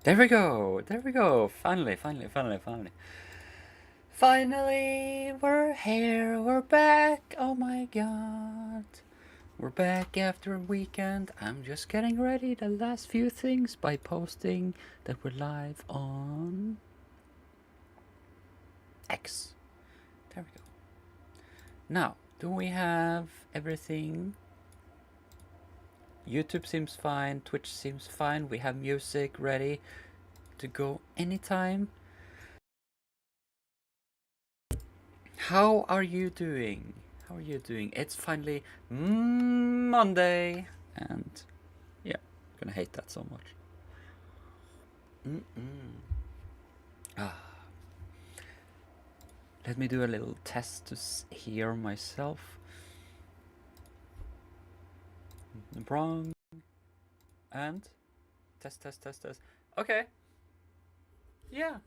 There we go. There we go. Finally. Finally, we're here. We're back. Oh my god. We're back after a weekend. I'm just getting ready the last few things by posting that we're live on X. There we go. Now, do we have everything? YouTube seems fine, Twitch seems fine, we have music ready to go anytime. How are you doing? It's finally Monday, and yeah, I'm gonna hate that so much. Let me do a little test to hear myself. Wrong. And test. Okay. Yeah,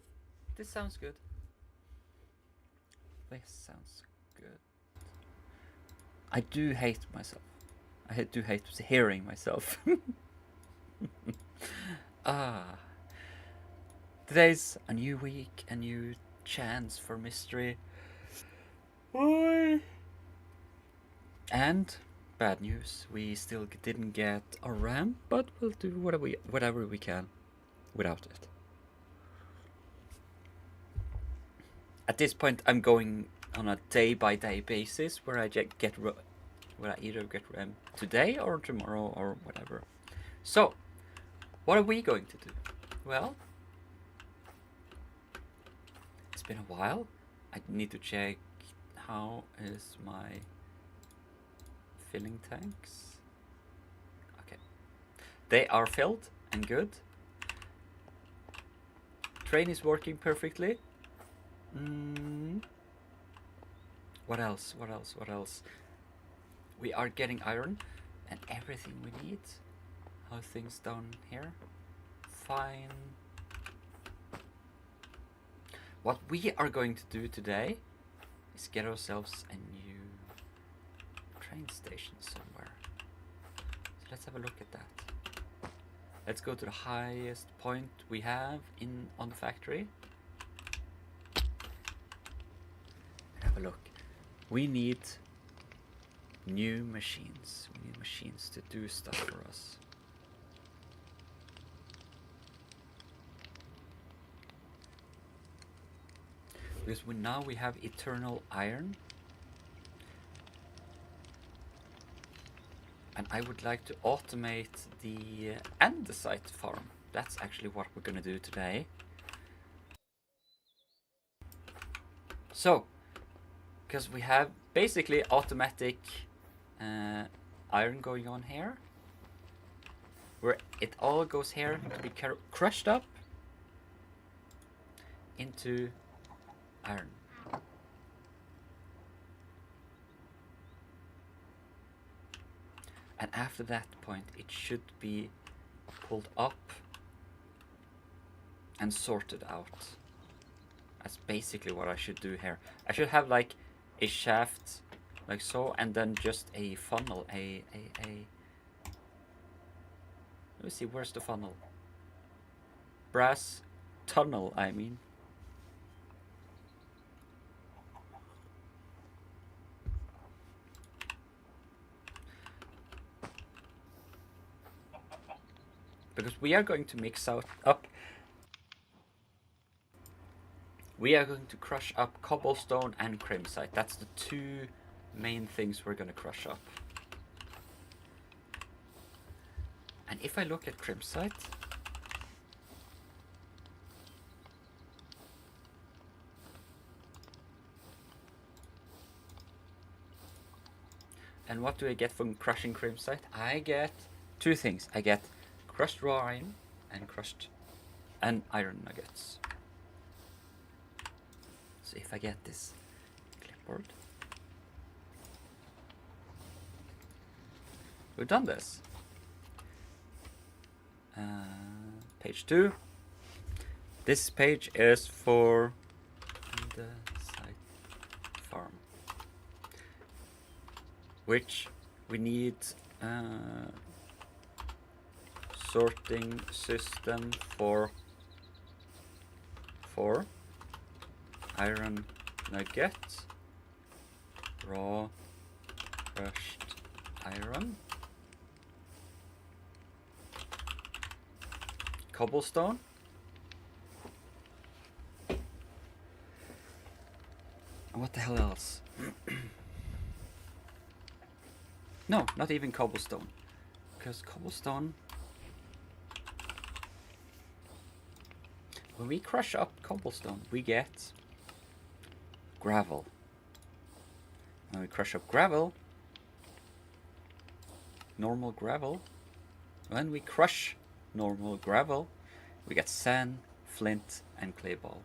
this sounds good. I do hate myself. I do hate hearing myself. Today's a new week, a new chance for mystery. And bad news, we still didn't get a ramp, but we'll do whatever we can without it. At this point, I'm going on a day-by-day basis where I where I either get today or tomorrow or whatever. So, what are we going to do? Well, it's been a while. I need to check how is my filling tanks. Okay, they are filled and good. Train is working perfectly. What else? What else? What else? We are getting iron and everything we need. How are things down here? Fine. What we are going to do today is get ourselves a new train station somewhere. So let's have a look at that. Let's go to the highest point we have on the factory. And have a look. We need new machines. We need machines to do stuff for us. Because now we have eternal iron. And I would like to automate the andesite farm. That's actually what we're gonna do today. So, because we have basically automatic iron going on here, where it all goes here to be crushed up into iron. And after that point, it should be pulled up and sorted out. That's basically what I should do here. I should have like a shaft like so, and then just a funnel, let me see, where's the funnel? Brass tunnel, I mean. Because we are going to mix up. We are going to crush up cobblestone and crimsite. That's the two main things we're going to crush up. And if I look at crimsite, and what do I get from crushing crimsite? I get two things. I get crushed raw iron and iron nuggets. So if I get this clipboard, we've done this. Page 2. This page is for the site farm, which we need sorting system for iron nuggets, raw crushed iron, cobblestone, and what the hell else? No, not even cobblestone, because cobblestone, when we crush up cobblestone, we get gravel. When we crush up gravel, normal gravel, when we crush normal gravel, we get sand, flint, and clay ball.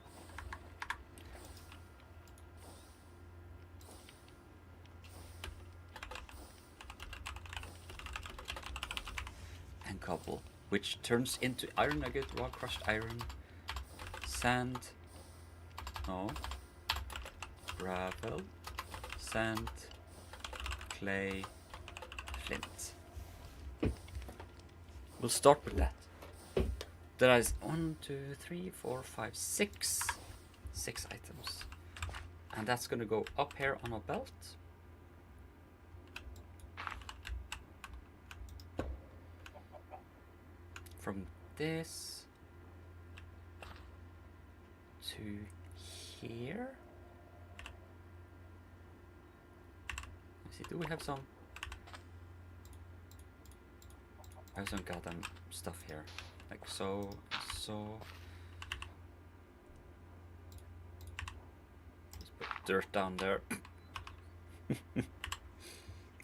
And cobble, which turns into iron nugget, raw crushed iron, sand, no, gravel, sand, clay, flint. We'll start with that. That is 1, 2, 3, 4, 5, 6 items. And that's gonna go up here on our belt. From this to here. See, do we have some? I have some goddamn stuff here. Like so, so. Let's put dirt down there.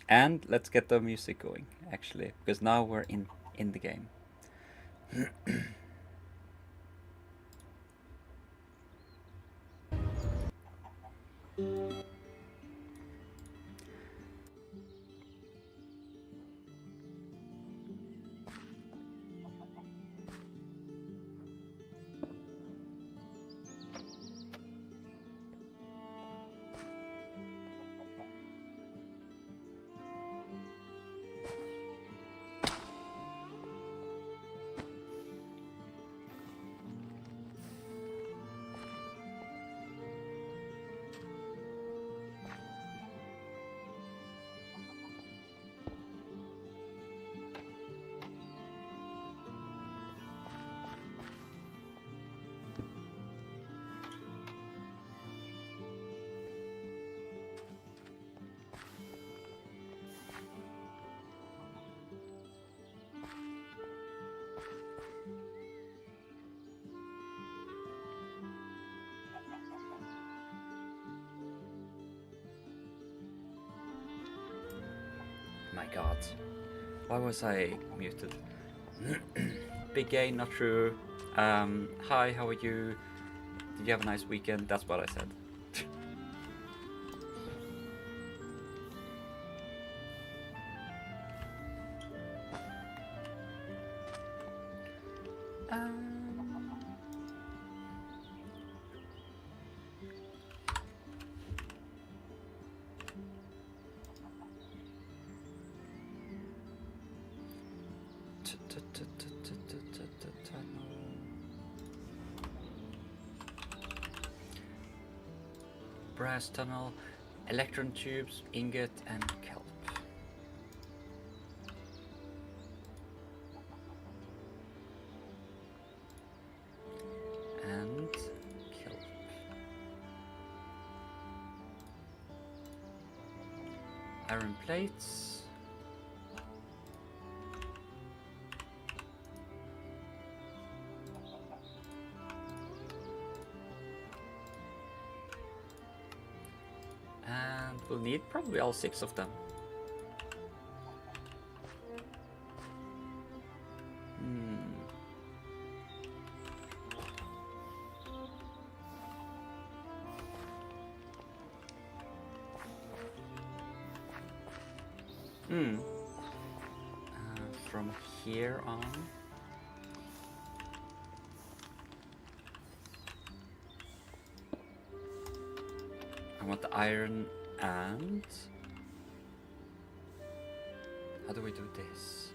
And let's get the music going, actually, because now we're in the game. My god. Why was I muted? Big gay, not true. Hi, how are you? Did you have a nice weekend? That's what I said. Brass tunnel, electron tubes, ingot, and kelp. And kelp. Iron plates. And we'll need probably all 6 of them. From here on. I want the iron and... How do we do this?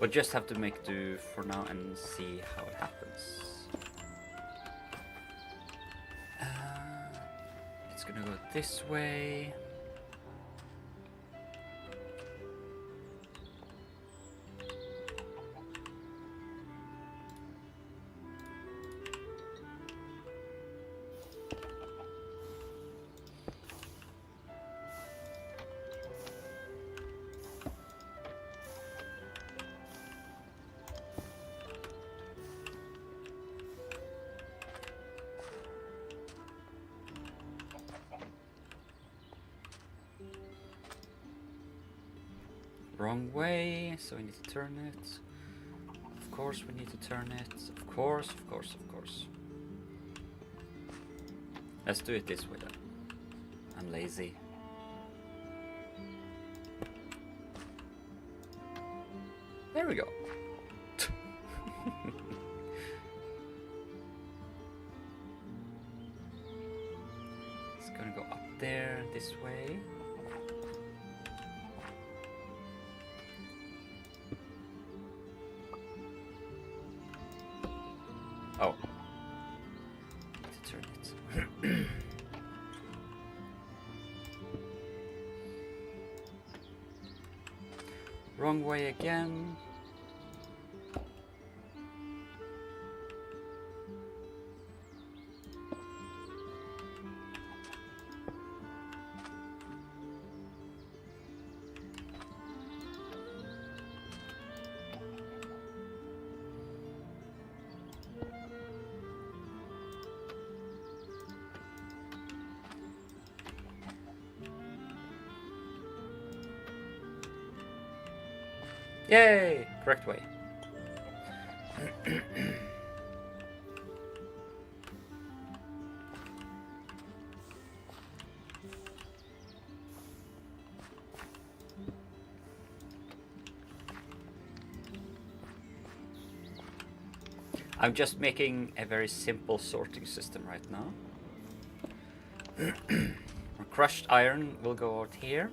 We'll just have to make do for now and see how it happens. It's gonna go this way. Wrong way, so we need to turn it. Of course we need to turn it. Of course, of course, of course. Let's do it this way then. I'm lazy. There we go. It's gonna go up there this way. Oh. Need to turn it. Wrong way again. Yay! Correct way. I'm just making a very simple sorting system right now. Crushed iron will go out here.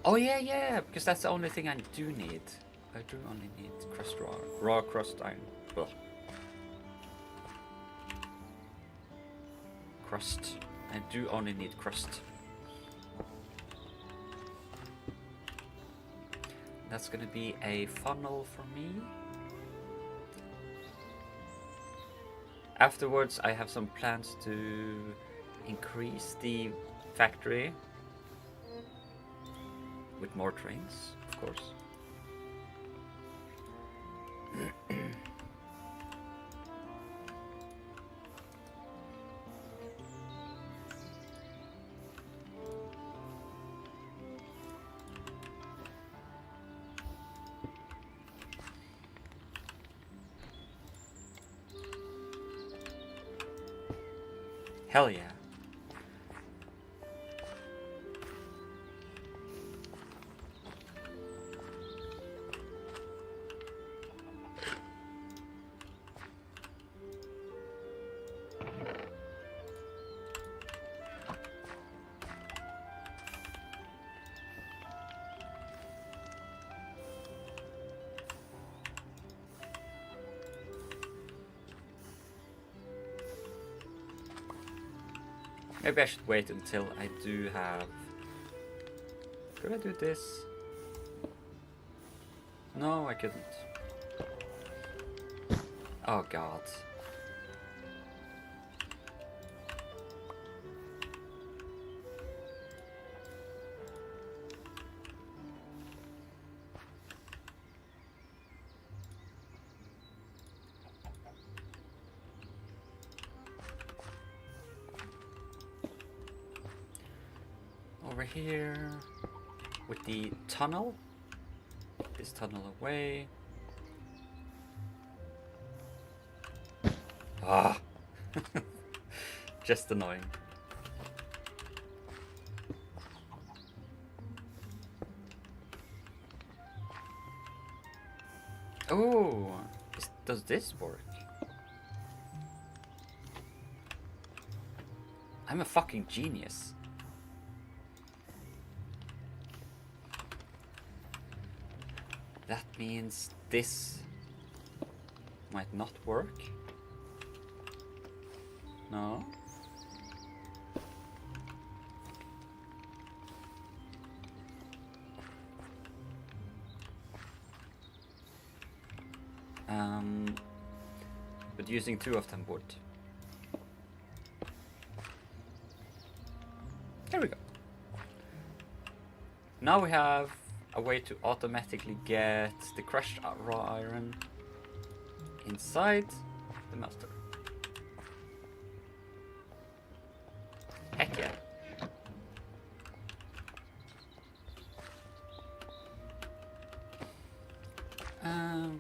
Oh yeah, because that's the only thing I do need. I do only need crushed raw crushed iron. Well, crust. I do only need crust. That's gonna be a funnel for me. Afterwards, I have some plans to increase the factory with more trains, of course. Hell yeah. Maybe I should wait until I do have... Could I do this? No, I couldn't. Oh god. Over here with the tunnel. This tunnel away. Ah, just annoying. Oh, does this work? I'm a fucking genius. That means this might not work. No. But using two of them would. There we go. Now we have a way to automatically get the crushed raw iron inside the melter. Heck yeah.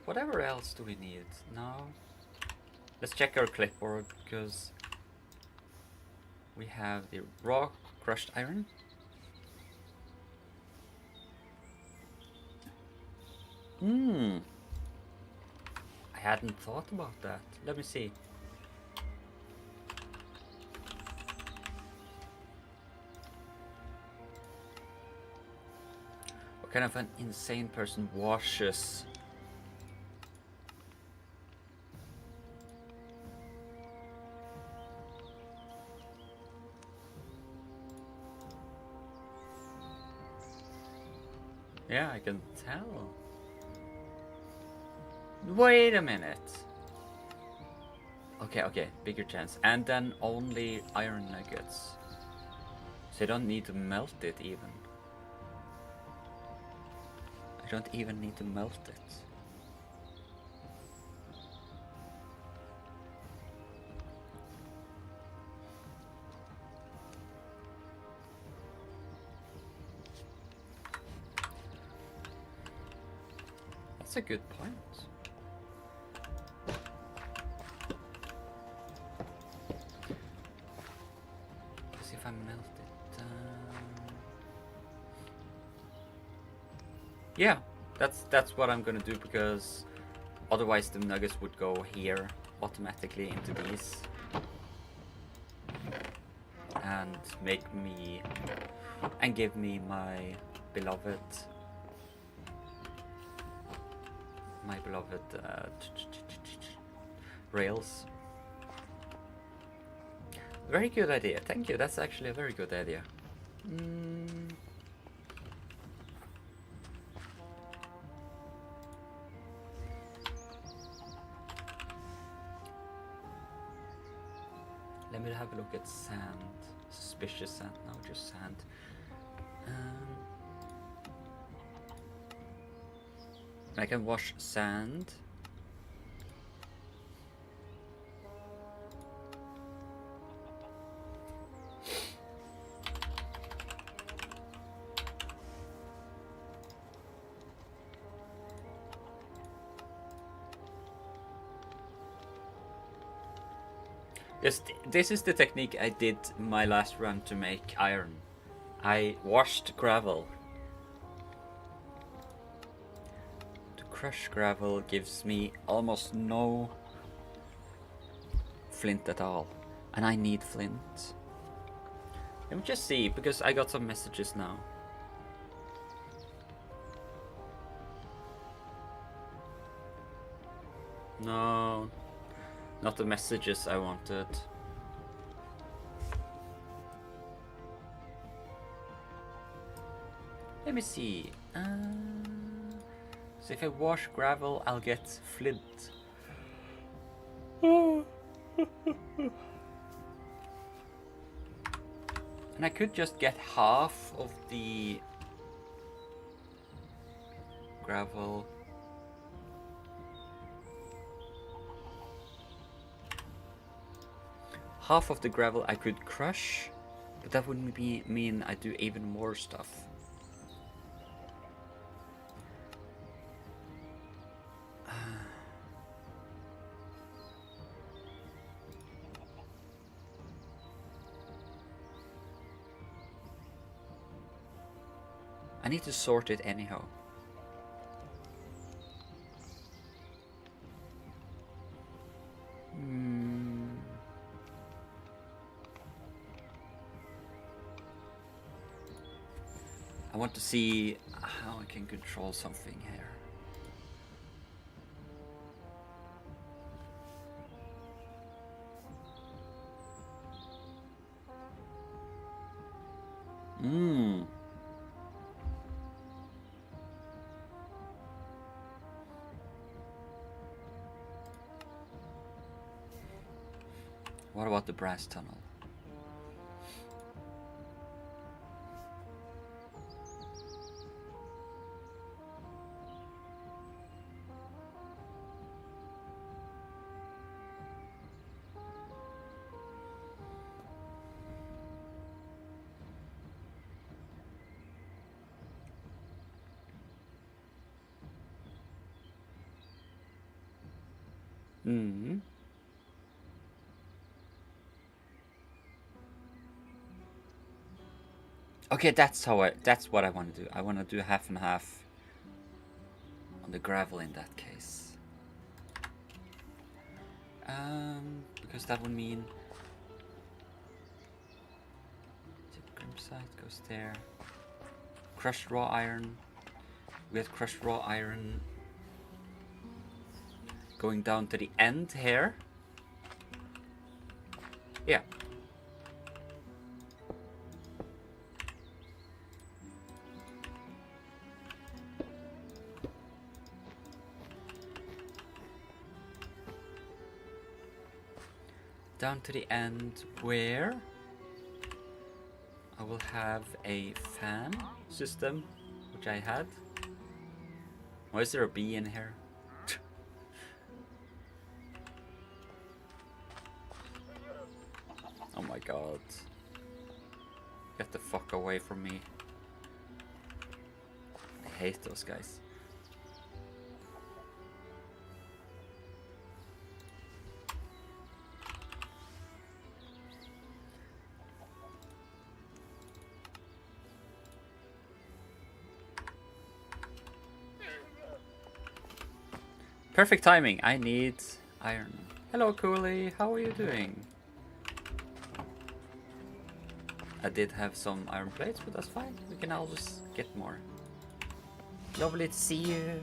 Whatever else do we need now? Let's check our clipboard because we have the raw crushed iron. I hadn't thought about that. Let me see. What kind of an insane person washes? Yeah, I can tell. Wait a minute. Okay, bigger chance. And then only iron nuggets. So you don't need to melt it even. I don't even need to melt it. That's a good point. Let's see if I melt it down. Yeah, that's what I'm gonna do, because otherwise the nuggets would go here automatically into these and give me my beloved rails. Very good idea, thank you. That's actually a very good idea. Let me have a look at sand. Suspicious sand, no, just sand. I can wash sand. Yes, this is the technique I did my last run to make iron. I washed gravel. To crush gravel gives me almost no flint at all. And I need flint. Let me just see, because I got some messages now. No, not the messages I wanted. Let me see. So if I wash gravel, I'll get flint. And I could just get half of the gravel. Half of the gravel I could crush, but that would mean I do even more stuff. I need to sort it anyhow. I want to see how I can control something here. What about the brass tunnel? Okay, that's what I want to do. I want to do half and half on the gravel in that case. Because that would mean Grimsite goes there. Crushed raw iron. We have crushed raw iron going down to the end here. Yeah. Down to the end where I will have a fan system, which I had. Why is there a bee in here? Oh my god. Get the fuck away from me. I hate those guys. Perfect timing. I need iron. Hello, Cooley. How are you doing? I did have some iron plates, but that's fine. We can always get more. Lovely to see you.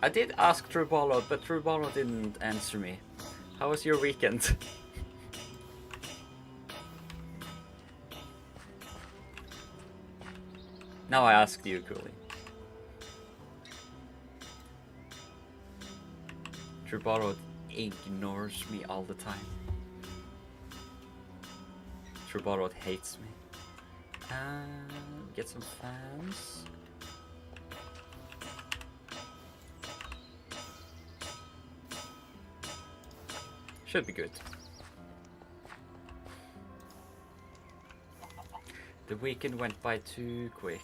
I did ask Trubolo, but Trubolo didn't answer me. How was your weekend? Now I asked you, Cooley. Trubolo ignores me all the time. Trubolo hates me. Get some fans. Should be good. The weekend went by too quick.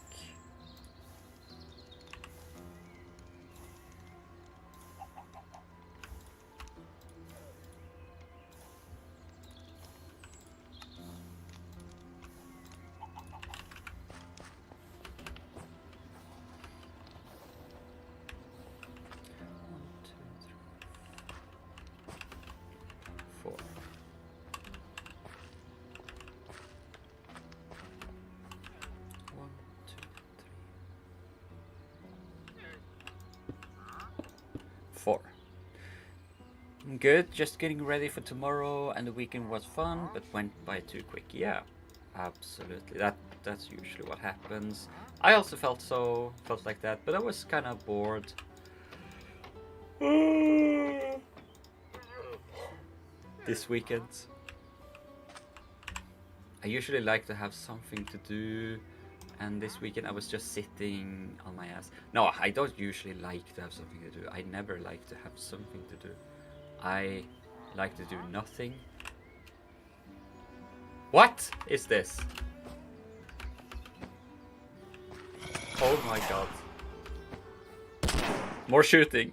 Good, just getting ready for tomorrow, and the weekend was fun, but went by too quick. Yeah, absolutely. That's usually what happens. I also felt like that, but I was kind of bored. This weekend. I usually like to have something to do, and this weekend I was just sitting on my ass. No, I don't usually like to have something to do. I never like to have something to do. I like to do nothing. What is this? Oh my god. More shooting.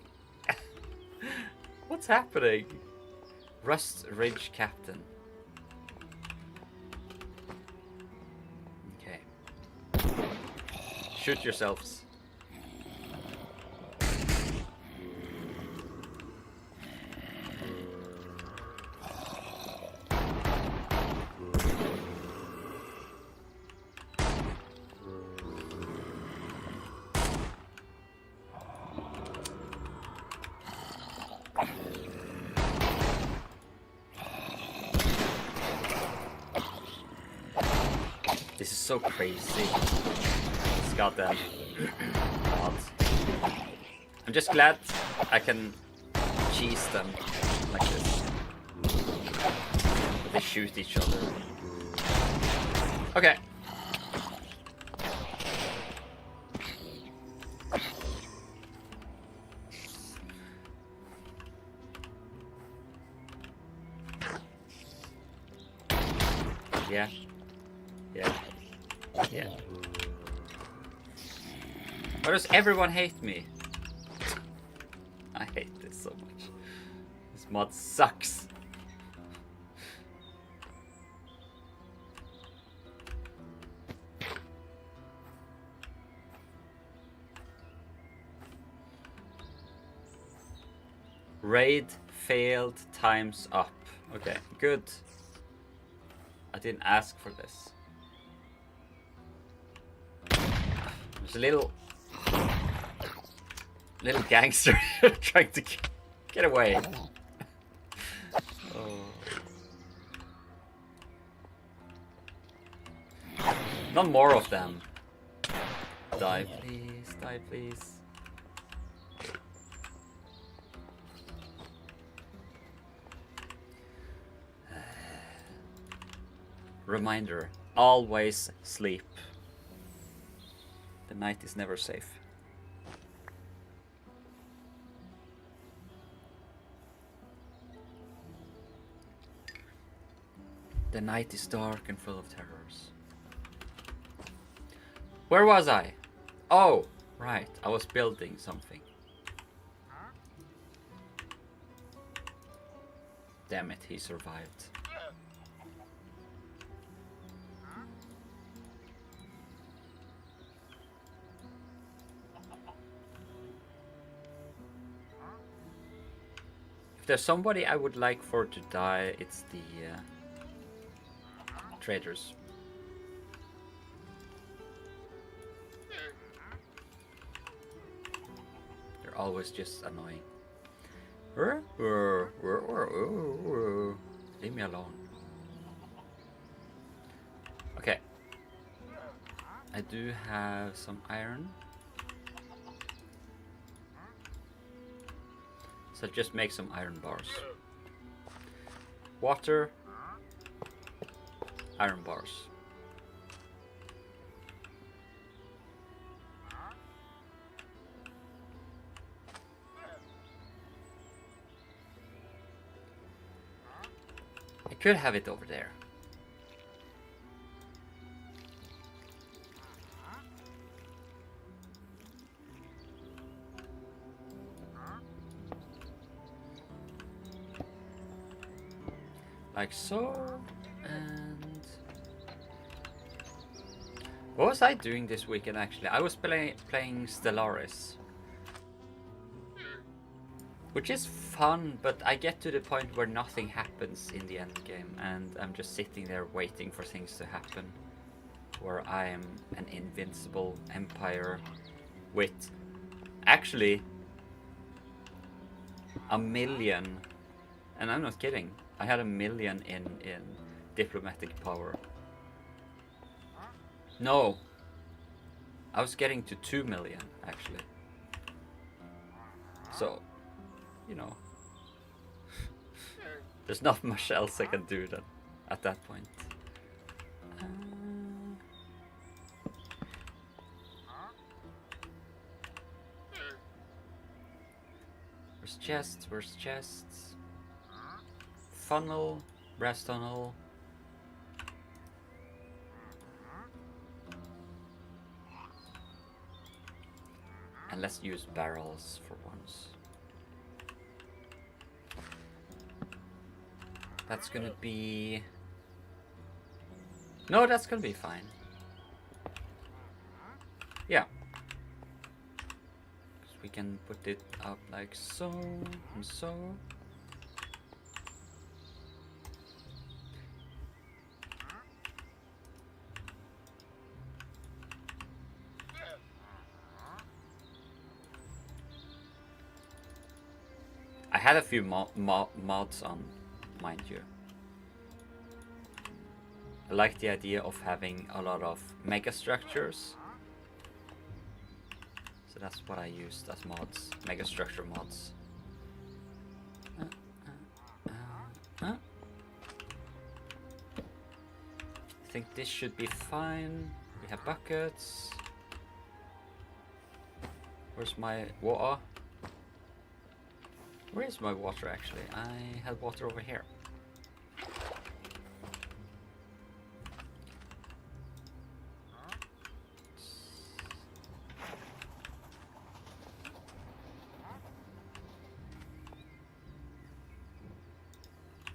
What's happening? Rust Ridge Captain. Okay. Shoot yourselves. This is so crazy. It's goddamn odd. I'm just glad I can cheese them like this. But they shoot each other. Okay. Yeah. Yeah. Yeah. Why does everyone hate me? I hate this so much. This mod sucks. Raid failed, times up. Okay, good. I didn't ask for this. There's a little gangster trying to get away. Oh. Not more of them. Die please, die please. Reminder, always sleep. The night is never safe. The night is dark and full of terrors. Where was I? Oh, right, I was building something. Damn it, he survived. there's somebody I would like for to die, it's the traders. They're always just annoying. Leave me alone. Okay. I do have some iron. So I'll just make some iron bars. Water. Iron bars. I could have it over there. Like so, and what was I doing this weekend actually? I was playing Stellaris, which is fun, but I get to the point where nothing happens in the end game, and I'm just sitting there waiting for things to happen, where I am an invincible empire with actually a million, and I'm not kidding. I had 1 million in diplomatic power. No, I was getting to 2 million actually. So, you know, there's not much else I can do then at that point. Where's chests? Where's chests? Funnel, brass tunnel. And let's use barrels for once. That's gonna be... No, that's gonna be fine. Yeah. So we can put it up like so and so. I had a few mods on, mind you. I like the idea of having a lot of mega structures. So that's what I used as mods, mega structure mods. I think this should be fine. We have buckets. Where's my water? Where is my water actually? I had water over here.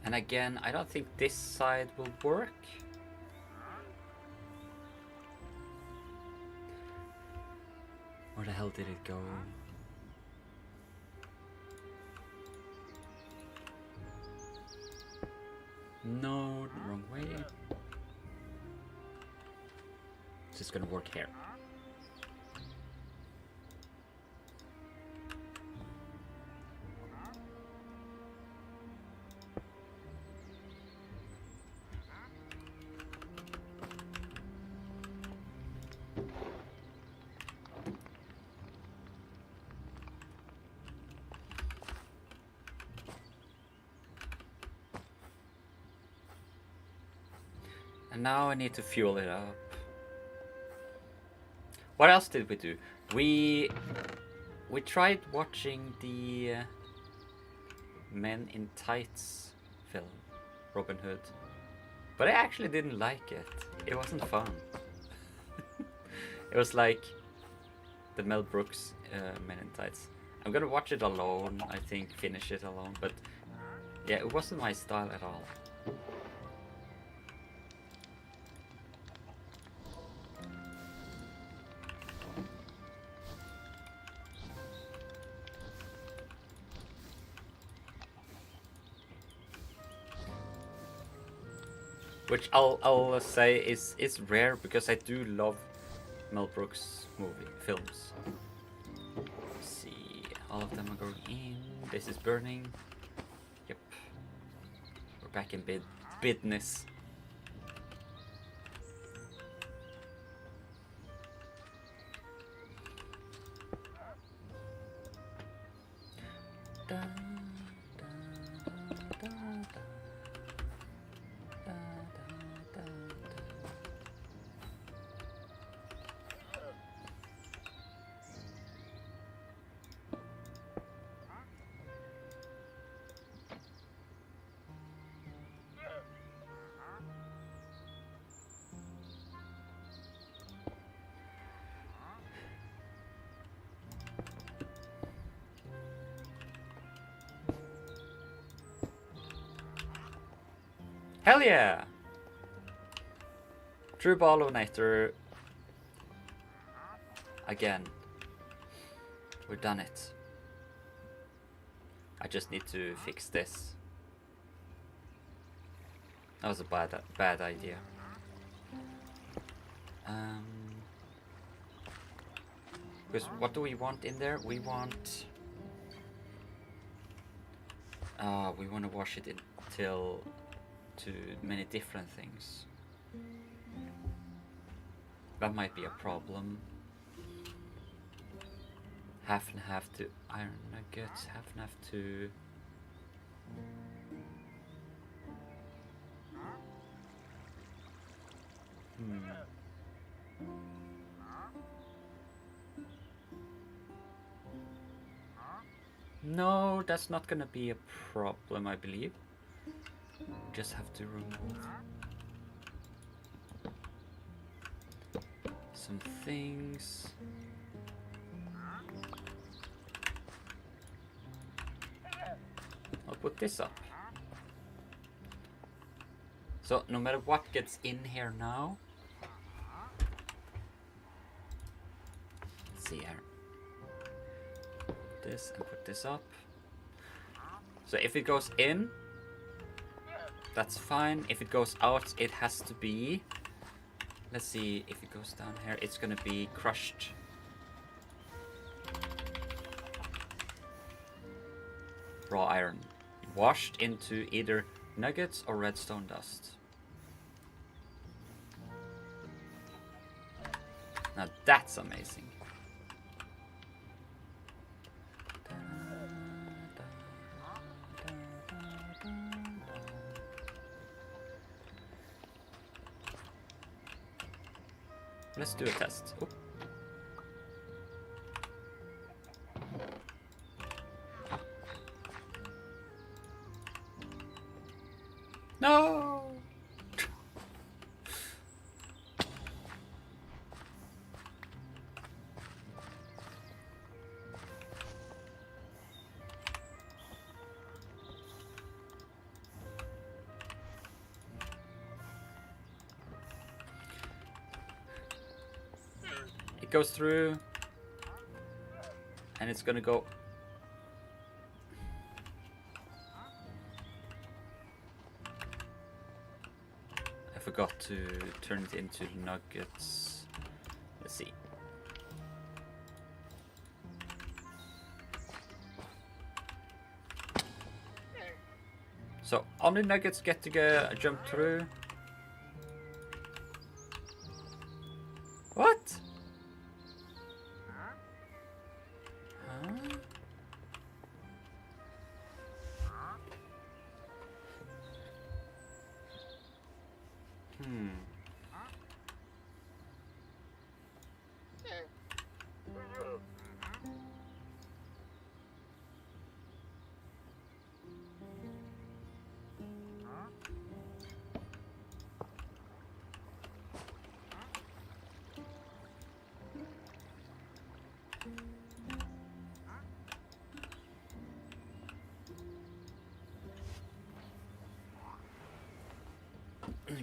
And again, I don't think this side will work. Where the hell did it go? No, wrong way. It's just gonna work here. And now I need to fuel it up. What else did we do? We tried watching the Men in Tights film, Robin Hood. But I actually didn't like it. It wasn't fun. It was like the Mel Brooks Men in Tights. I'm gonna watch it alone, I think, finish it alone, but yeah, it wasn't my style at all. which I'll say is rare because I do love Mel Brooks films. Let's see, all of them are going in. This is burning. Yep, we're back in business. Hell yeah! True Ballonator. Again. We've done it. I just need to fix this. That was a bad idea. Because what do we want in there? We want... we want to wash it until... to many different things. That might be a problem. Half and half to iron nuggets, half and half to... No, that's not gonna be a problem, I believe. Just have to remove some things. I'll put this up. So no matter what gets in here now. Let's see here. Put this and put this up. So if it goes in, that's fine. If it goes out, it has to be... Let's see, if it goes down here, it's gonna be crushed. Raw iron. Washed into either nuggets or redstone dust. Now that's amazing. Let's do a test. Oop. No! It goes through, and it's gonna go. I forgot to turn it into nuggets. Let's see. So only nuggets get to jump through. What?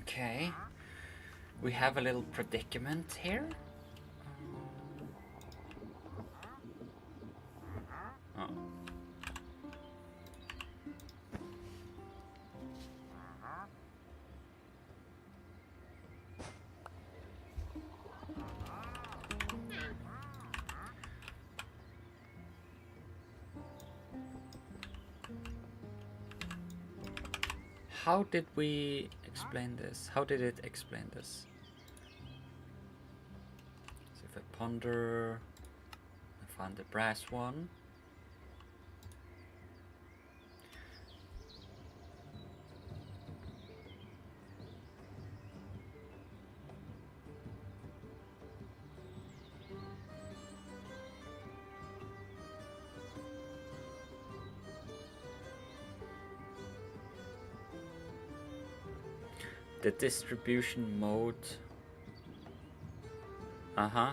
Okay, we have a little predicament here. Oh. How did we explain this? How did it explain this? So if I ponder, I found the brass one. The distribution mode. Uh-huh.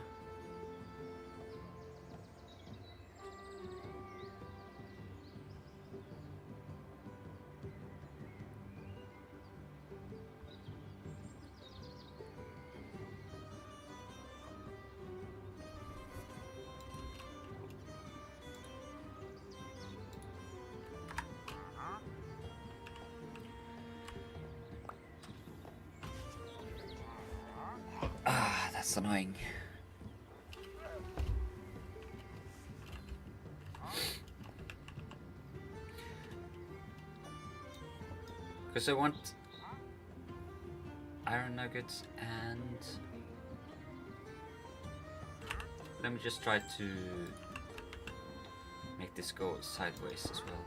Ah, that's annoying. Because I want iron nuggets and let me just try to make this go sideways as well.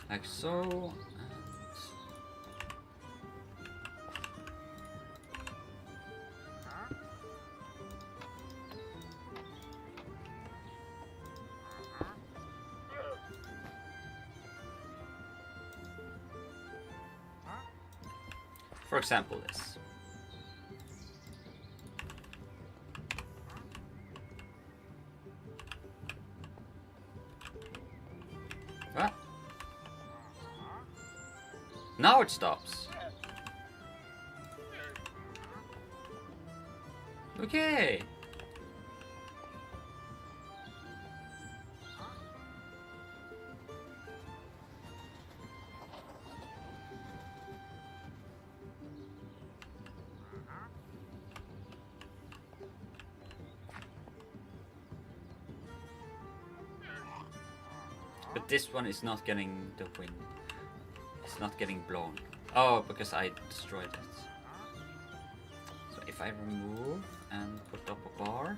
Like so, for example, this. What? Now it stops. Okay. But this one is not getting the wind. It's not getting blown. Oh, because I destroyed it. So if I remove and put up a bar,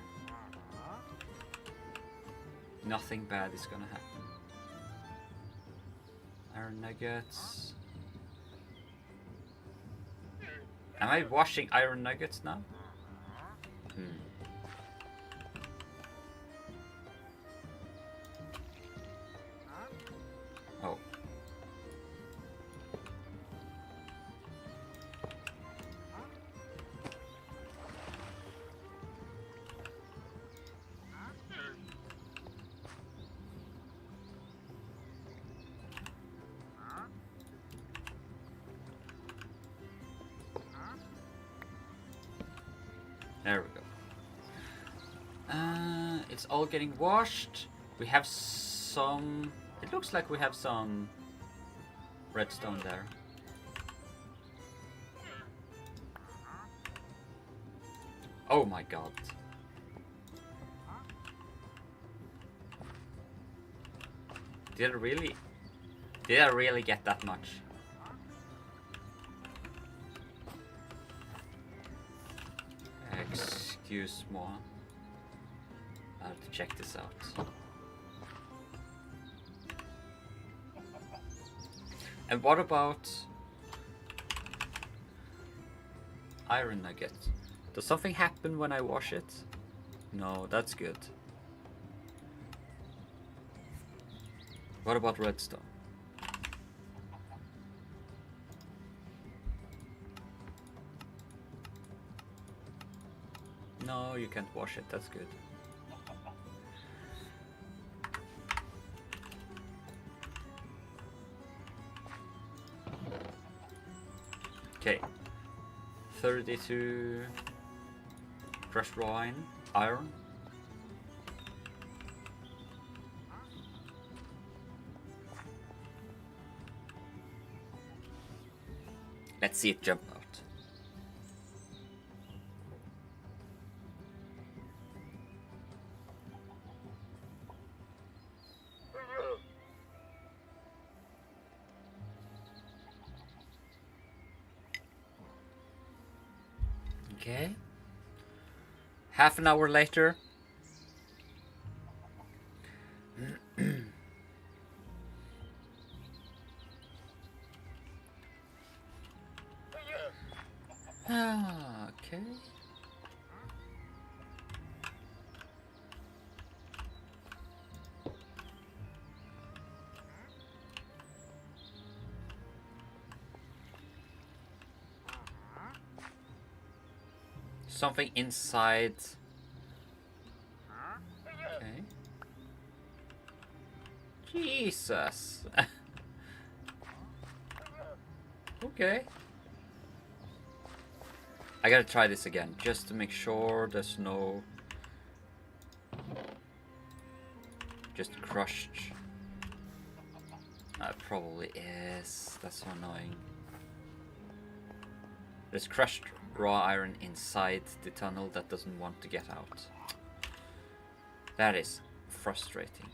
nothing bad is gonna happen. Iron nuggets. Am I washing iron nuggets now? Oh. There we go. It's all getting washed. We have some... It looks like we have some redstone there. Oh my god. Did I really get that much? Excuse me. I have to check this out. And what about iron nugget? Does something happen when I wash it? No, that's good. What about redstone? No, you can't wash it, that's good. Okay, 32 crushed raw iron. Let's see it jump out. Okay. Half an hour later. Okay. Something inside. Okay. Jesus. Okay. I gotta try this again, just to make sure there's no... just crushed. Probably is. That's so annoying. There's crushed raw iron inside the tunnel that doesn't want to get out. That is frustrating.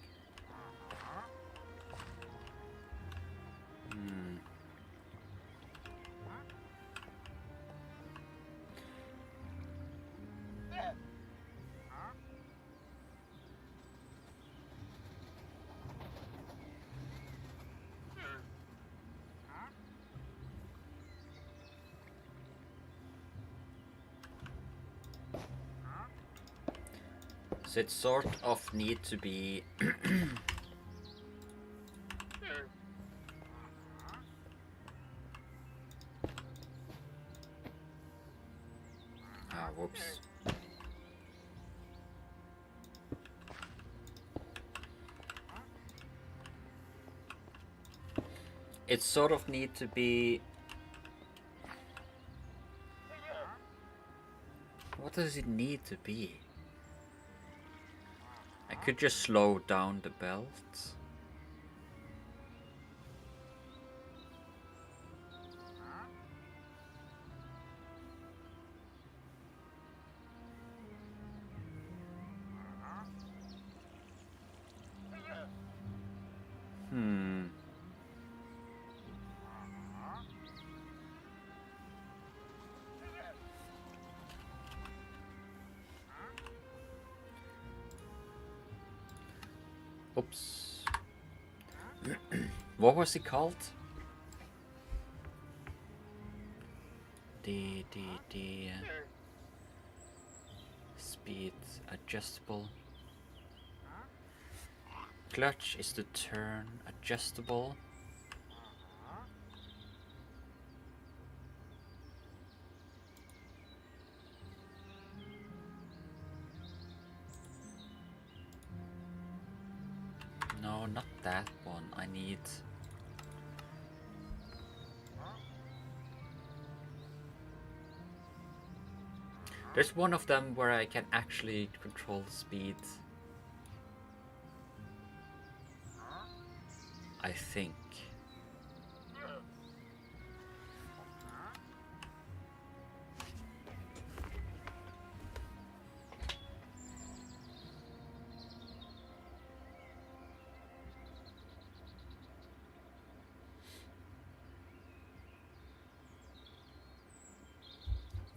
So it sort of need to be... whoops. It sort of need to be... What does it need to be? I could just slow down the belt. Oops. What was it called? The speed adjustable. Clutch is the turn adjustable. No, not that one. I need... There's one of them where I can actually control the speed. I think.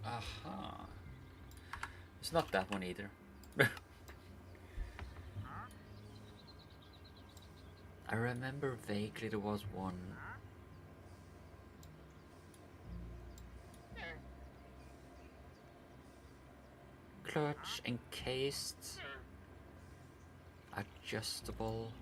Aha. It's not that one either. I remember vaguely there was one. Clutch encased. Adjustable.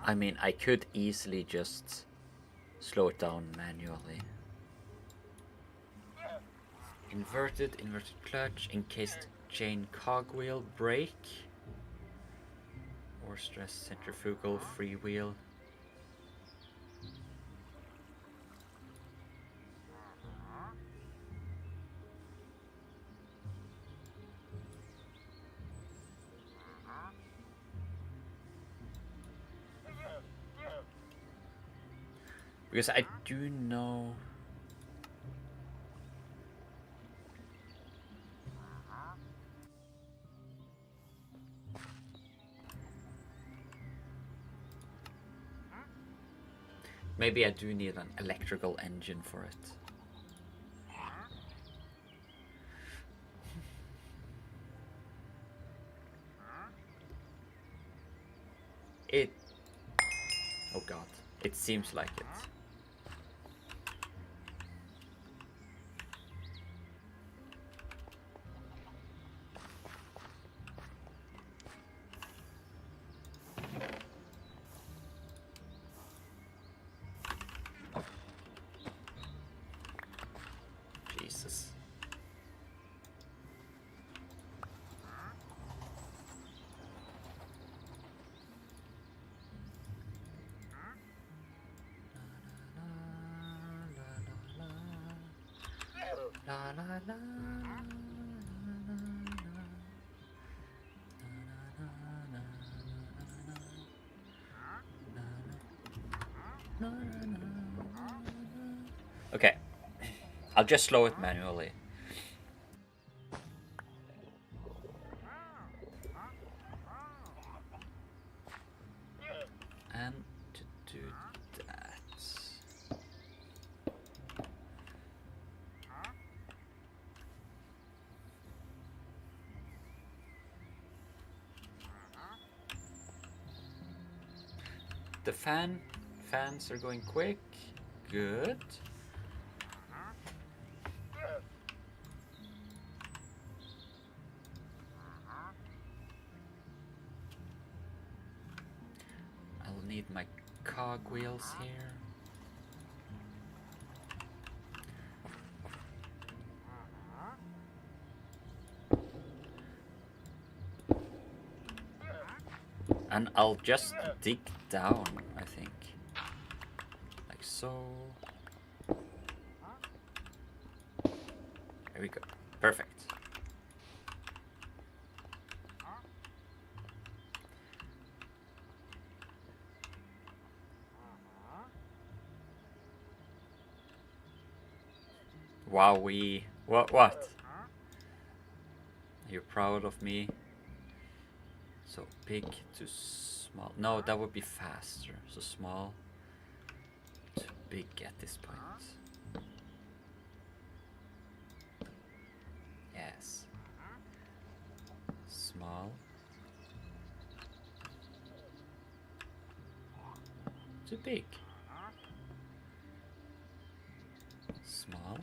I mean, I could easily just slow it down manually. Inverted clutch, encased chain cogwheel, brake, or stress centrifugal freewheel. Because I do know... Maybe I do need an electrical engine for it. Oh god, it seems like it. Jesus. La la la. Okay, I'll just slow it manually. And to do that... The fans are going quick. Good. I'll need my cogwheels here. And I'll just dig down, I think. Like so. There we go. Perfect. Wowee. What? You're proud of me? So big to small. No, that would be faster. So small to big at this point. Yes. Small to big. Small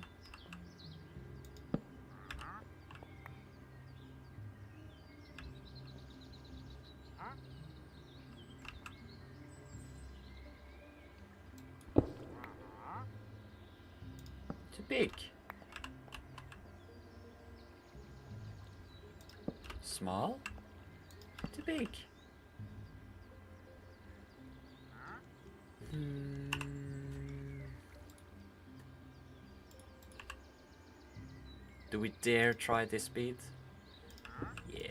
to big. Small to big. Do we dare try this speed? Yeah.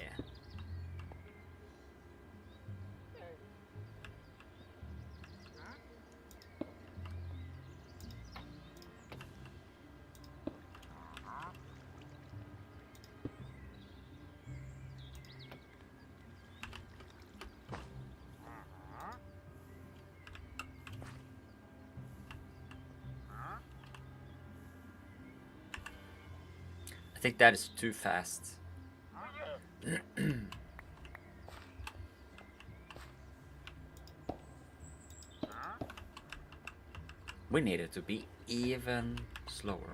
I think that is too fast. We need it to be even slower.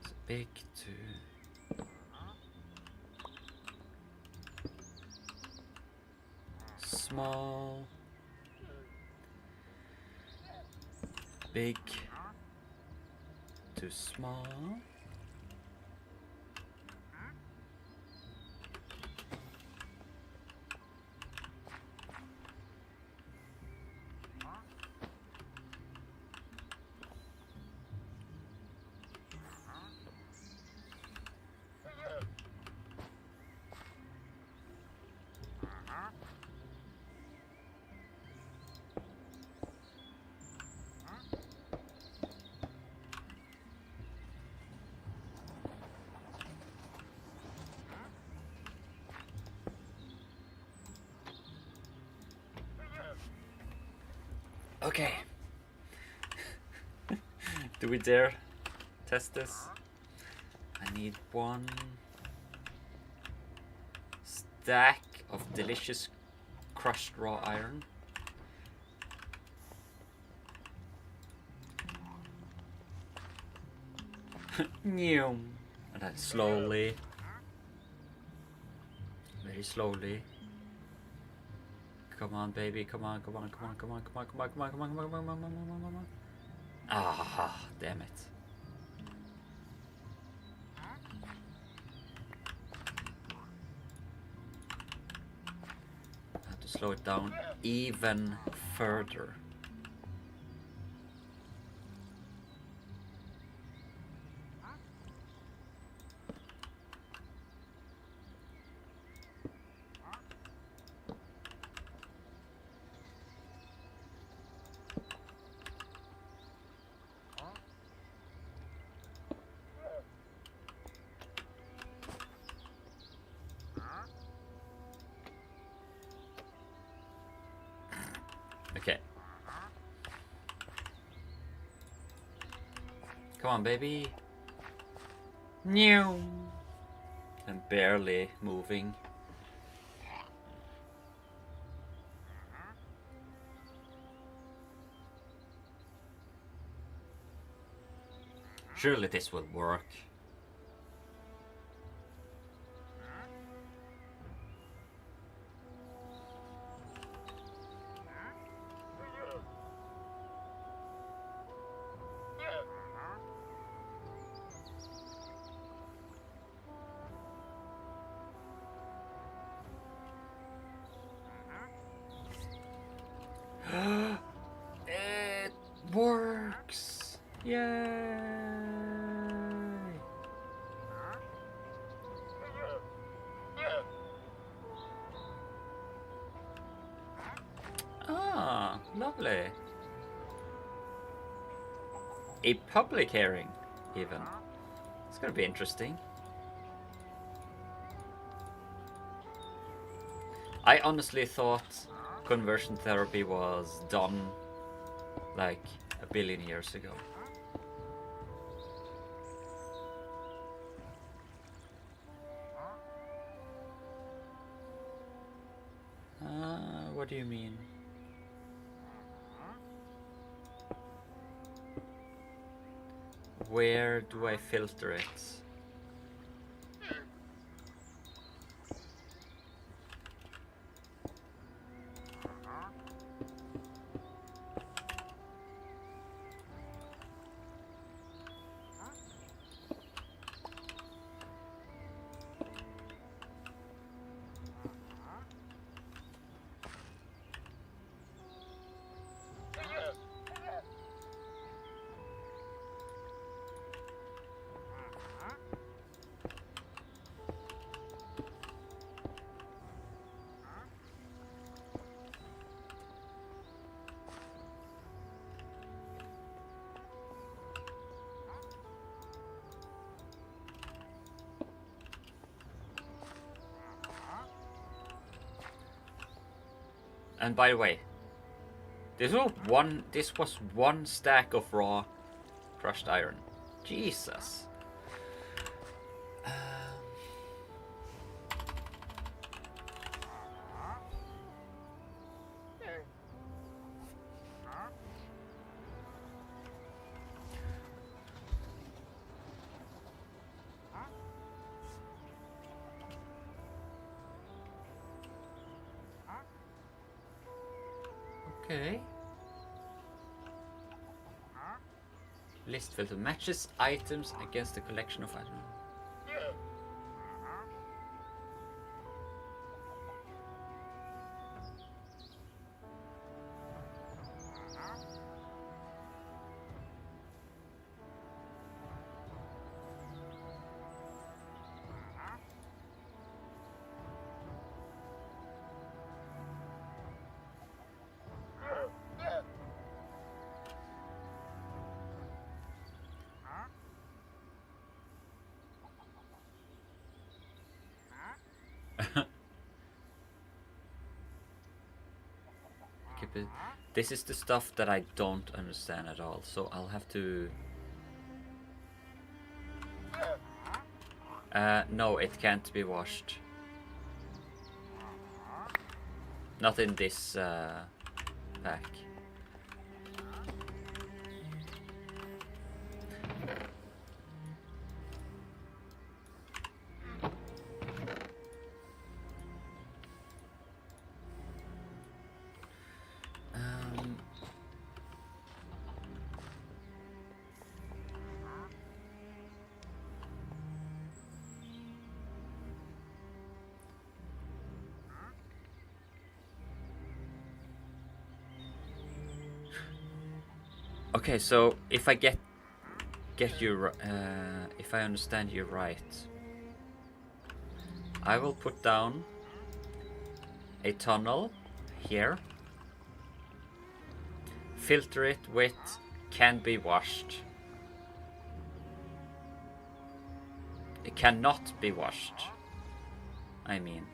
So big to small, big to small. Okay. Do we dare test this? I need one stack of delicious crushed raw iron. New. And then slowly, very slowly. Come on, baby, come on, come on, come on, come on, come on, come on, come on, come on, come on, come on, come on, come on, come on. Ah, damn it. I have to slow it down even further. Okay. Come on, baby. New. I'm barely moving. Surely this will work. It works! Yay! Ah, lovely. A public hearing, even. It's gonna be interesting. I honestly thought conversion therapy was done like a billion years ago. What do you mean? Where do I filter it? And by the way, this was one stack of raw crushed iron. Jesus. Okay. List filter matches items against the collection of items. stupid. This is the stuff that I don't understand at all, so I'll have to... no, it can't be washed. Not in this pack. Okay, so if I get you, if I understand you right, I will put down a tunnel here, filter it with can be washed. It cannot be washed, I mean.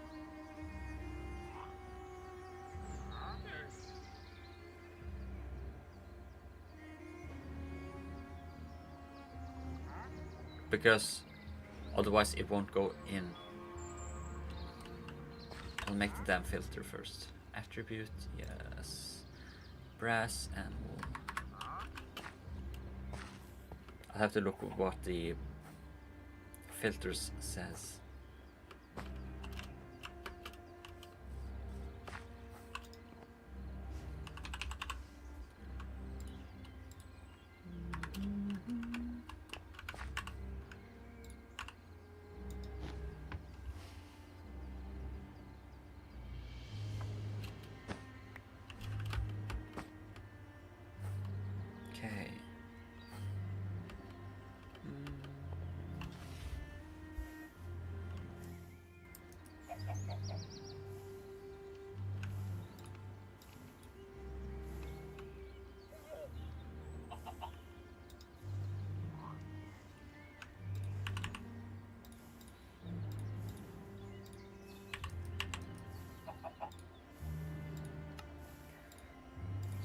Because otherwise it won't go in. I'll make the damn filter first. Attribute, yes. Brass and wool. I'll have to look at what the filters says.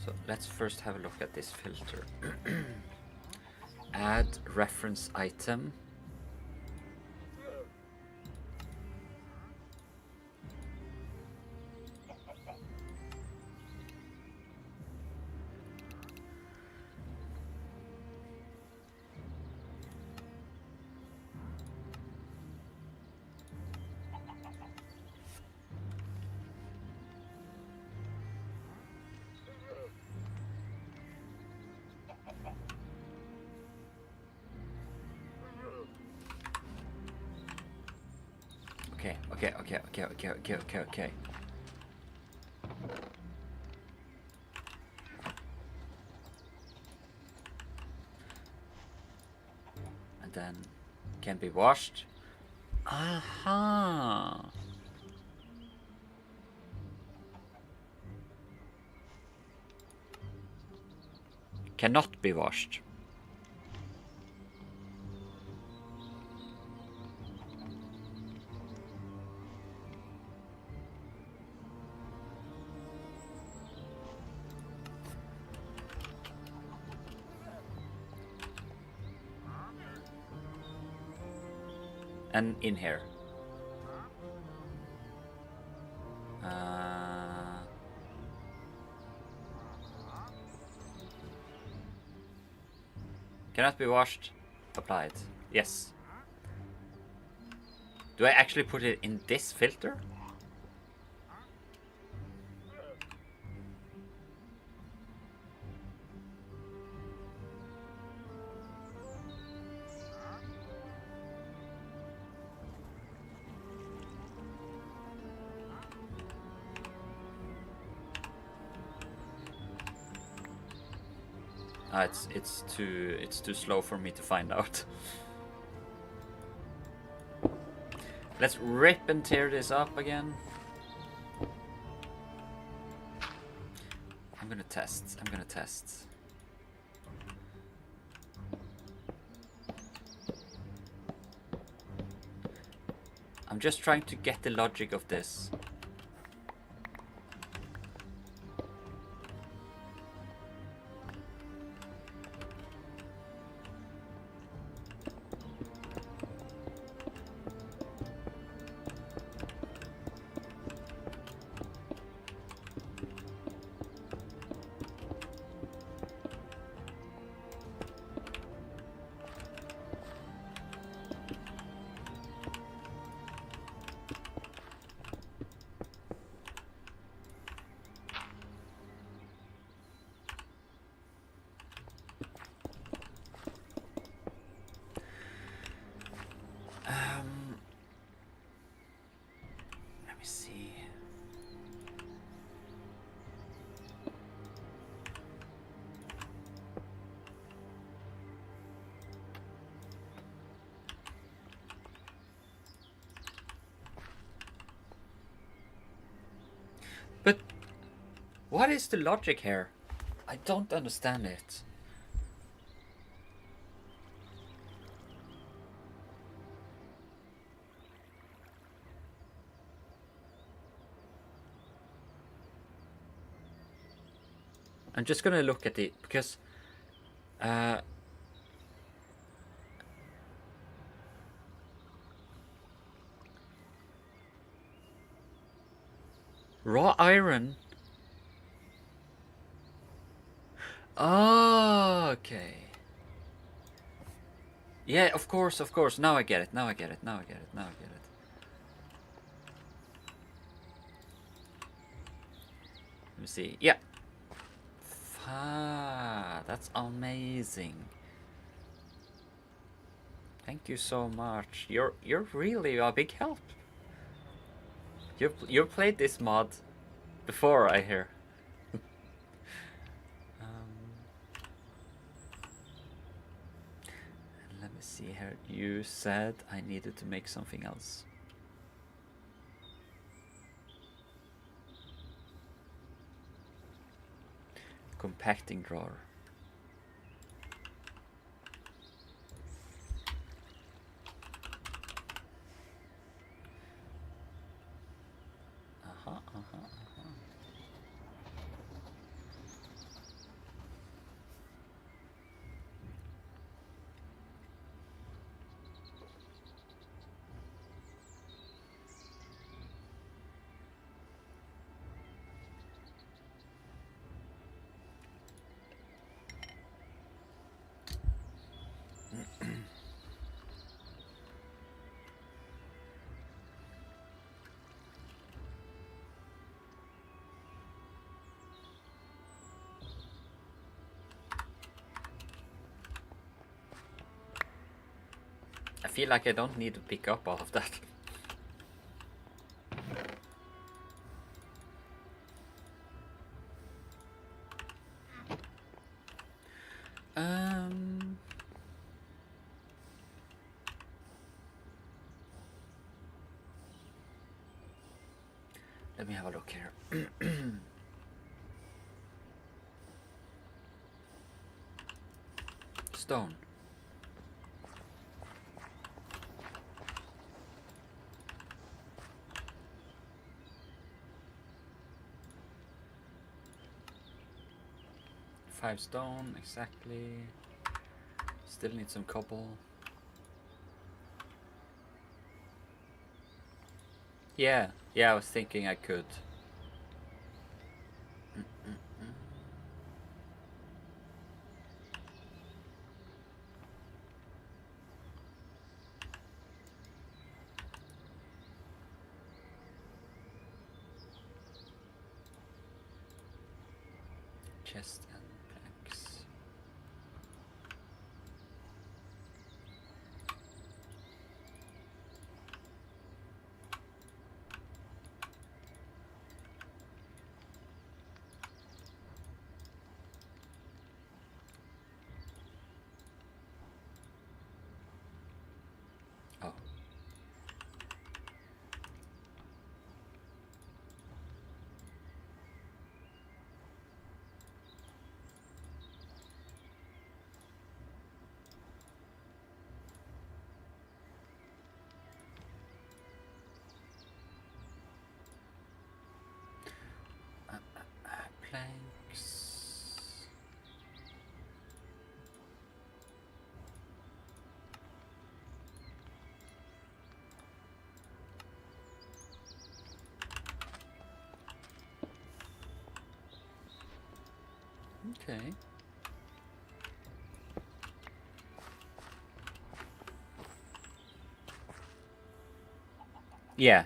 So let's first have a look at this filter. Add reference item. Okay. And then can be washed. Aha. Cannot be washed. And in here. Cannot be washed. Applied. Yes. Do I actually put it in this filter? It's too slow for me to find out. Let's rip and tear this up again. I'm gonna test. I'm just trying to get the logic of this. But what is the logic here? I don't understand it. I'm just gonna look at it because raw iron. Oh, okay. Yeah, of course, of course. Now I get it. Now I get it. Now I get it. Now I get it. Let me see. Yeah. Ah, that's amazing. Thank you so much. You're really a big help. You've played this mod before, I hear. Let me see here. You said I needed to make something else. Compacting drawer. I feel like I don't need to pick up all of that. Let me have a look here. Stone. Five stone, exactly. Still need some cobble. Yeah, I was thinking I could. Chest and planks. Oh. Planks. Okay. Yeah.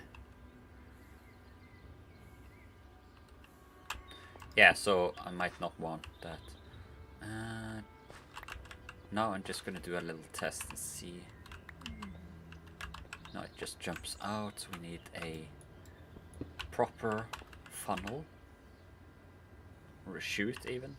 Yeah, so I might not want that. Now I'm just gonna do a little test and see. No, it just jumps out. We need a proper funnel. Or a chute even.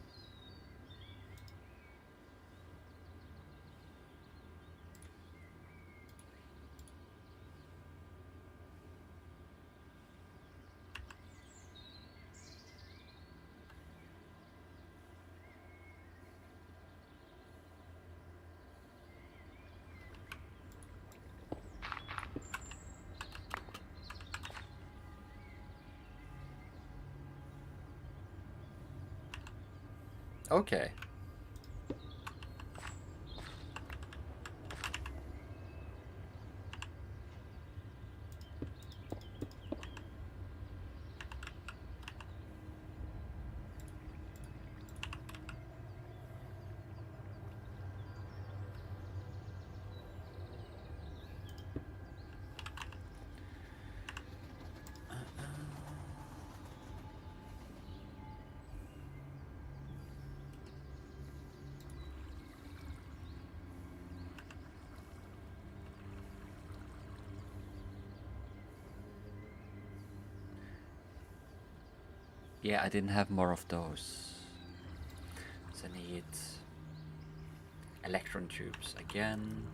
Okay. Yeah, I didn't have more of those. So I need electron tubes again.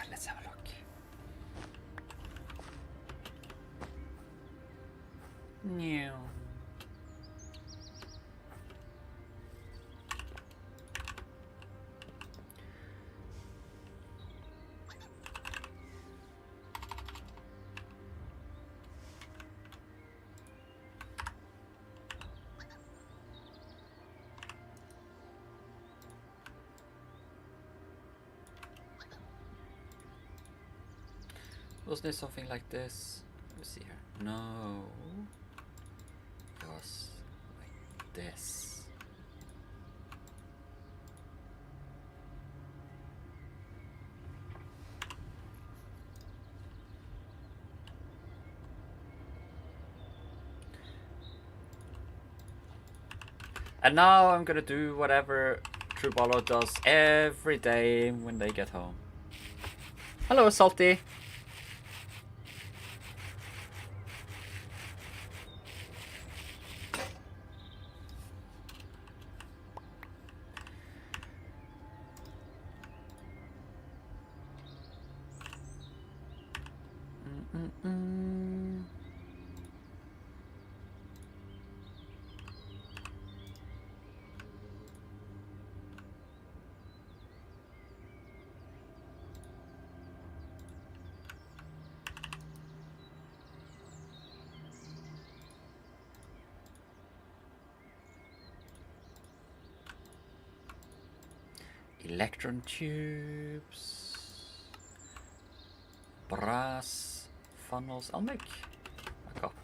Let's have a look. New. Was there something like this? Let's see here. No. It was like this. And now I'm gonna do whatever Trubalo does every day when they get home. Hello, Salty. Electron tubes. Brass funnels. I'll make a couple.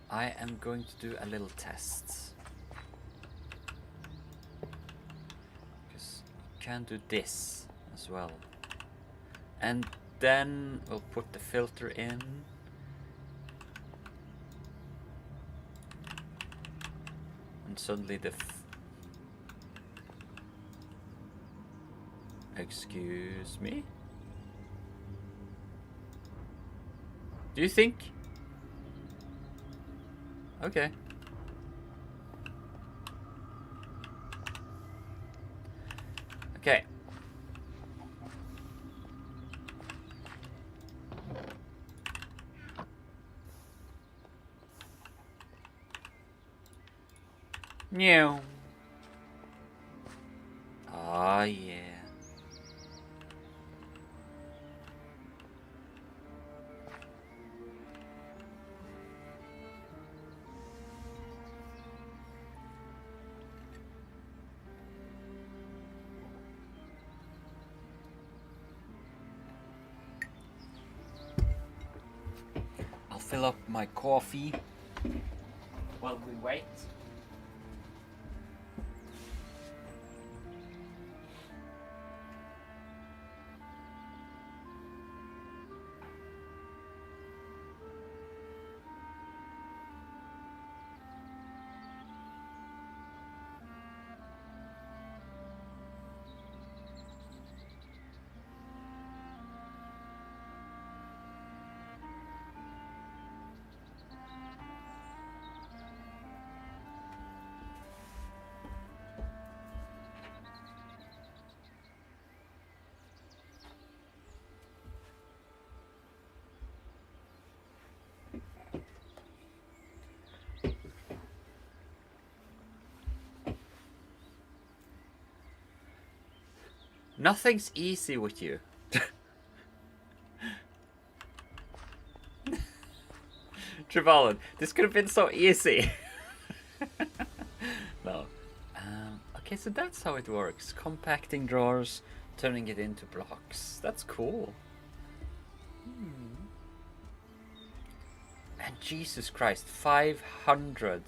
I am going to do a little test. Because you can do this as well. And then we'll put the filter in. And suddenly the excuse me? Do you think? Okay. Okay. Meow. Ah, yeah. I'll fill up my coffee while we wait. Nothing's easy with you. Trevalin, this could have been so easy. No. Okay, so that's how it works. Compacting drawers, turning it into blocks. That's cool. And Jesus Christ, 500.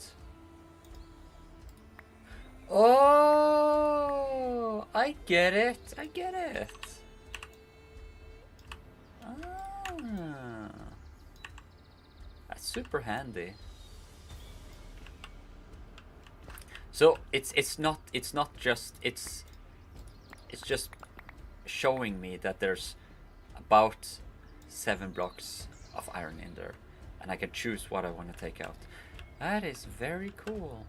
Oh, I get it. I get it. Ah, that's super handy. So it's just showing me that there's about 7 blocks of iron in there, and I can choose what I want to take out. That is very cool.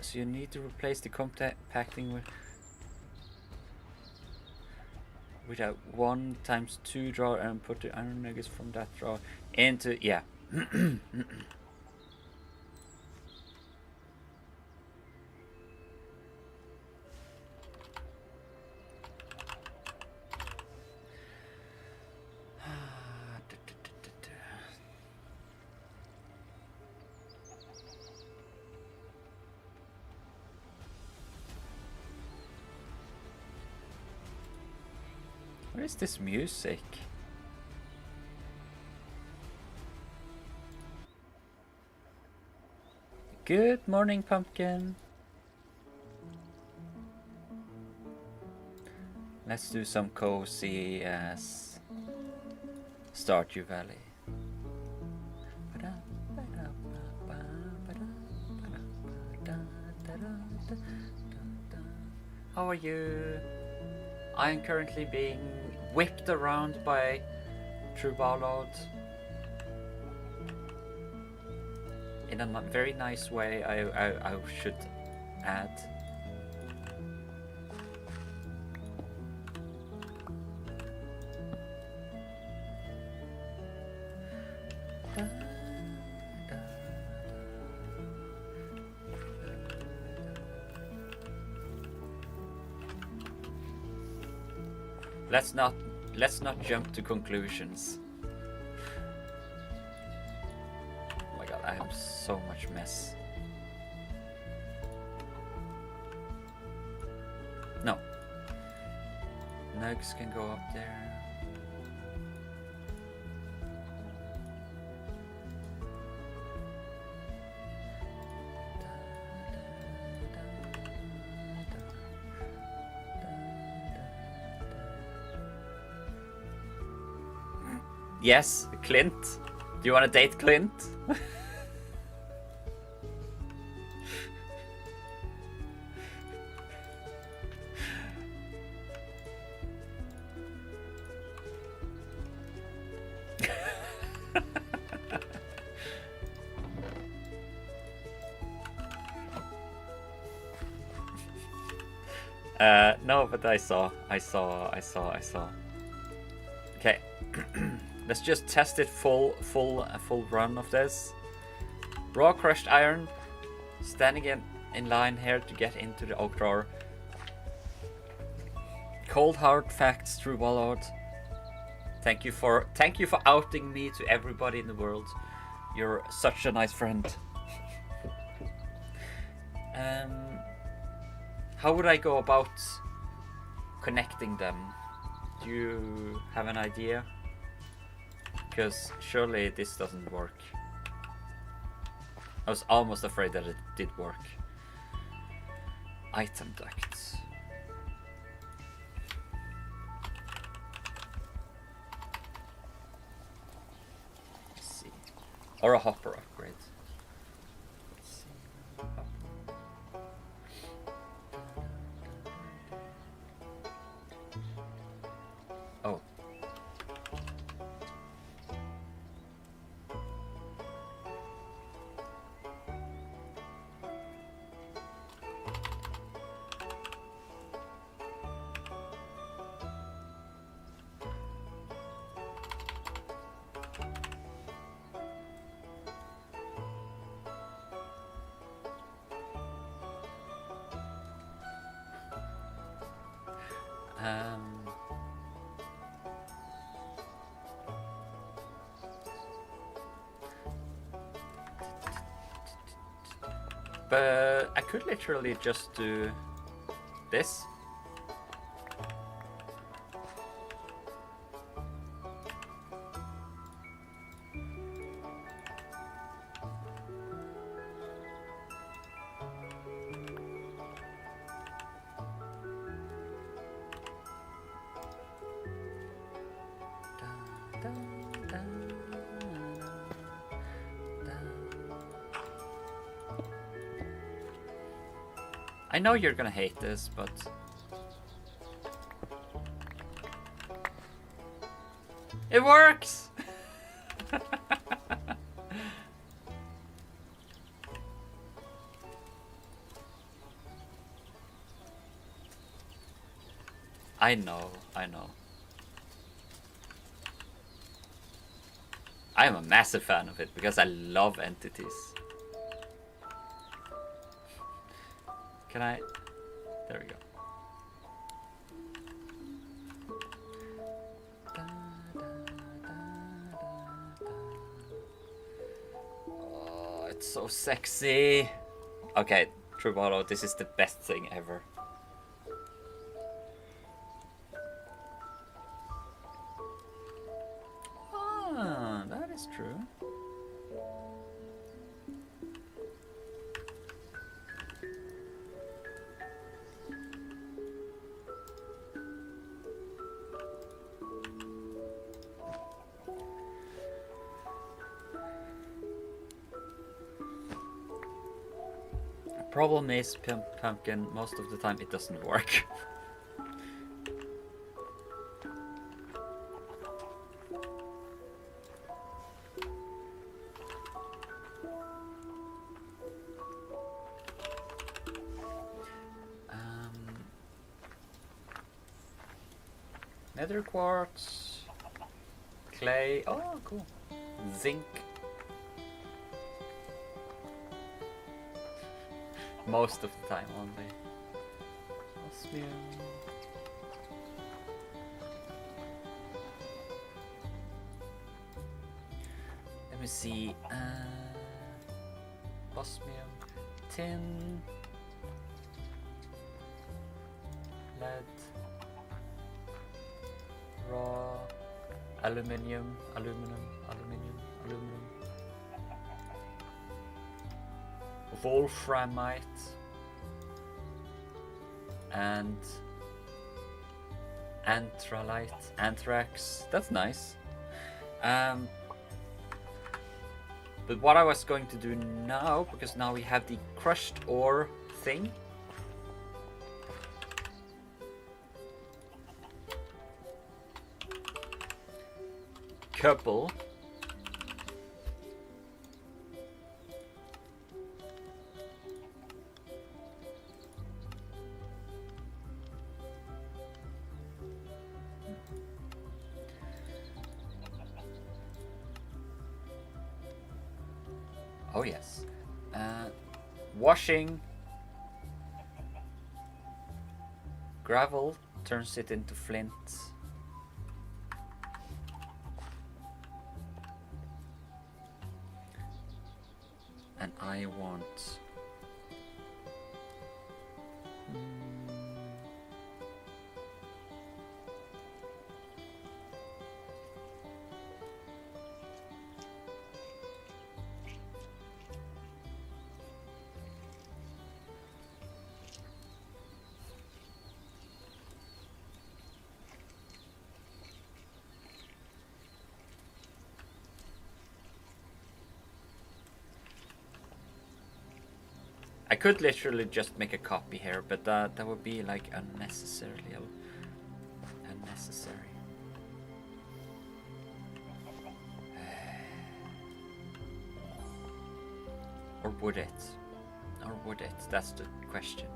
So you need to replace the compacting with a 1x2 drawer and put the iron nuggets from that drawer into, yeah. What is this music? Good morning, pumpkin. Let's do some cozy as Stardew Valley. How are you? I am currently being whipped around by True Barlord in a very nice way, I should add. Let's not jump to conclusions. Oh my god, I have so much mess. No. Nugs can go up there. Yes, Clint. Do you want to date Clint? No, but I saw. Okay. Let's just test it full run of this. Raw crushed iron, standing in line here to get into the oak drawer. Cold hard facts through Wallard. Thank you for outing me to everybody in the world. You're such a nice friend. How would I go about connecting them? Do you have an idea? Because surely this doesn't work. I was almost afraid that it did work. Item ducts. Let's see. Or a hopper upgrade. Let's see. Oh. But I could literally just do this. I know you're gonna hate this, but it works! I know. I am a massive fan of it because I love entities. Can I? There we go. Oh, it's so sexy. Okay, Trubalo, this is the best thing ever. Ah, that is true. Problem is, pumpkin, most of the time it doesn't work. Nether quartz, clay, oh cool, zinc. Most of the time only. Osmium. Let me see. Osmium, tin, lead, raw, aluminum. Wolframite and anthrax. That's nice. But what I was going to do now, because now we have the crushed ore thing. Couple. Oh yes. Washing gravel turns it into flint. And I want I could literally just make a copy here, but that would be like unnecessary. Or would it? That's the question.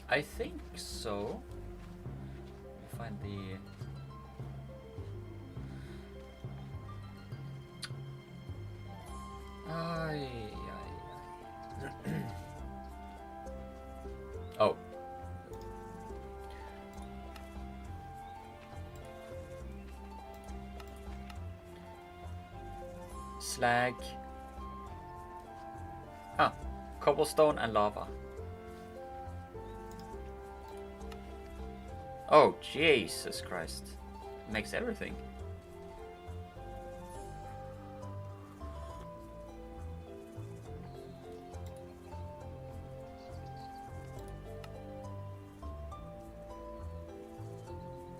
I think so. Find the... Oh. Slag. Ah, cobblestone and lava. Oh, Jesus Christ. Makes everything.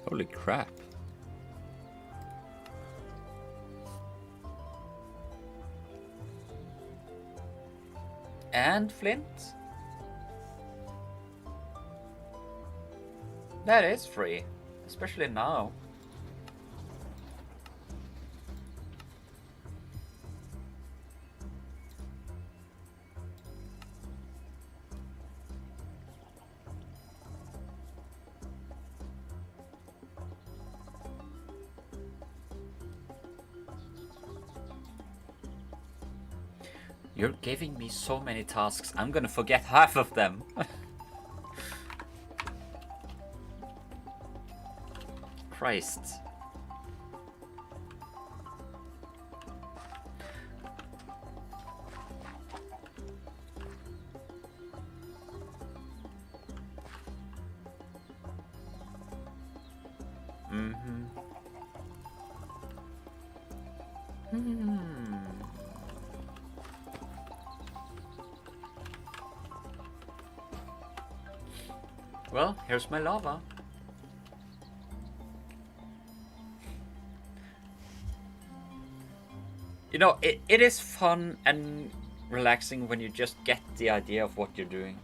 Holy crap. And flint? That is free, especially now. You're giving me so many tasks, I'm gonna forget half of them. Christ. Well, here's my lava. You know, it is fun and relaxing when you just get the idea of what you're doing.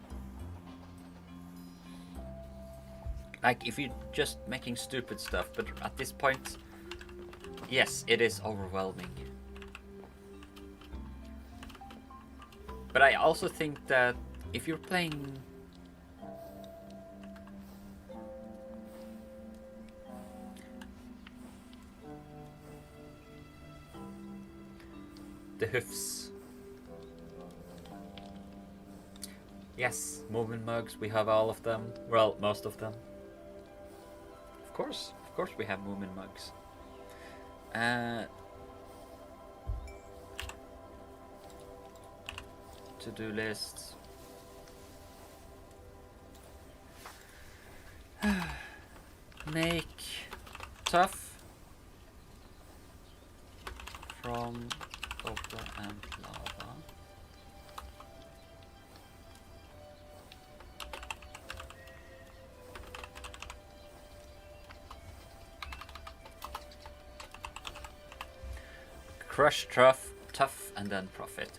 Like, if you're just making stupid stuff, but at this point, yes, it is overwhelming. But I also think that if you're playing... the hoofs. Yes, movement mugs, we have all of them. Well, most of them. Of course we have movement mugs. To-do lists. Make tough from copper and lava. Crush tough and then profit.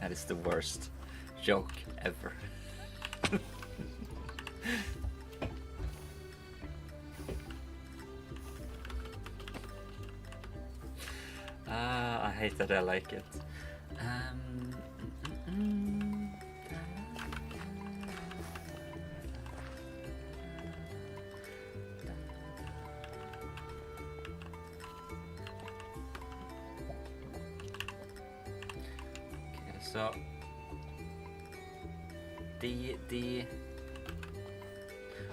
That is the worst joke ever. I hate that I like it. Okay, so the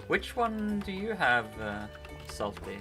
which one do you have, Salty?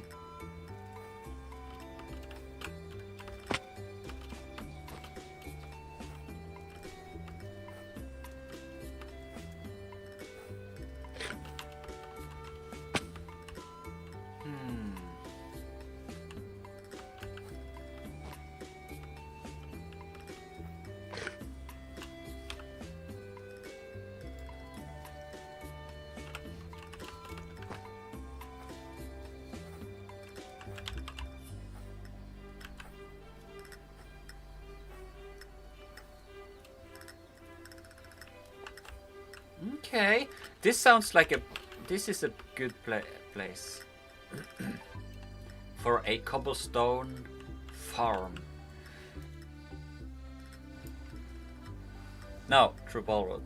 Okay, this sounds like a. This is a good place for a cobblestone farm. Now, True Ballroad,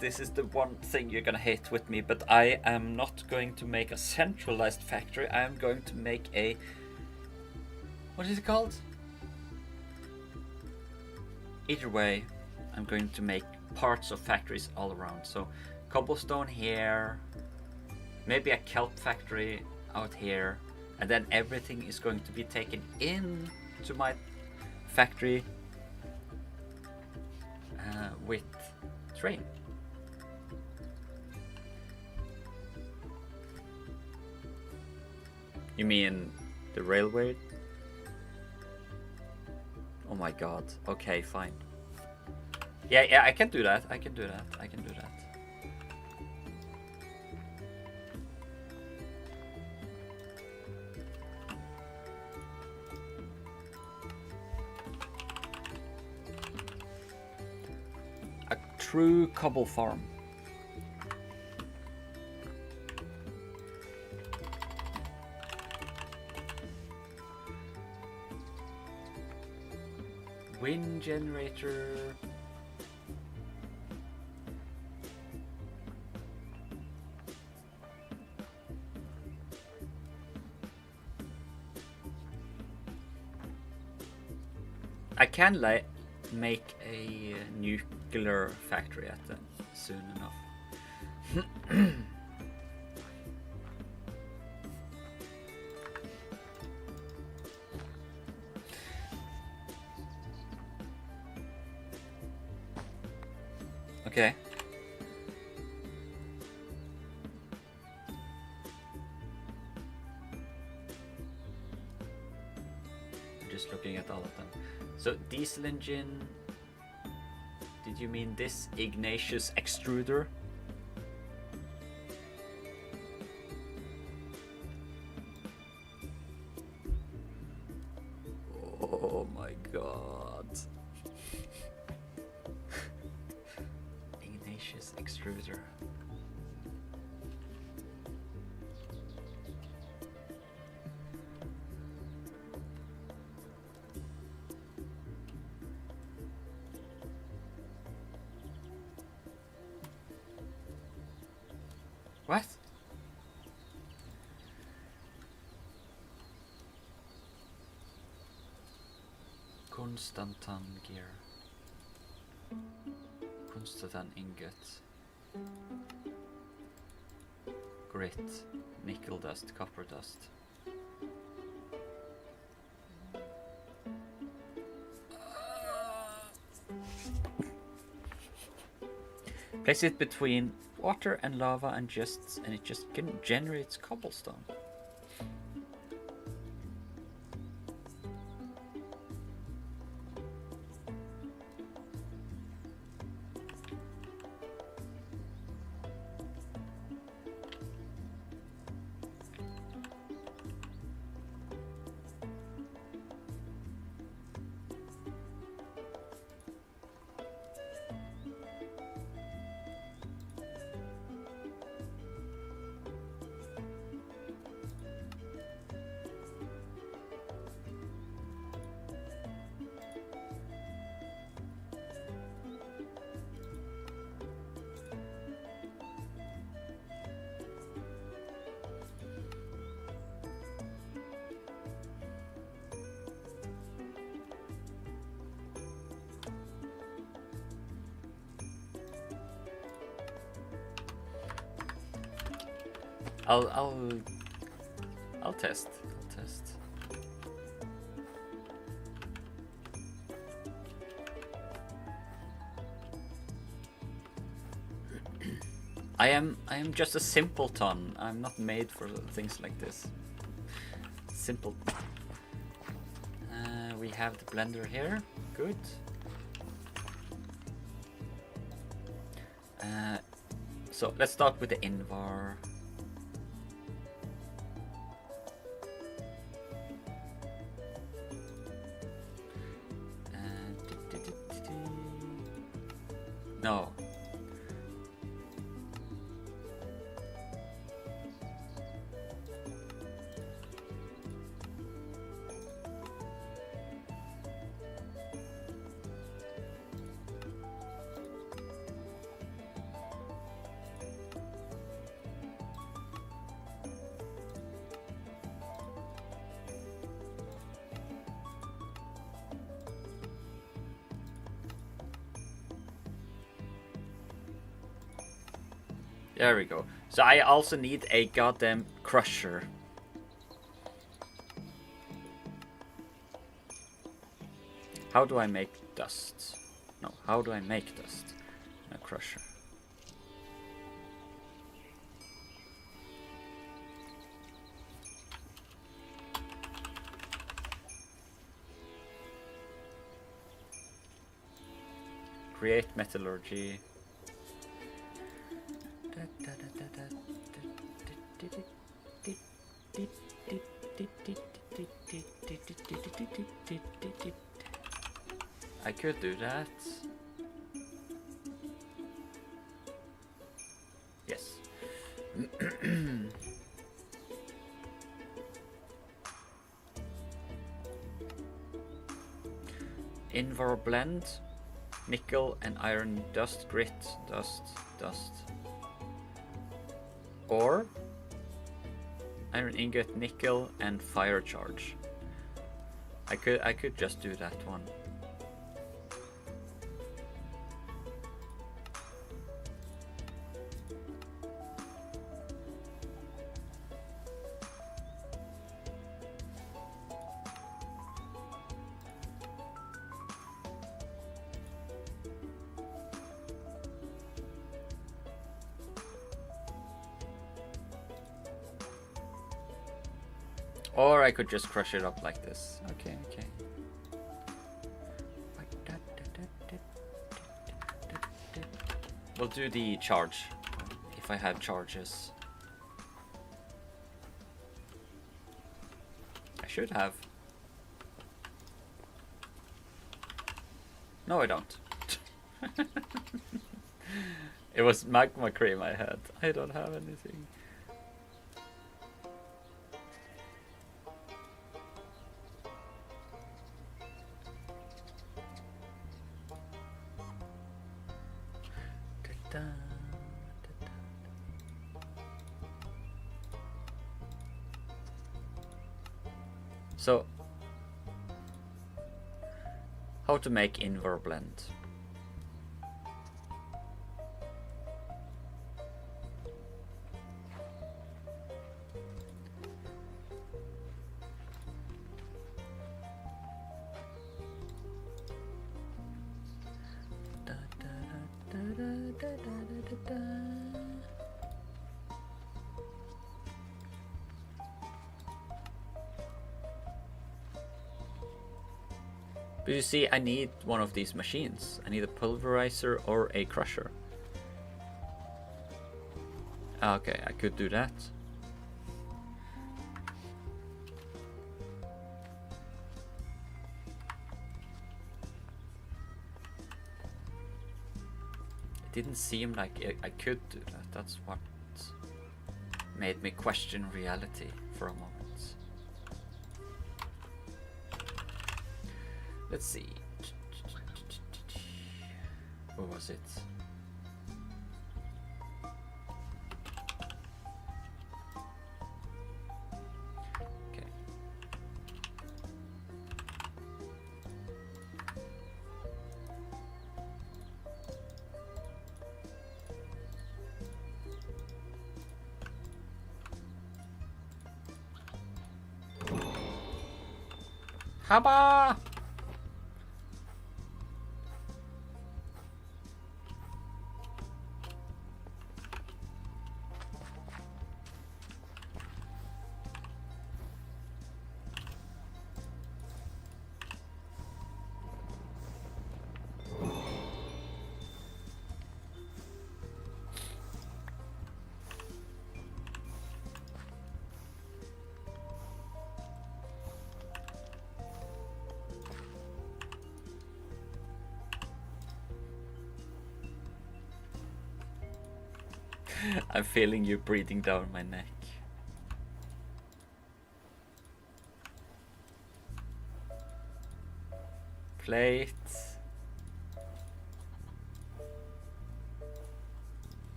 this is the one thing you're gonna hate with me, but I am not going to make a centralized factory. I am going to make a. What is it called? Either way, I'm going to make parts of factories all around. So, cobblestone here, maybe a kelp factory out here, and then everything is going to be taken in to my factory with train. You mean the railway? Oh my god. Okay, fine. Yeah, I can do that. I can do that. A true cobble farm. Wind generator. I can make a nuclear factory at them soon enough. Okay. I'm just looking at all of them. So diesel engine. Did you mean this Ignatius extruder? Oh my god. Ignatius extruder. What? Konstantan gear. Konstantan ingot. Grit. Nickel dust. Copper dust. Place it between water and lava and it just generates cobblestone. I'll test. I am just a simpleton. I'm not made for things like this. Simple. We have the blender here. Good. So let's start with the invar. No. There we go. So I also need a goddamn crusher. How do I make dust? No, how do I make dust? A crusher. Create metallurgy. I could do that. Yes. Invar blend, nickel and iron dust, grit, dust. Or iron ingot, nickel and fire charge. I could just do that one. Or I could just crush it up like this. Okay. We'll do the charge, if I have charges. I should have. No, I don't. It was magma cream I had. I don't have anything. So, how to make Invar blend? But you see, I need one of these machines. I need a pulverizer or a crusher. Okay, I could do that. It didn't seem like I could do that. That's what made me question reality for a moment. Let's see. What was it? Okay. Haba! I'm feeling you breathing down my neck. Plate.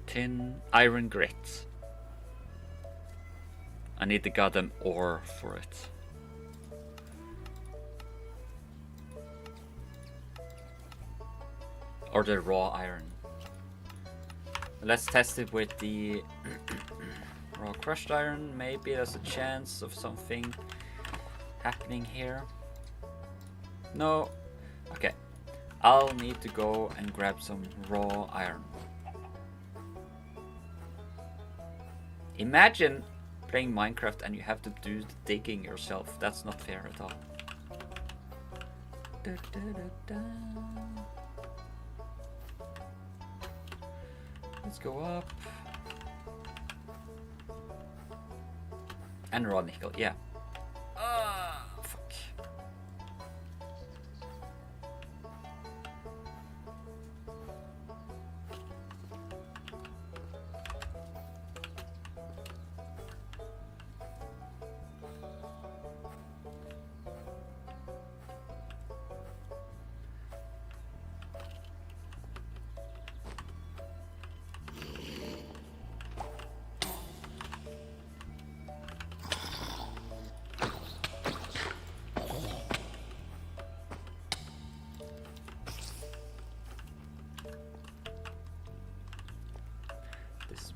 Tin, iron grit. I need the goddamn ore for it. Or the raw iron. Let's test it with the raw crushed iron. Maybe there's a chance of something happening here. No. Okay. I'll need to go and grab some raw iron. Imagine playing Minecraft and you have to do the digging yourself. That's not fair at all. Da, da, da, da. Let's go up. And raw nickel, yeah. Fuck.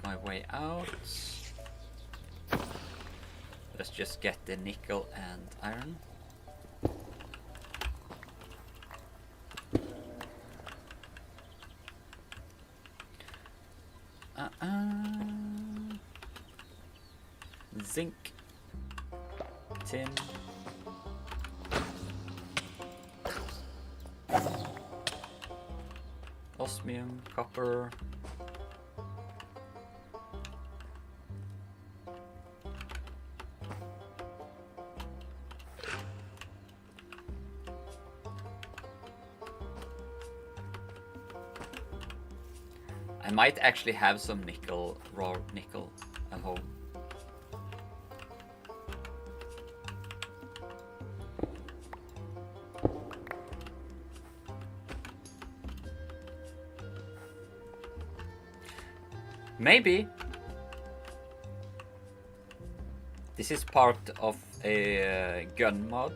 My way out. Let's just get the nickel and iron. Zinc, tin, osmium, copper. I might actually have some nickel, raw nickel at home. Maybe this is part of a gun mod,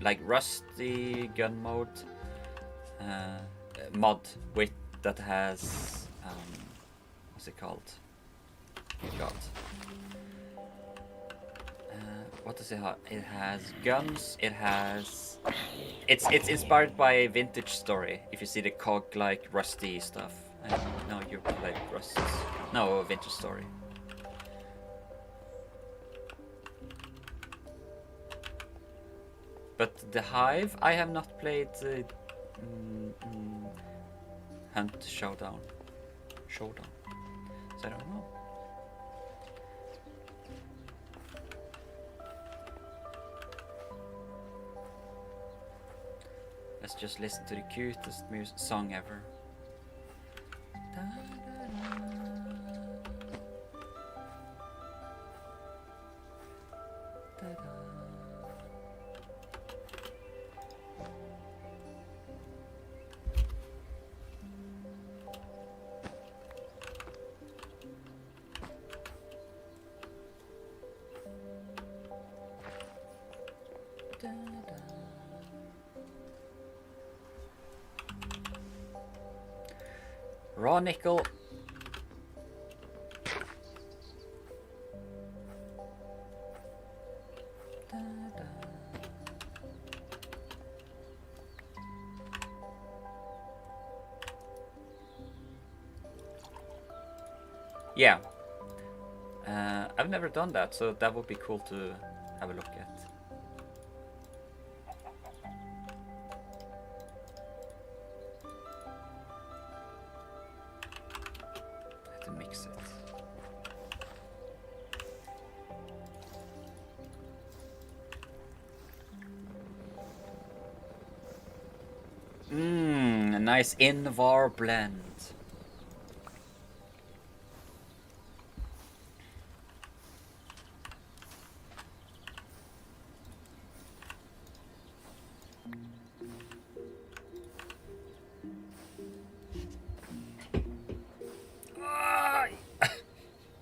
like rusty gun mode mod with that has what's it called? God. What does it have? It has guns. It has. It's inspired by a vintage story. If you see the cog like rusty stuff. No, you played Rust. No, vintage story. But the Hive, I have not played Hunt Showdown. So I don't know. Let's just listen to the cutest song ever. Da, da, da. Da, da. Raw nickel. Yeah. I've never done that, so that would be cool to have a look at. Mix it. A nice Invar blend.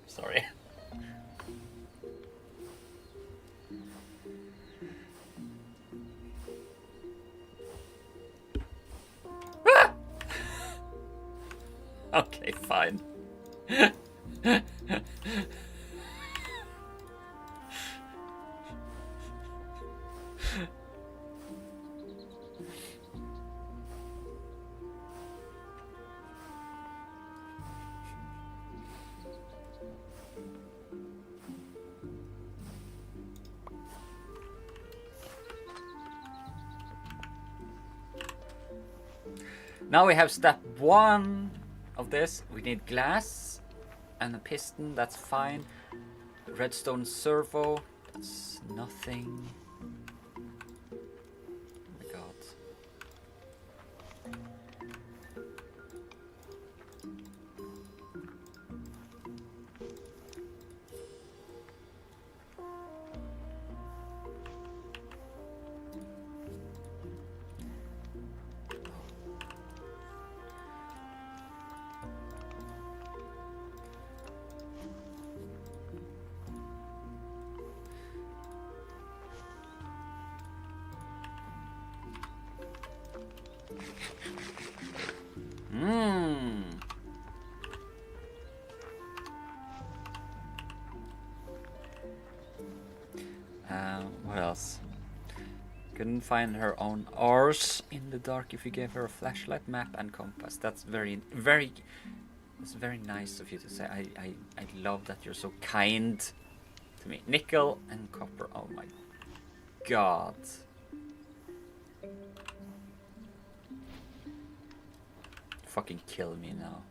Sorry. fine. Now we have step 1 of this. We need glass and a piston, that's fine. Redstone servo, that's nothing. Oh my god. What else? Couldn't find her own ores in the dark if you gave her a flashlight, map, and compass. That's very nice of you to say. I love that you're so kind to me. Nickel and copper. Oh my god. Fucking kill me now.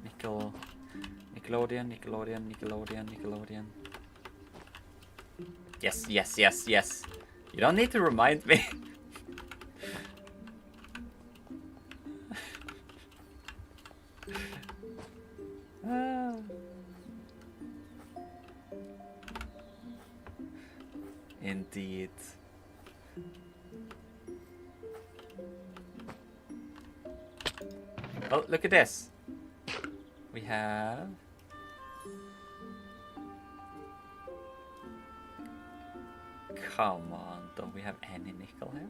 Nickel. Nickelodeon. Yes. You don't need to remind me. Indeed. Oh, look at this. We have... Come on, don't we have any nickel here?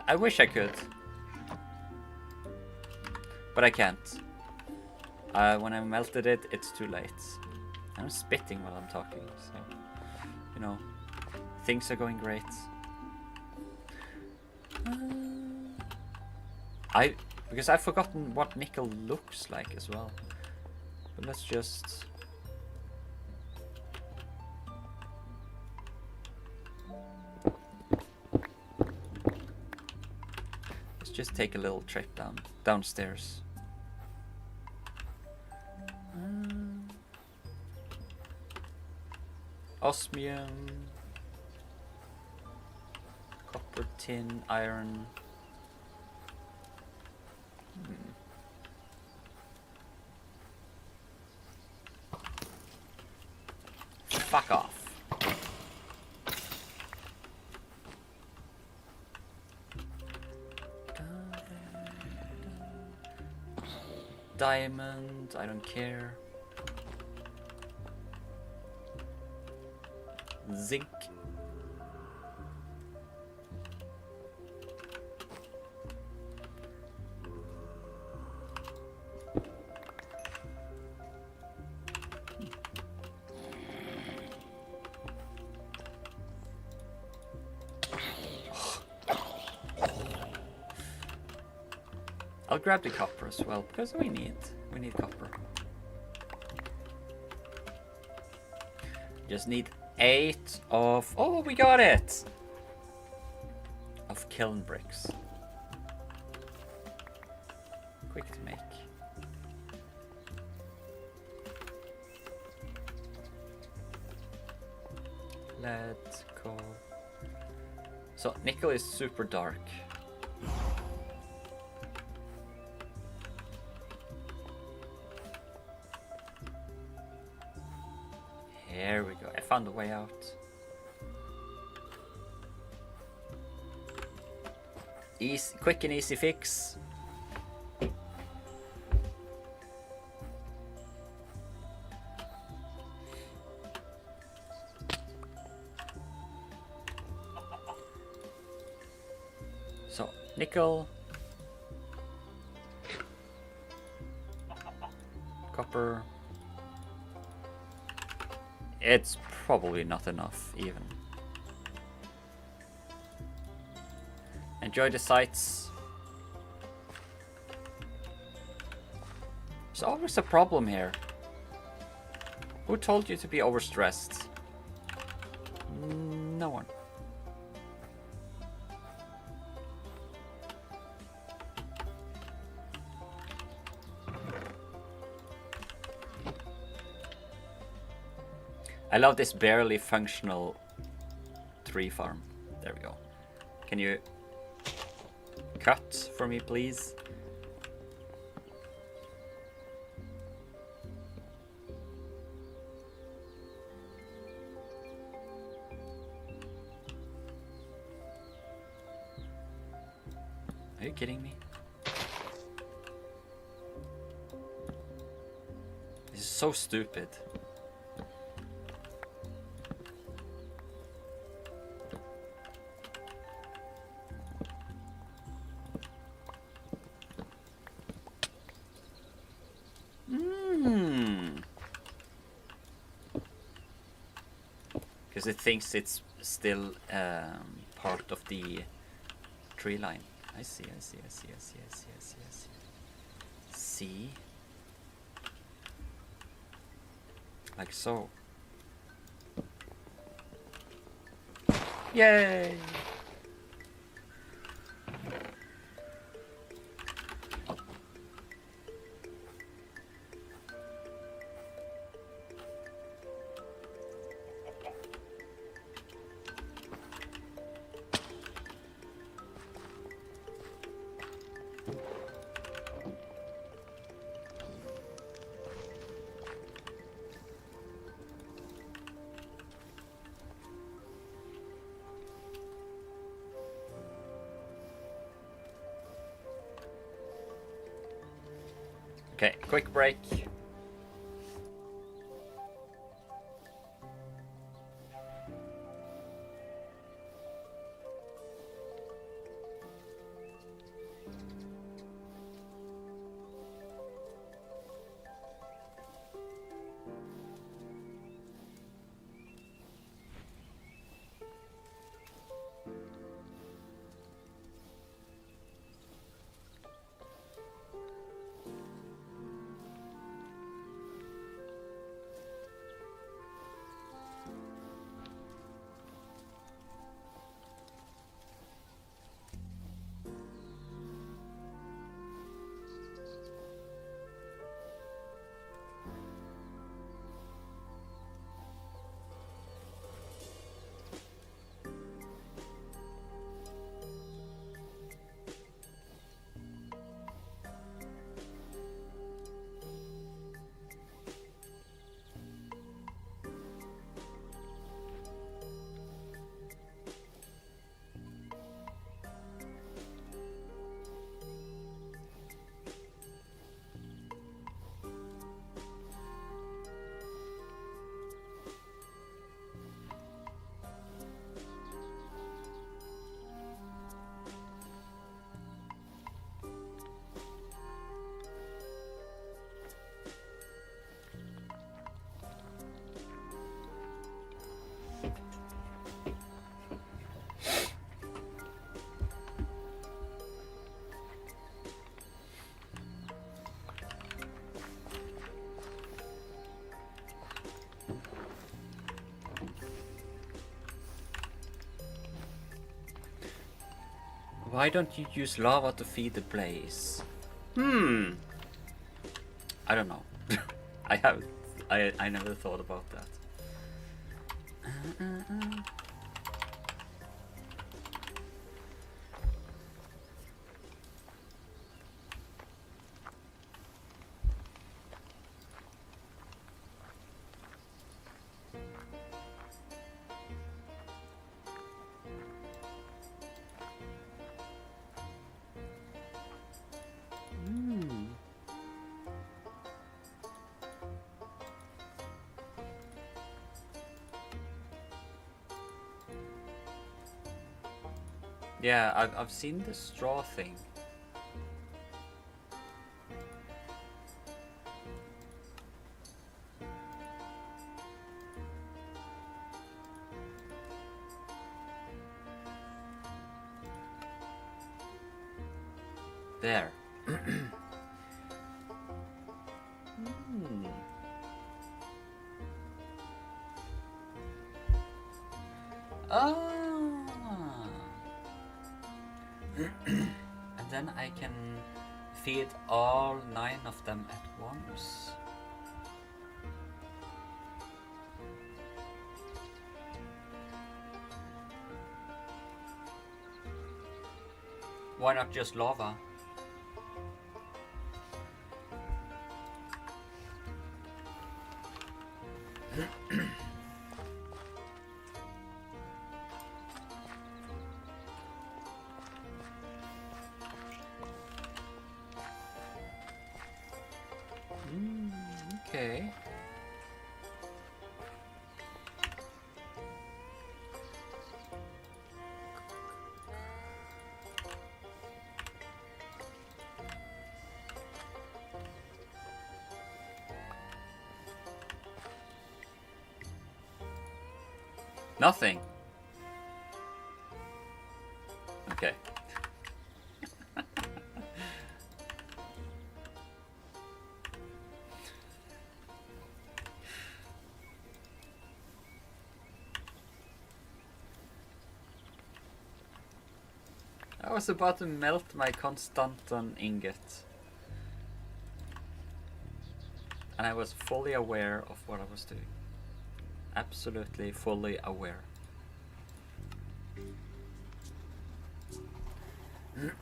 I wish I could. But I can't. When I melted it, it's too late. I'm spitting while I'm talking, so... You know, things are going great. Because I've forgotten what nickel looks like as well. But let's just... Let's just take a little trip downstairs. Osmium, copper, tin, iron. Fuck off. Diamond, I don't care. Zinc. I'll grab the copper as well because we need copper. Just need 8 of... Oh, we got it! Of kiln bricks. Quick to make. Let's go. So, nickel is super dark. There we go. I found a way out. Easy, quick and easy fix. Nickel. Copper. It's probably not enough, even. Enjoy the sights. There's always a problem here. Who told you to be overstressed? No one. I love this barely functional tree farm. There we go. Can you cut for me, please? Are you kidding me? This is so stupid. Because it thinks it's still part of the tree line. I see. See? Like so. Yay! Okay, quick break. Why don't you use lava to feed the blaze? I don't know. I never thought about that. Yeah, I've seen the straw thing. There. Ah. And then I can feed all 9 of them at once. Why not just lava? Okay. Nothing. Okay. I was about to melt my Constantan ingot. And I was fully aware of what I was doing. Absolutely fully aware. And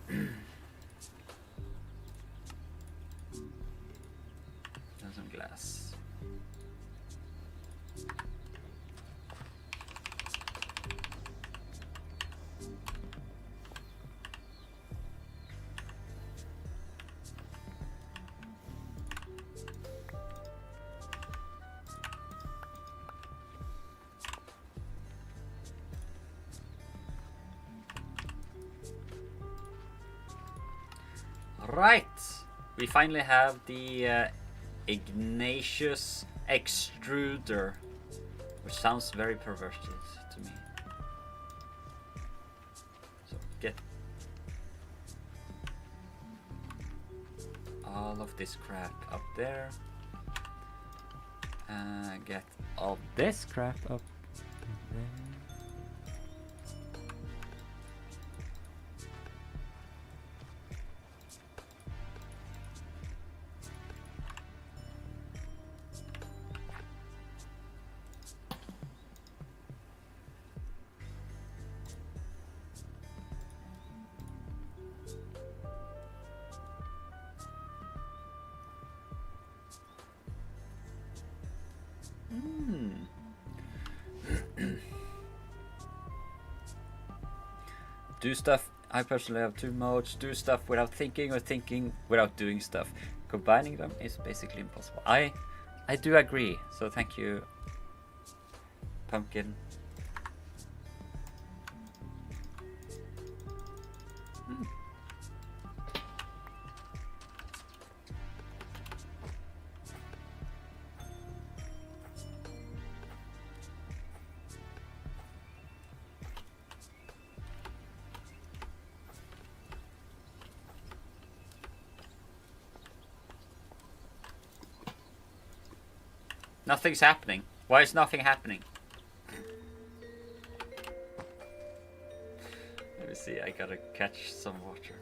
some glass. Right, we finally have the Ignatius extruder, which sounds very perverted to me. So get all of this crap up there. Get all this crap up there. Do stuff. I personally have 2 modes. Do stuff without thinking or thinking without doing stuff. Combining them is basically impossible. I do agree. So thank you, Pumpkin. Nothing's happening. Why is nothing happening? Let me see, I gotta catch some water.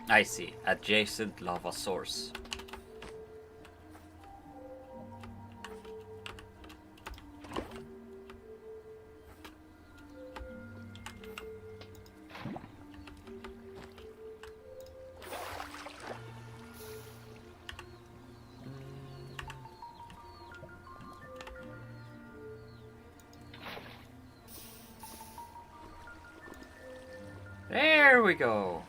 I see. Adjacent lava source. There we go.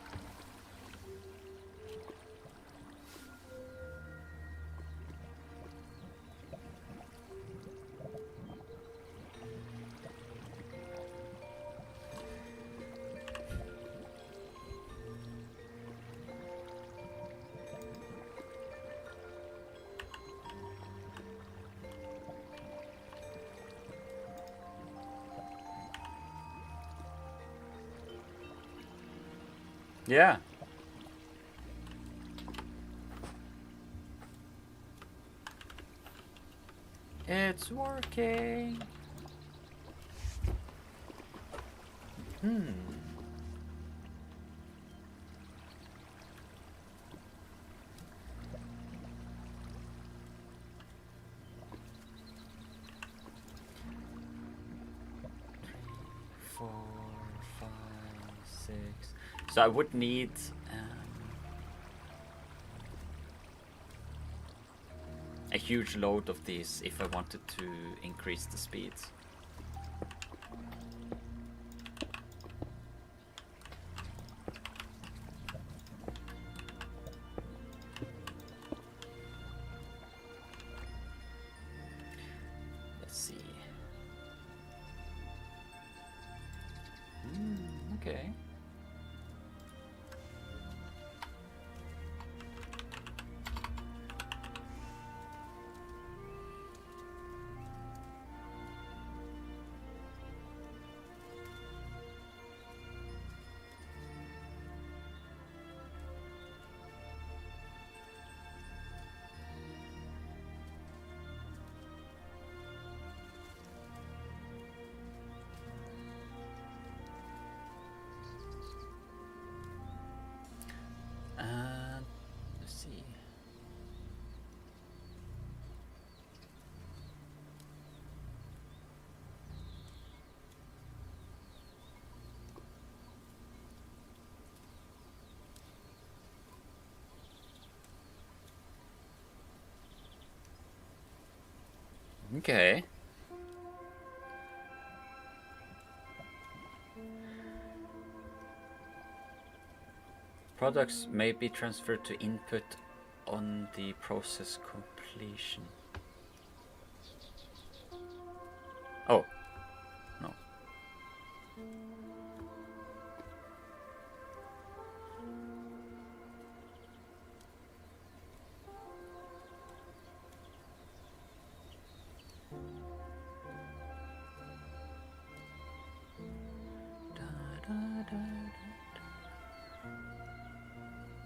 Yeah. It's working. Hmm. Four, five, six. So I would need a huge load of these if I wanted to increase the speed. Let's see. Okay. Let's see. Okay. Products may be transferred to input on the process completion. Oh, no.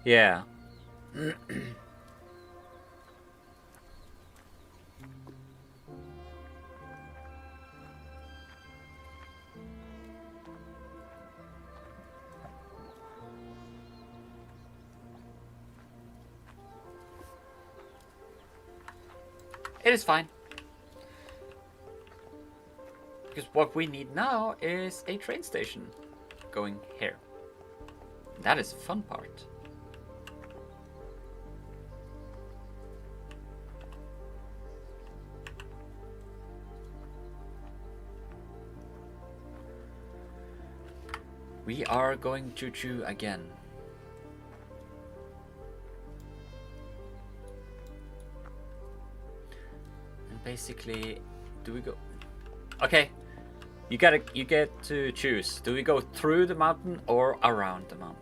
Yeah. It is fine. Because what we need now is a train station going here. That is the fun part. We are going choo-choo again. And basically, do we go? Okay, you get to choose. Do we go through the mountain or around the mountain?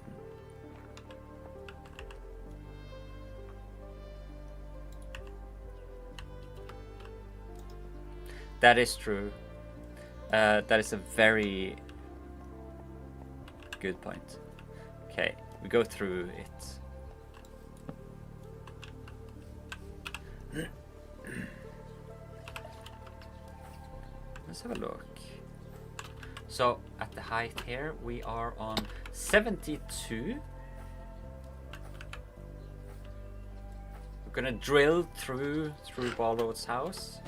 That is true. That is a very good point. Okay, we go through it. Let's have a look. So at the height here we are on 72. gonna drill through Barload's house.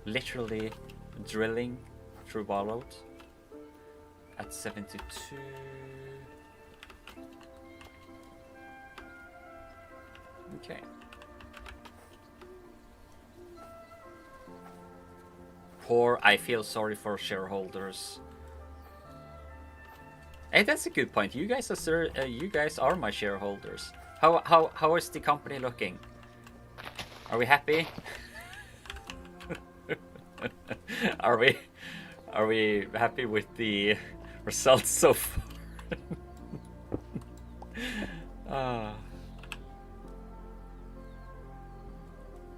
Literally drilling through Barload at 72. Okay. Poor, I feel sorry for shareholders. Hey, that's a good point. You guys are my shareholders. How is the company looking? Are we happy? Are we happy with the results so far?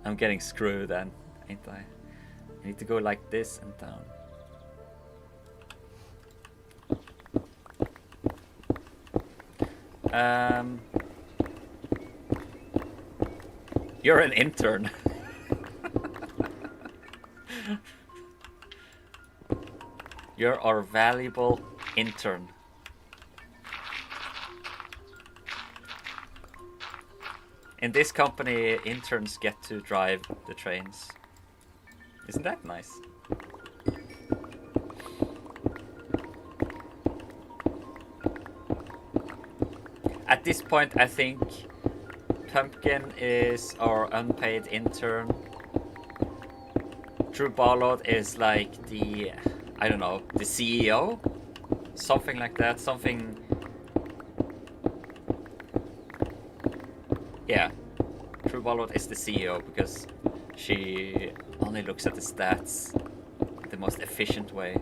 I'm getting screwed then, ain't I? I need to go like this and down. You're an intern. You're our valuable intern. In this company, interns get to drive the trains. Isn't that nice? At this point, I think Pumpkin is our unpaid intern. True Barlord is like the, I don't know, the CEO? Something like that, something... Yeah, True Barlord is the CEO because she only looks at the stats the most efficient way.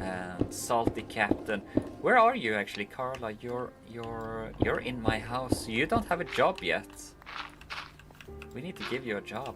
And Salty Captain. Where are you actually, Carla? You're in my house. You don't have a job yet. We need to give you a job.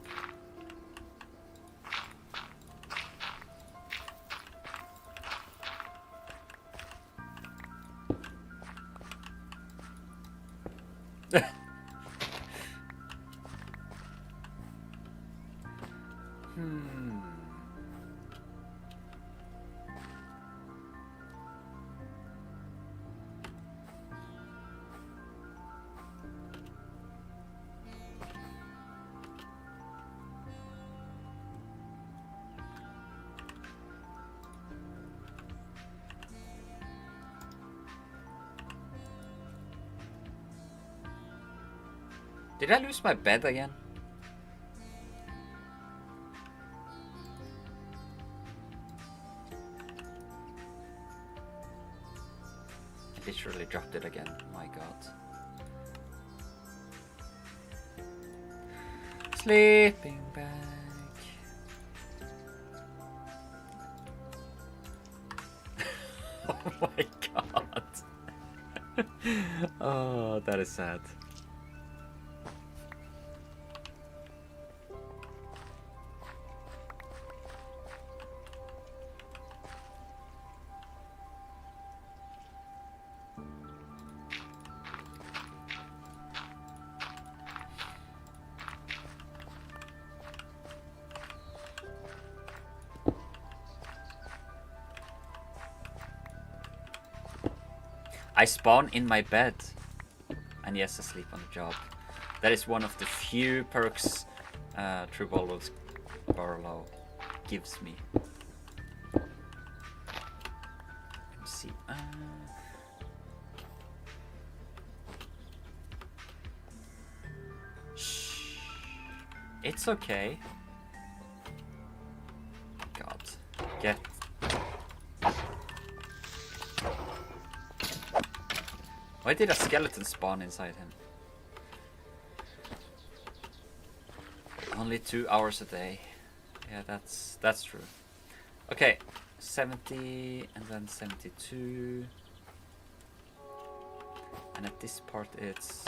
Did I lose my bed again? I literally dropped it again. My god. Sleeping bag. Oh my god. Oh, that is sad. I spawn in my bed, and yes, I sleep on the job. That is one of the few perks True Barlow gives me. Let me see. Shh. It's okay. God, get. Why did a skeleton spawn inside him? Only 2 hours a day. Yeah, that's true. Okay, 70 and then 72. And at this part it's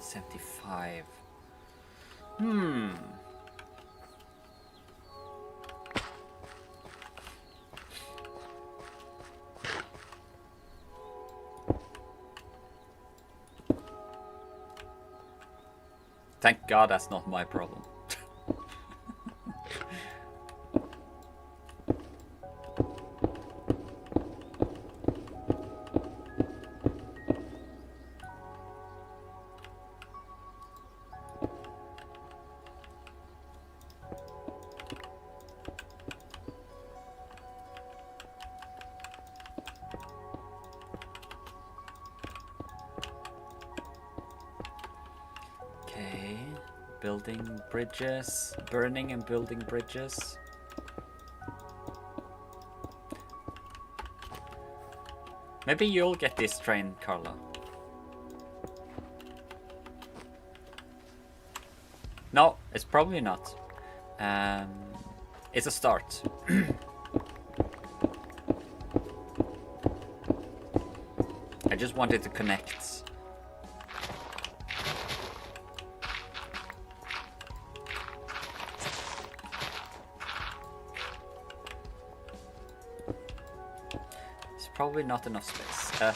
75. Thank God that's not my problem. Building bridges. Burning and building bridges. Maybe you'll get this train, Carla. No, it's probably not. It's a start. I just wanted to connect. It's probably not enough space.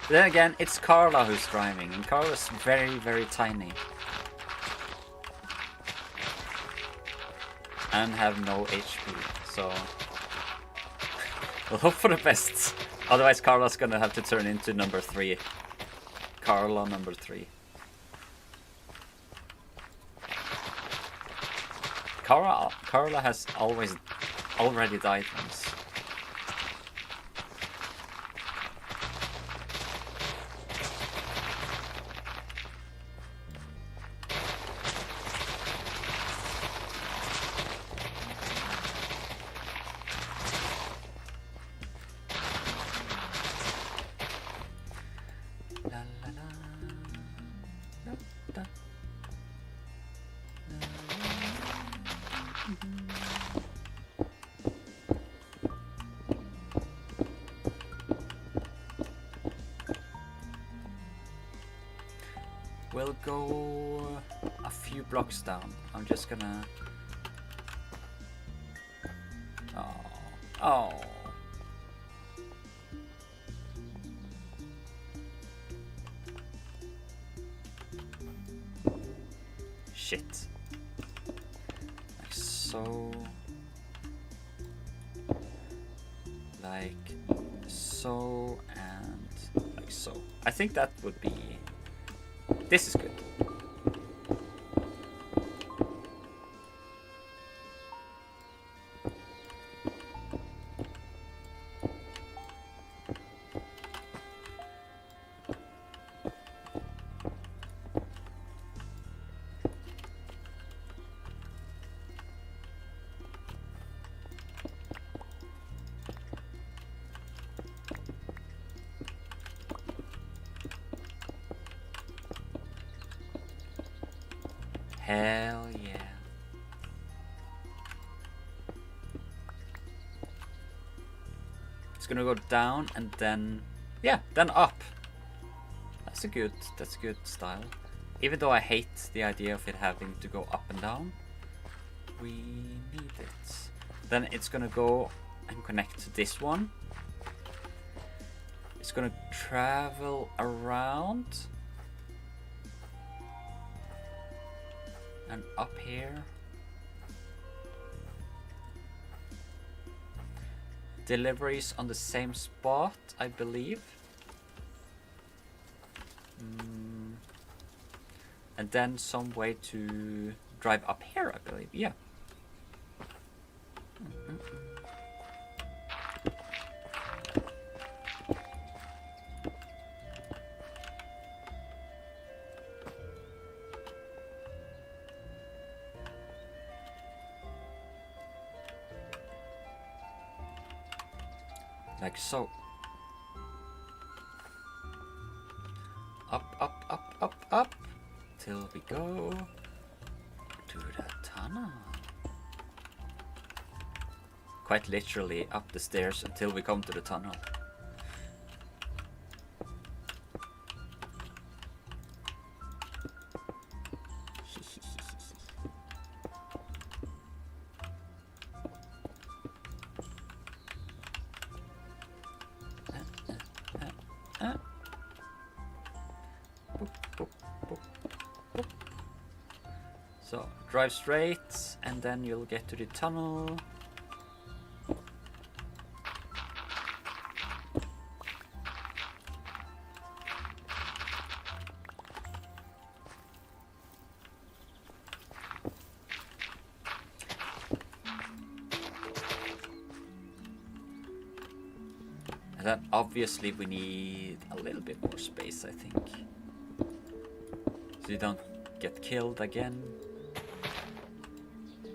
Then again, it's Carla who's driving, and Carla's very, very tiny. And have no HP, so we'll hope for the best. Otherwise, Carla's gonna have to turn into number 3. Carla number 3. Carla has already died once. We'll go a few blocks down. I'm just gonna... Oh. Shit. Like so. Like so and like so. I think that would be... This is good. Hell yeah. It's gonna go down and then, yeah, then up. That's a good style. Even though I hate the idea of it having to go up and down, we need it. Then it's gonna go and connect to this one. It's gonna travel around. And up here. Deliveries on the same spot, I believe. And then some way to drive up here, I believe. Yeah. Like so. Up, up, up, up, up. Till we go to the tunnel. Quite literally up the stairs until we come to the tunnel. So, drive straight, and then you'll get to the tunnel. then obviously we need a little bit more space, I think. So you don't get killed again.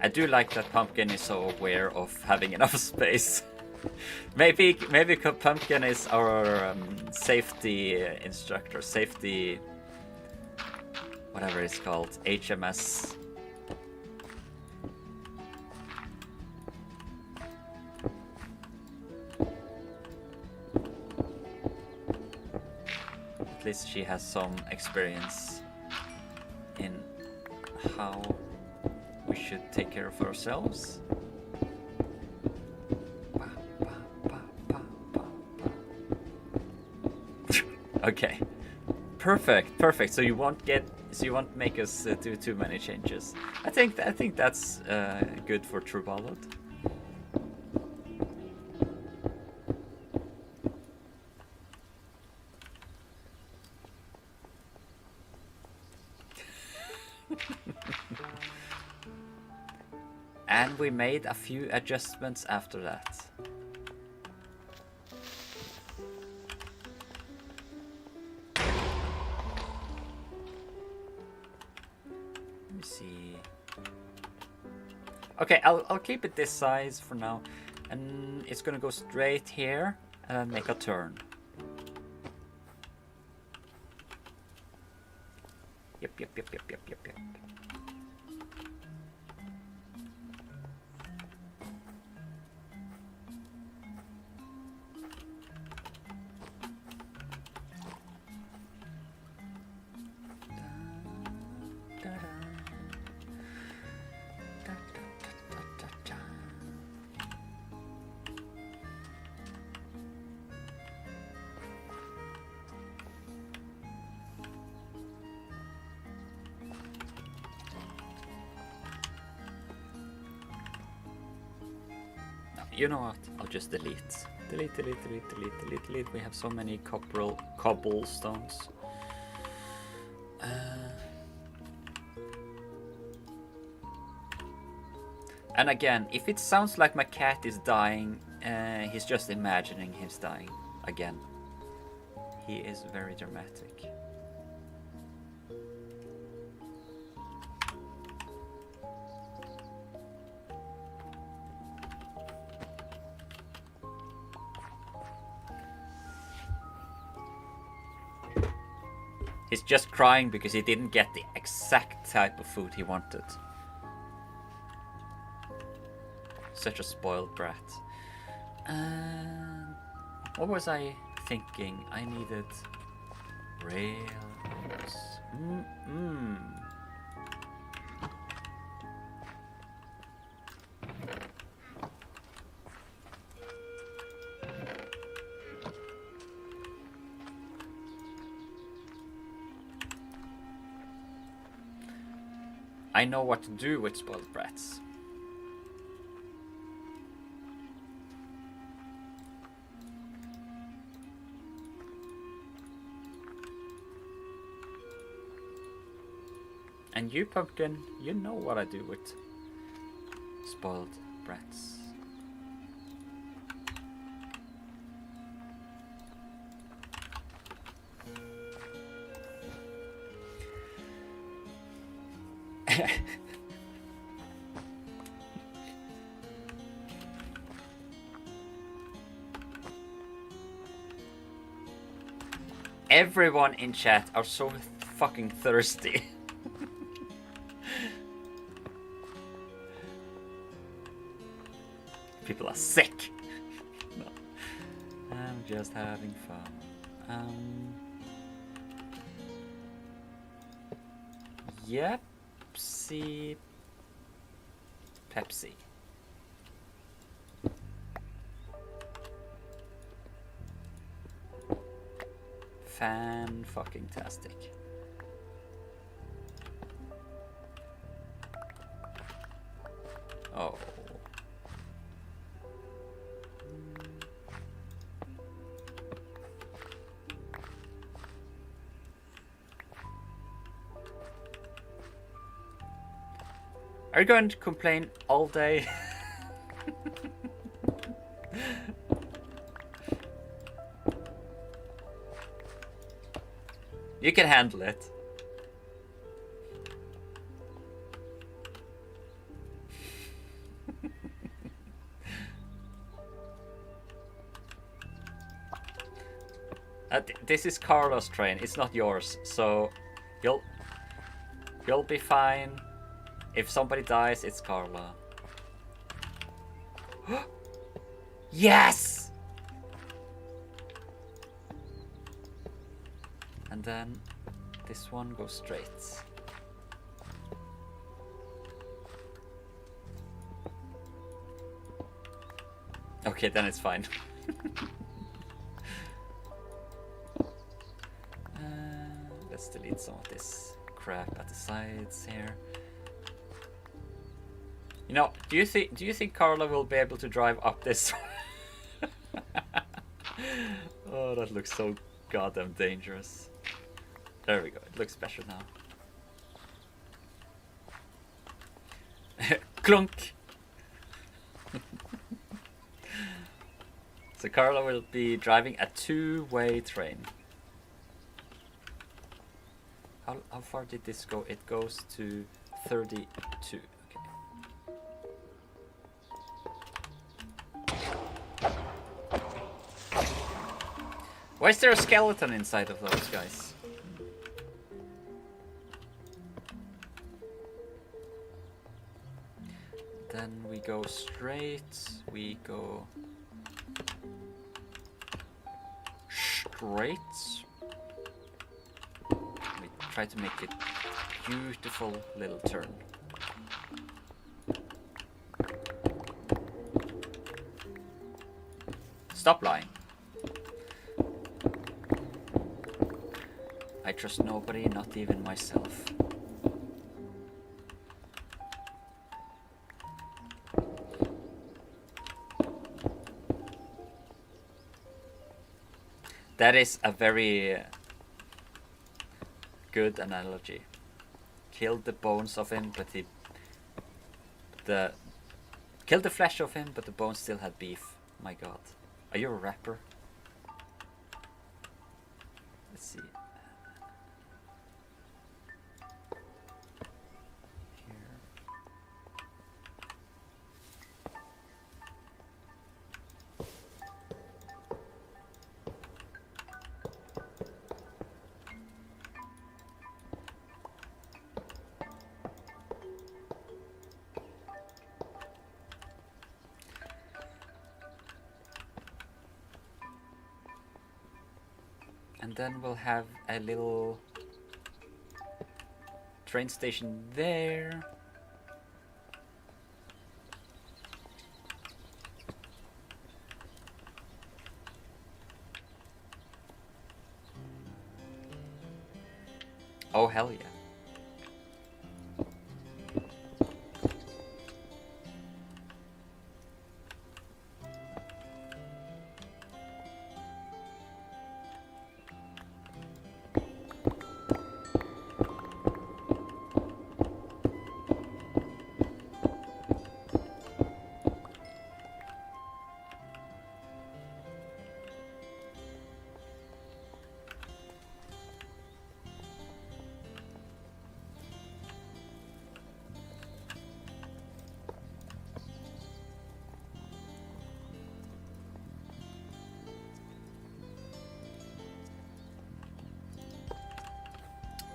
I do like that Pumpkin is so aware of having enough space. maybe Pumpkin is our safety instructor, safety, whatever it's called, HMS. At least she has some experience in how we should take care of ourselves. Okay, perfect. So you won't make us do too many changes. I think that's good for True Ballad. And we made a few adjustments after that. Let me see. Okay, I'll keep it this size for now, and it's gonna go straight here and then make a turn. Yep. You know what? I'll just delete. Delete. We have so many cobblestones. And again, if it sounds like my cat is dying, he's just imagining he's dying again. He is very dramatic. He's just crying because he didn't get the exact type of food he wanted. Such a spoiled brat. What was I thinking? I needed rails. I know what to do with spoiled brats. And you, Pumpkin, you know what I do with spoiled brats. Everyone in chat are so fucking thirsty. People are sick. No. I'm just having fun. Yep. Pepsi. Fan-fucking-tastic. Oh. Are you going to complain all day? You can handle it. This is Carlos' train. It's not yours, so you'll be fine. If somebody dies, it's Carla. Yes! And then this one goes straight. Okay, then it's fine. Let's delete some of this crap at the sides here. You know, do you think Carla will be able to drive up this? Oh, that looks so goddamn dangerous. There we go. It looks better now. Clunk. So Carla will be driving a two-way train. How far did this go? It goes to 32. Okay. Why is there a skeleton inside of those guys? Then we go straight. We go straight. Try to make it beautiful little turn. Stop lying. I trust nobody, not even myself. That is a very good analogy. Killed the bones of him, but killed the flesh of him, but the bones still had beef. My God, are you a rapper? Let's see. And then we'll have a little train station there. Oh, hell yeah.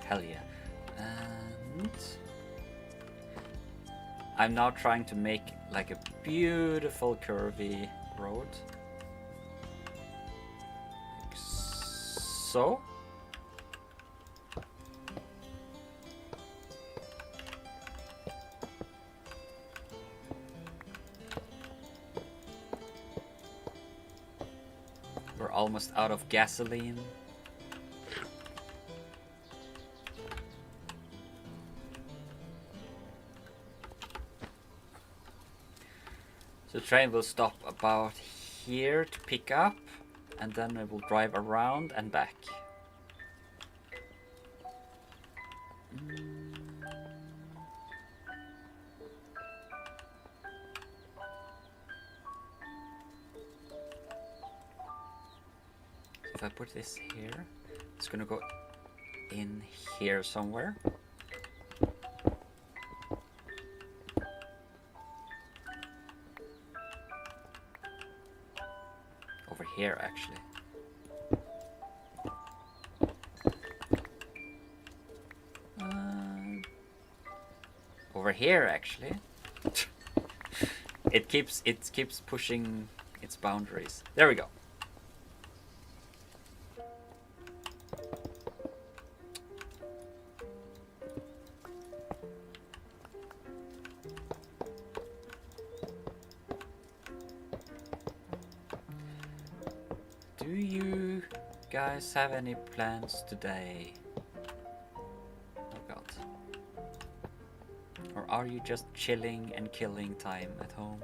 Hell yeah. And I'm now trying to make like a beautiful curvy road. Like so. We're almost out of gasoline. So the train will stop about here to pick up, and then it will drive around and back. If I put this here, it's gonna go in here somewhere. Over here, actually. Over here, actually. It keeps pushing its boundaries. There we go. Do you guys have any plans today? Oh god. Or are you just chilling and killing time at home?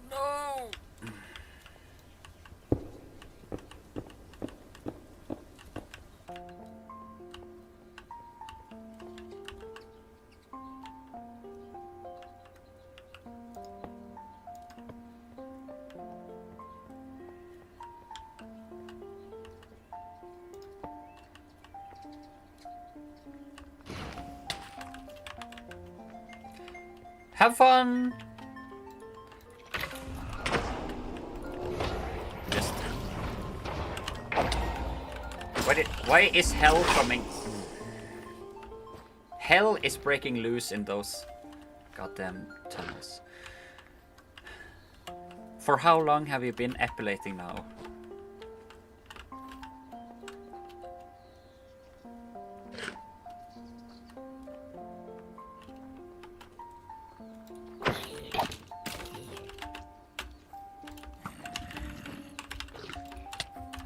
No! Have fun! Just... Why is hell coming? Hell is breaking loose in those goddamn tunnels. For how long have you been epilating now?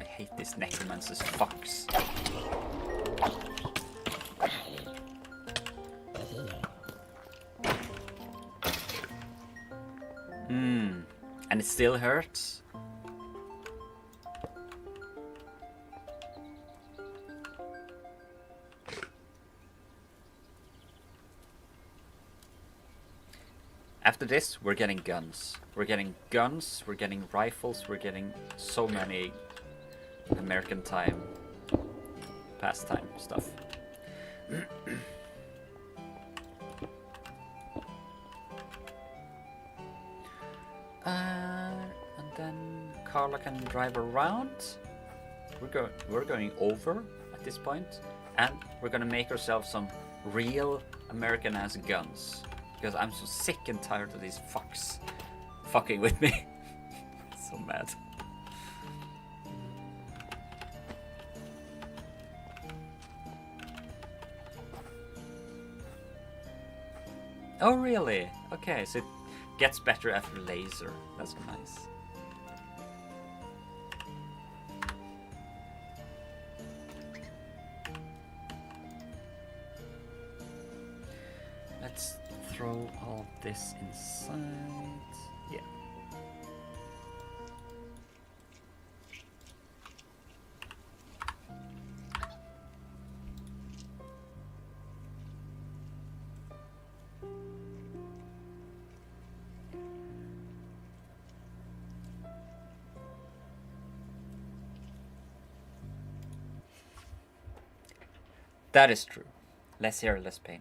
I hate these necromancers fucks. And it still hurts? After this, we're getting guns. We're getting guns, we're getting rifles, we're getting so many American time, pastime stuff. And then Carla can drive around. We're going over at this point, and we're gonna make ourselves some real American ass guns, because I'm so sick and tired of these fucks fucking with me. So mad. Oh really? Okay, so it gets better after laser. That's nice. Let's throw all this inside. Yeah. That is true. Less here, less pain.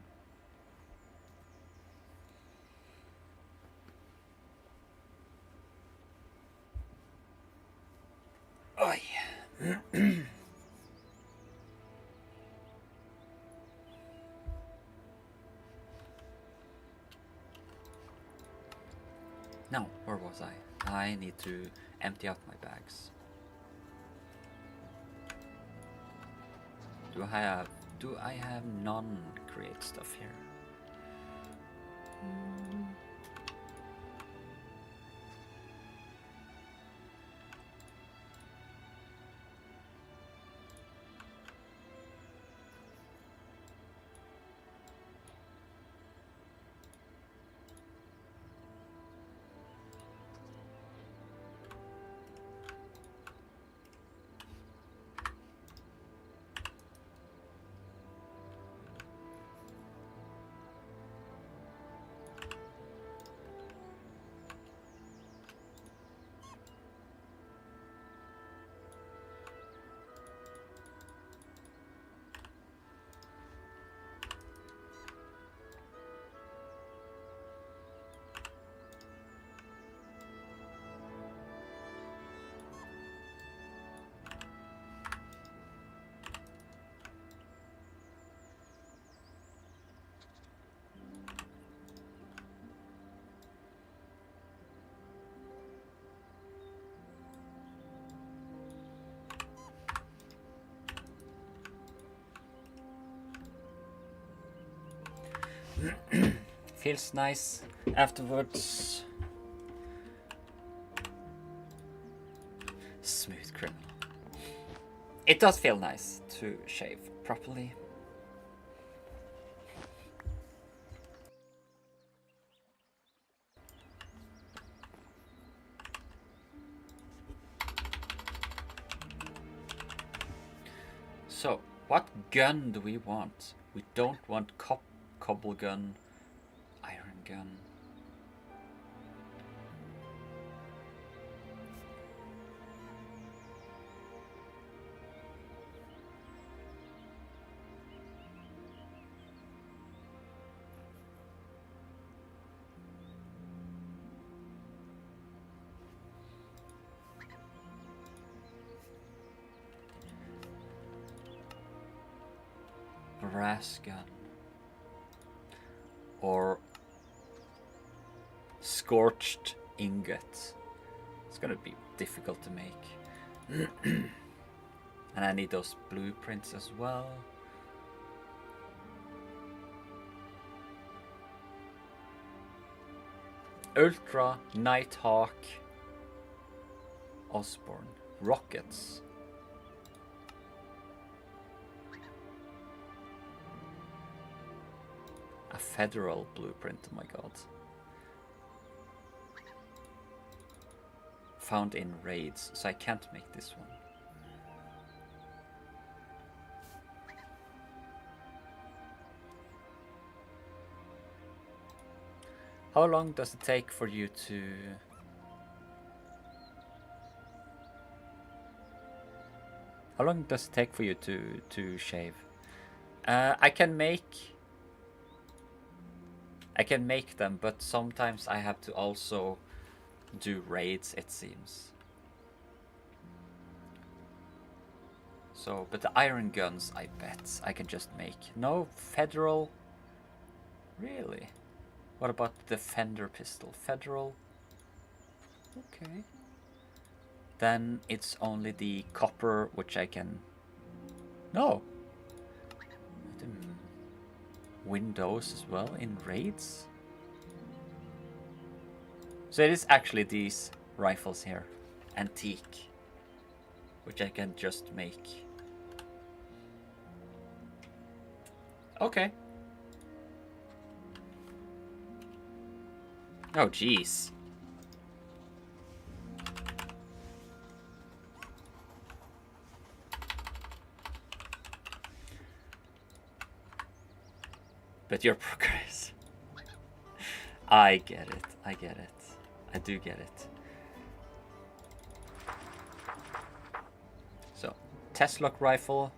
Oi. No, where was I? I need to empty out my bags. Do I have non-create stuff here? Feels nice afterwards. Smooth criminal. It does feel nice to shave properly. So, what gun do we want? We don't want cobble gun, iron gun. Brass gun. Or scorched ingot. It's gonna be difficult to make. And I need those blueprints as well. Ultra, Nighthawk, Osborne, rockets. A federal blueprint, oh my god. Found in raids, so I can't make this one. How long does it take for you to... How long does it take for you to shave? I can make them, but sometimes I have to also do raids, it seems. So, but the iron guns, I bet I can just make. No, federal? Really? What about the Fender pistol? Federal? Okay. Then it's only the copper, which I can... No! Windows as well in raids? So it is actually these rifles here. Antique. Which I can just make. Okay. Oh, jeez. But your progress. I get it. I get it. I do get it. So, Teslock rifle.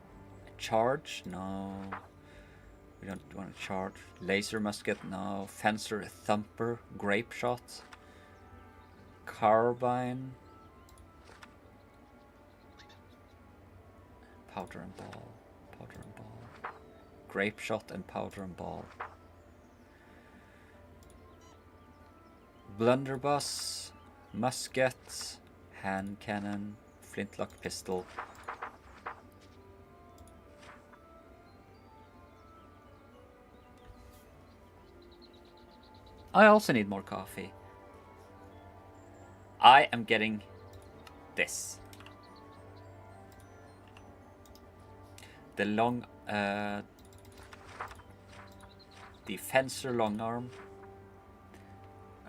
Charge? No. We don't want to charge. Laser musket? No. Fencer thumper. Grape shot. Carbine. Powder and ball. Powder and ball. Grape shot and powder and ball. Blunderbuss, musket, hand cannon, flintlock pistol. I also need more coffee. I am getting this. The long, the Fencer long arm.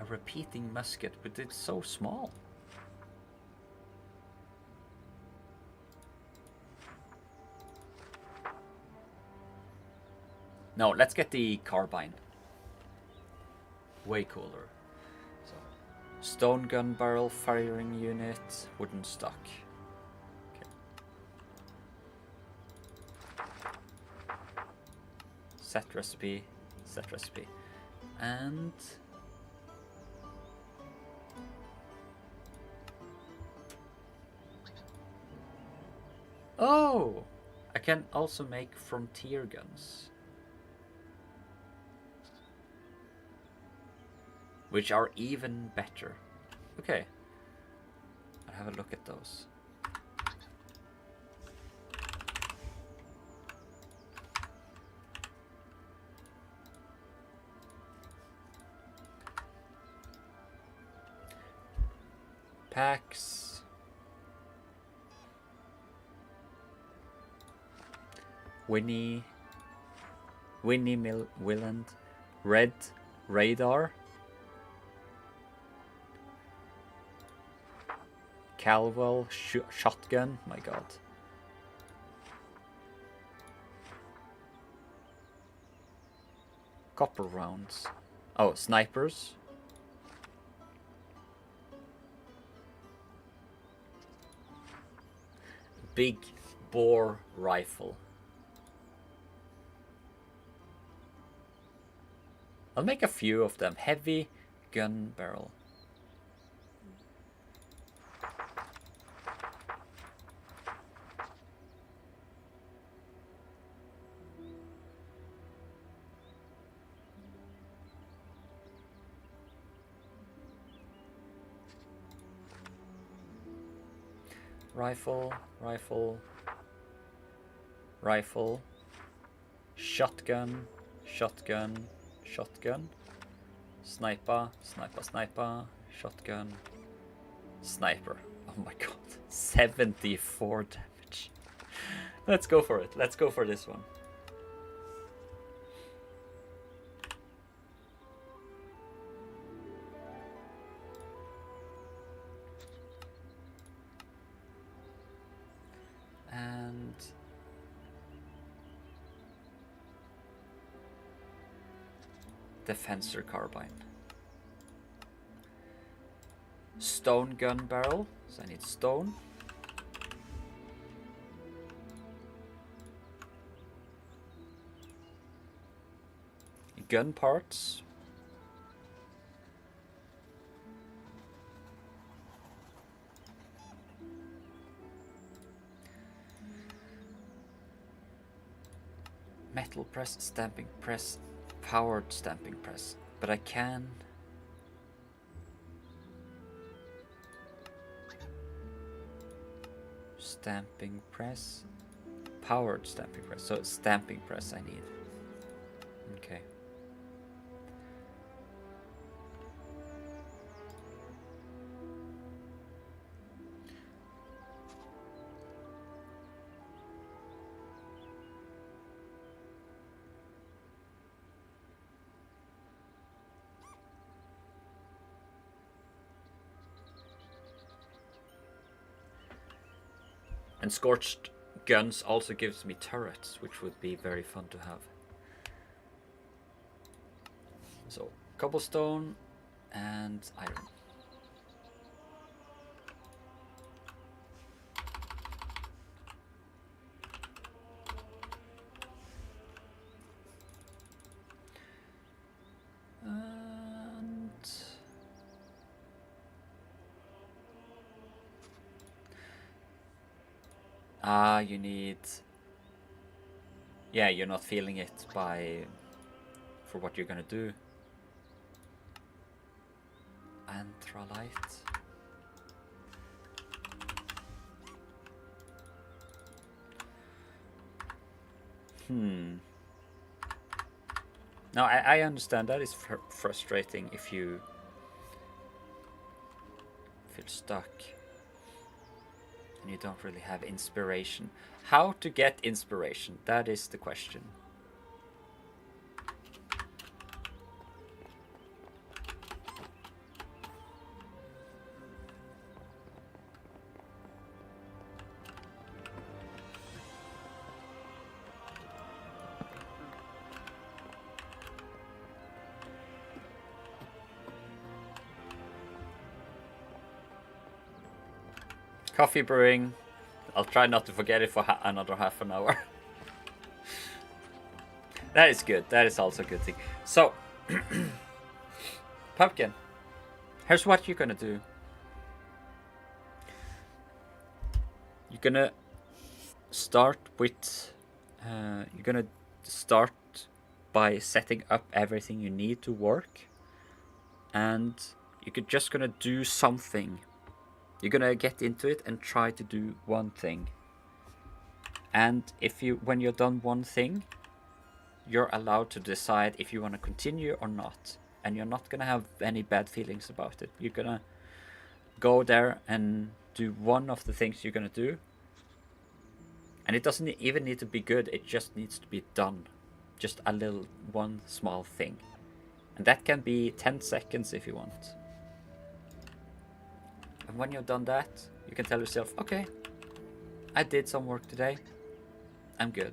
A repeating musket, but it's so small. No, let's get the carbine. Way cooler. So, stone gun barrel firing unit, wooden stock. Okay. Set recipe, and oh, I can also make frontier guns, which are even better. Okay, I'll have a look at those. packs. Winnie Willand. Red radar. Calwell shotgun. My god. Copper rounds. Oh, snipers. Big bore rifle. I'll make a few of them. Heavy gun barrel. Rifle, rifle, rifle, shotgun, shotgun, shotgun, sniper, sniper, sniper, shotgun, sniper. Oh my god, 74 damage. Let's go for it. Let's go for this one. And Defensor carbine. Stone gun barrel, so I need stone. Gun parts. Metal press, stamping press, powered stamping press. But I can... Stamping press, powered stamping press. So it's stamping press I need. Okay. And scorched guns also gives me turrets, which would be very fun to have. So, cobblestone and iron. You need... Yeah, you're not feeling it for what you're gonna do. Anthralite. Now, I understand that is frustrating if you feel stuck. You don't really have inspiration. How to get inspiration? That is the question. Coffee brewing. I'll try not to forget it for another half an hour. That is good. That is also a good thing. So, Pumpkin, here's what you're gonna do. You're gonna start with... you're gonna start by setting up everything you need to work. And you're just gonna do something. You're gonna get into it and try to do one thing. And when you're done one thing, you're allowed to decide if you want to continue or not. And you're not gonna have any bad feelings about it. You're gonna go there and do one of the things you're gonna do. And it doesn't even need to be good, it just needs to be done. Just a little, one small thing. And that can be 10 seconds if you want. And when you've done that, you can tell yourself, okay, I did some work today, I'm good.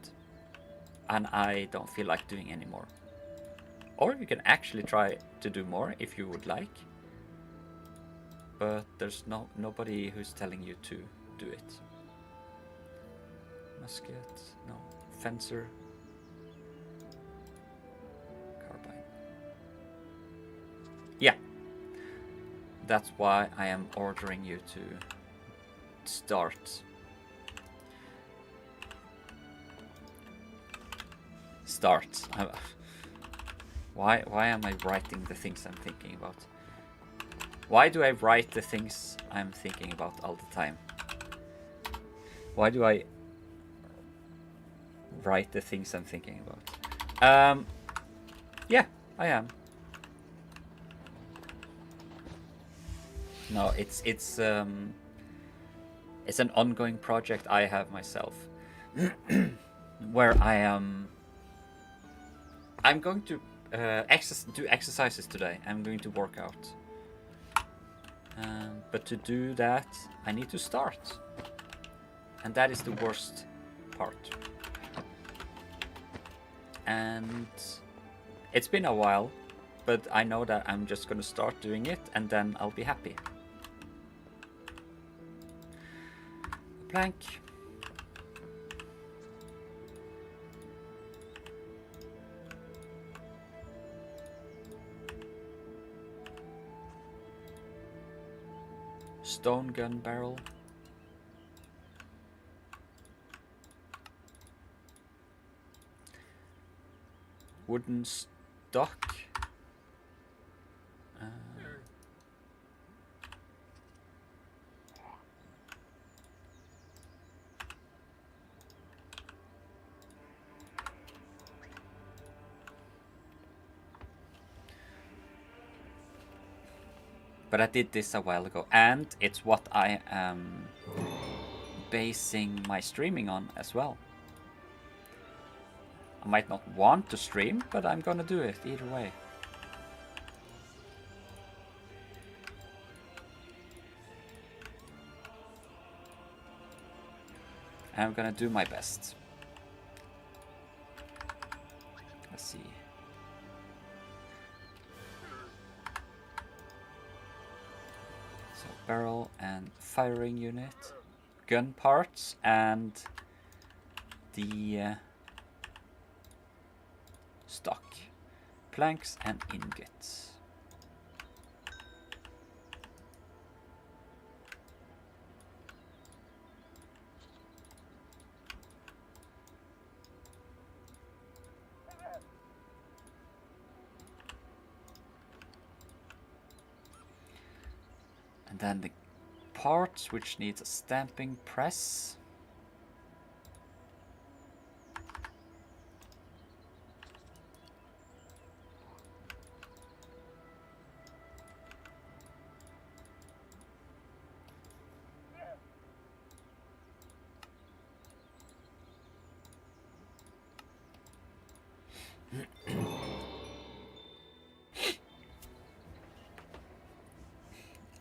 And I don't feel like doing any more. Or you can actually try to do more if you would like. But there's nobody who's telling you to do it. Musket, no. Fencer. Carbine. Yeah. That's why I am ordering you to start. Start. Why am I writing the things I'm thinking about? Why do I write the things I'm thinking about all the time? Why do I write the things I'm thinking about? Yeah, I am. No, it's an ongoing project I have myself, where I'm going to do exercises today. I'm going to work out. But to do that, I need to start. And that is the worst part. And it's been a while, but I know that I'm just going to start doing it and then I'll be happy. Plank. Stone gun barrel. Wooden stock. But I did this a while ago, and it's what I am basing my streaming on as well. I might not want to stream, but I'm gonna do it either way. I'm gonna do my best. Let's see. So barrel and firing unit, gun parts, and the stock, planks and ingots. And then the parts, which needs a stamping press.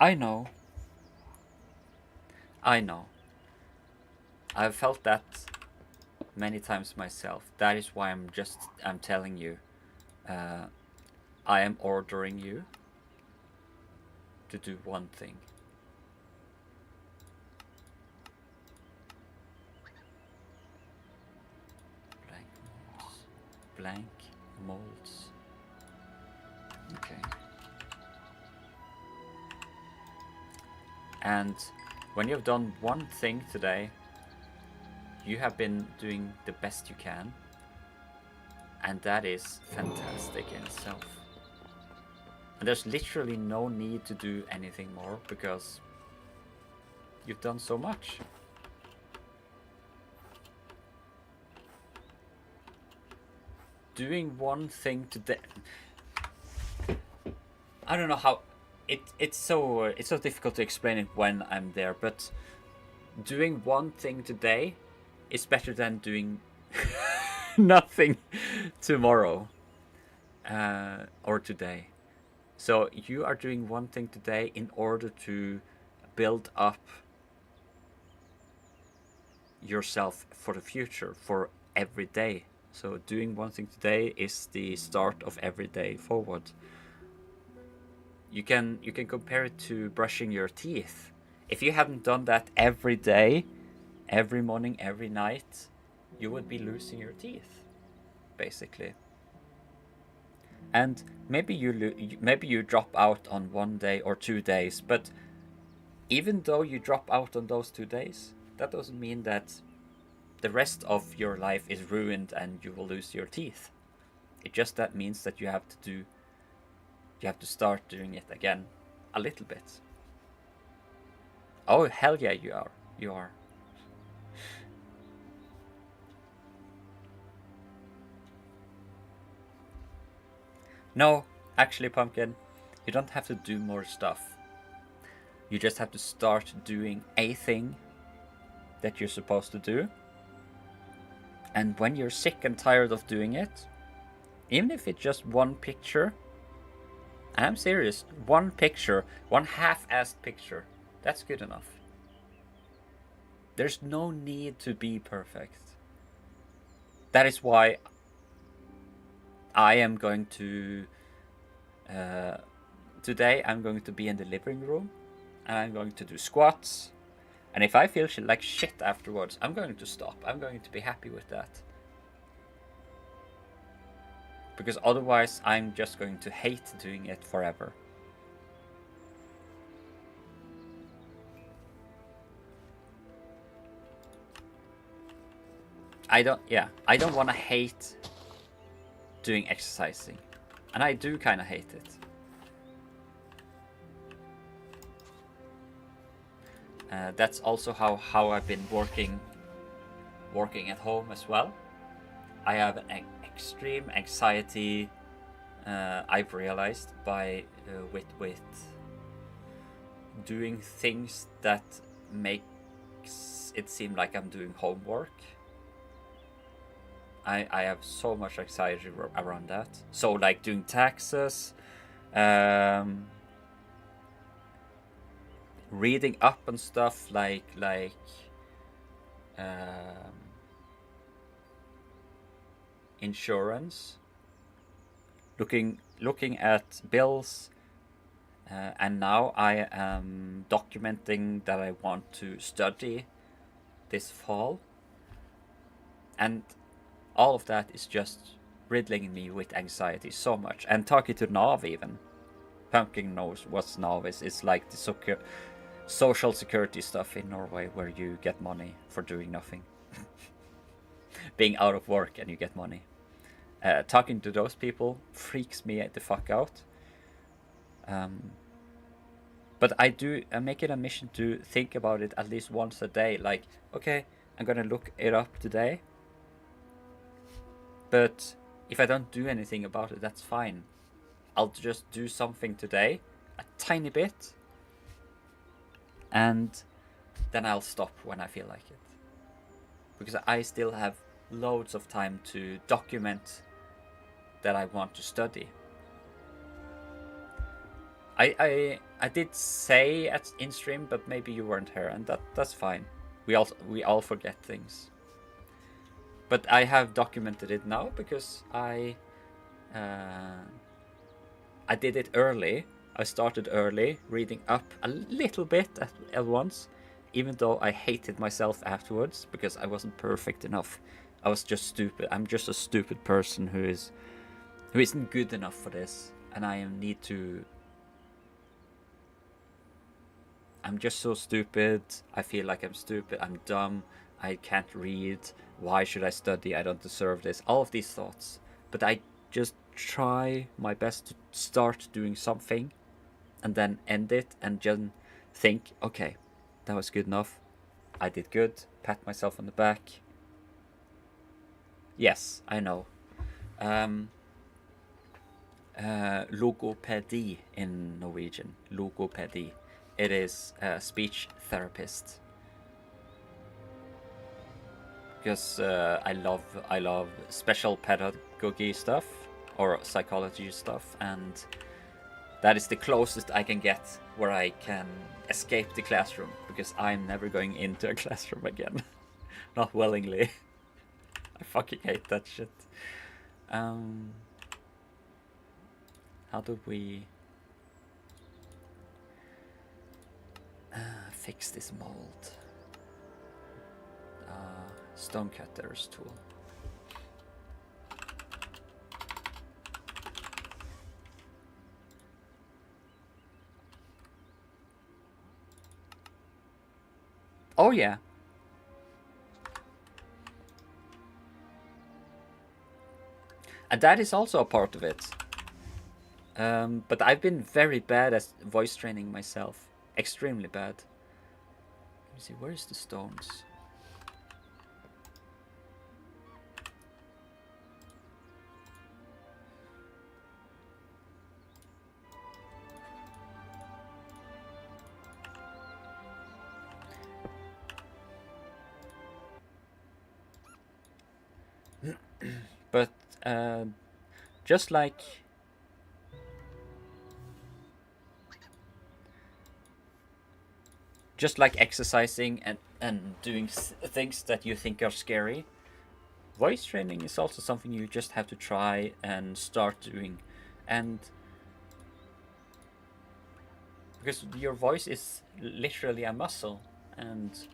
I know. I've felt that many times myself. That is why I'm telling you. I am ordering you to do one thing. Blank molds. Okay. And when you've done one thing today, you have been doing the best you can. And that is fantastic in itself. And there's literally no need to do anything more because you've done so much. Doing one thing today. I don't know it's so difficult to explain it when I'm there, but doing one thing today is better than doing nothing tomorrow or today. So you are doing one thing today in order to build up yourself for the future, for every day. So doing one thing today is the start of every day forward. You can compare it to brushing your teeth. If you hadn't done that every day, every morning, every night, you would be losing your teeth, basically. And maybe you drop out on 1 day or 2 days, but even though you drop out on those 2 days, that doesn't mean that the rest of your life is ruined and you will lose your teeth. It just that means that you have to start doing it again a little bit. Oh hell yeah, you are. No, actually, Pumpkin, you don't have to do more stuff. You just have to start doing a thing that you're supposed to do. And when you're sick and tired of doing it, even if it's just one picture, and I'm serious, one picture, one half-assed picture, that's good enough. There's no need to be perfect. That is why I am going to... today I'm going to be in the living room, and I'm going to do squats. And if I feel like shit afterwards, I'm going to stop. I'm going to be happy with that. Because otherwise I'm just going to hate doing it forever. I don't want to hate doing exercising. And I do kind of hate it. That's also how I've been working at home as well. I have an extreme anxiety. I've realized by with doing things that makes it seem like I'm doing homework. I have so much anxiety around that. So like doing taxes, reading up on stuff like insurance, looking at bills, and now I am documenting that I want to study this fall, and all of that is just riddling me with anxiety so much. And talking to Nav, even Pumpkin knows what Nav is. It's like the social security stuff in Norway where you get money for doing nothing. Being out of work and you get money. Talking to those people freaks me the fuck out. But I make it a mission to think about it at least once a day. Like, okay, I'm gonna look it up today. But if I don't do anything about it, that's fine. I'll just do something today, a tiny bit, and then I'll stop when I feel like it. Because I still have loads of time to document that I want to study. I did say in stream, but maybe you weren't here, and that's fine. We all forget things. But I have documented it now because I did it early. I started early, reading up a little bit at once, even though I hated myself afterwards because I wasn't perfect enough. I was just stupid. I'm just a stupid person who isn't good enough for this, and I'm just so stupid. I feel like I'm stupid. I'm dumb. I can't read. Why should I study? I don't deserve this. All of these thoughts. But I just try my best to start doing something and then end it and just think, okay, that was good enough. I did good. Pat myself on the back. Yes, I know. logopedi in Norwegian. Logopedi. It is a speech therapist. Because I love special pedagogy stuff or psychology stuff, and that is the closest I can get where I can escape the classroom, because I'm never going into a classroom again. Not willingly. I fucking hate that shit. How do we fix this mold? Stonecutter's tool. Oh yeah. And that is also a part of it. But I've been very bad at voice training myself. Extremely bad. Let me see, where's the stones? But just like exercising and doing things that you think are scary, voice training is also something you just have to try and start doing. And because your voice is literally a muscle, and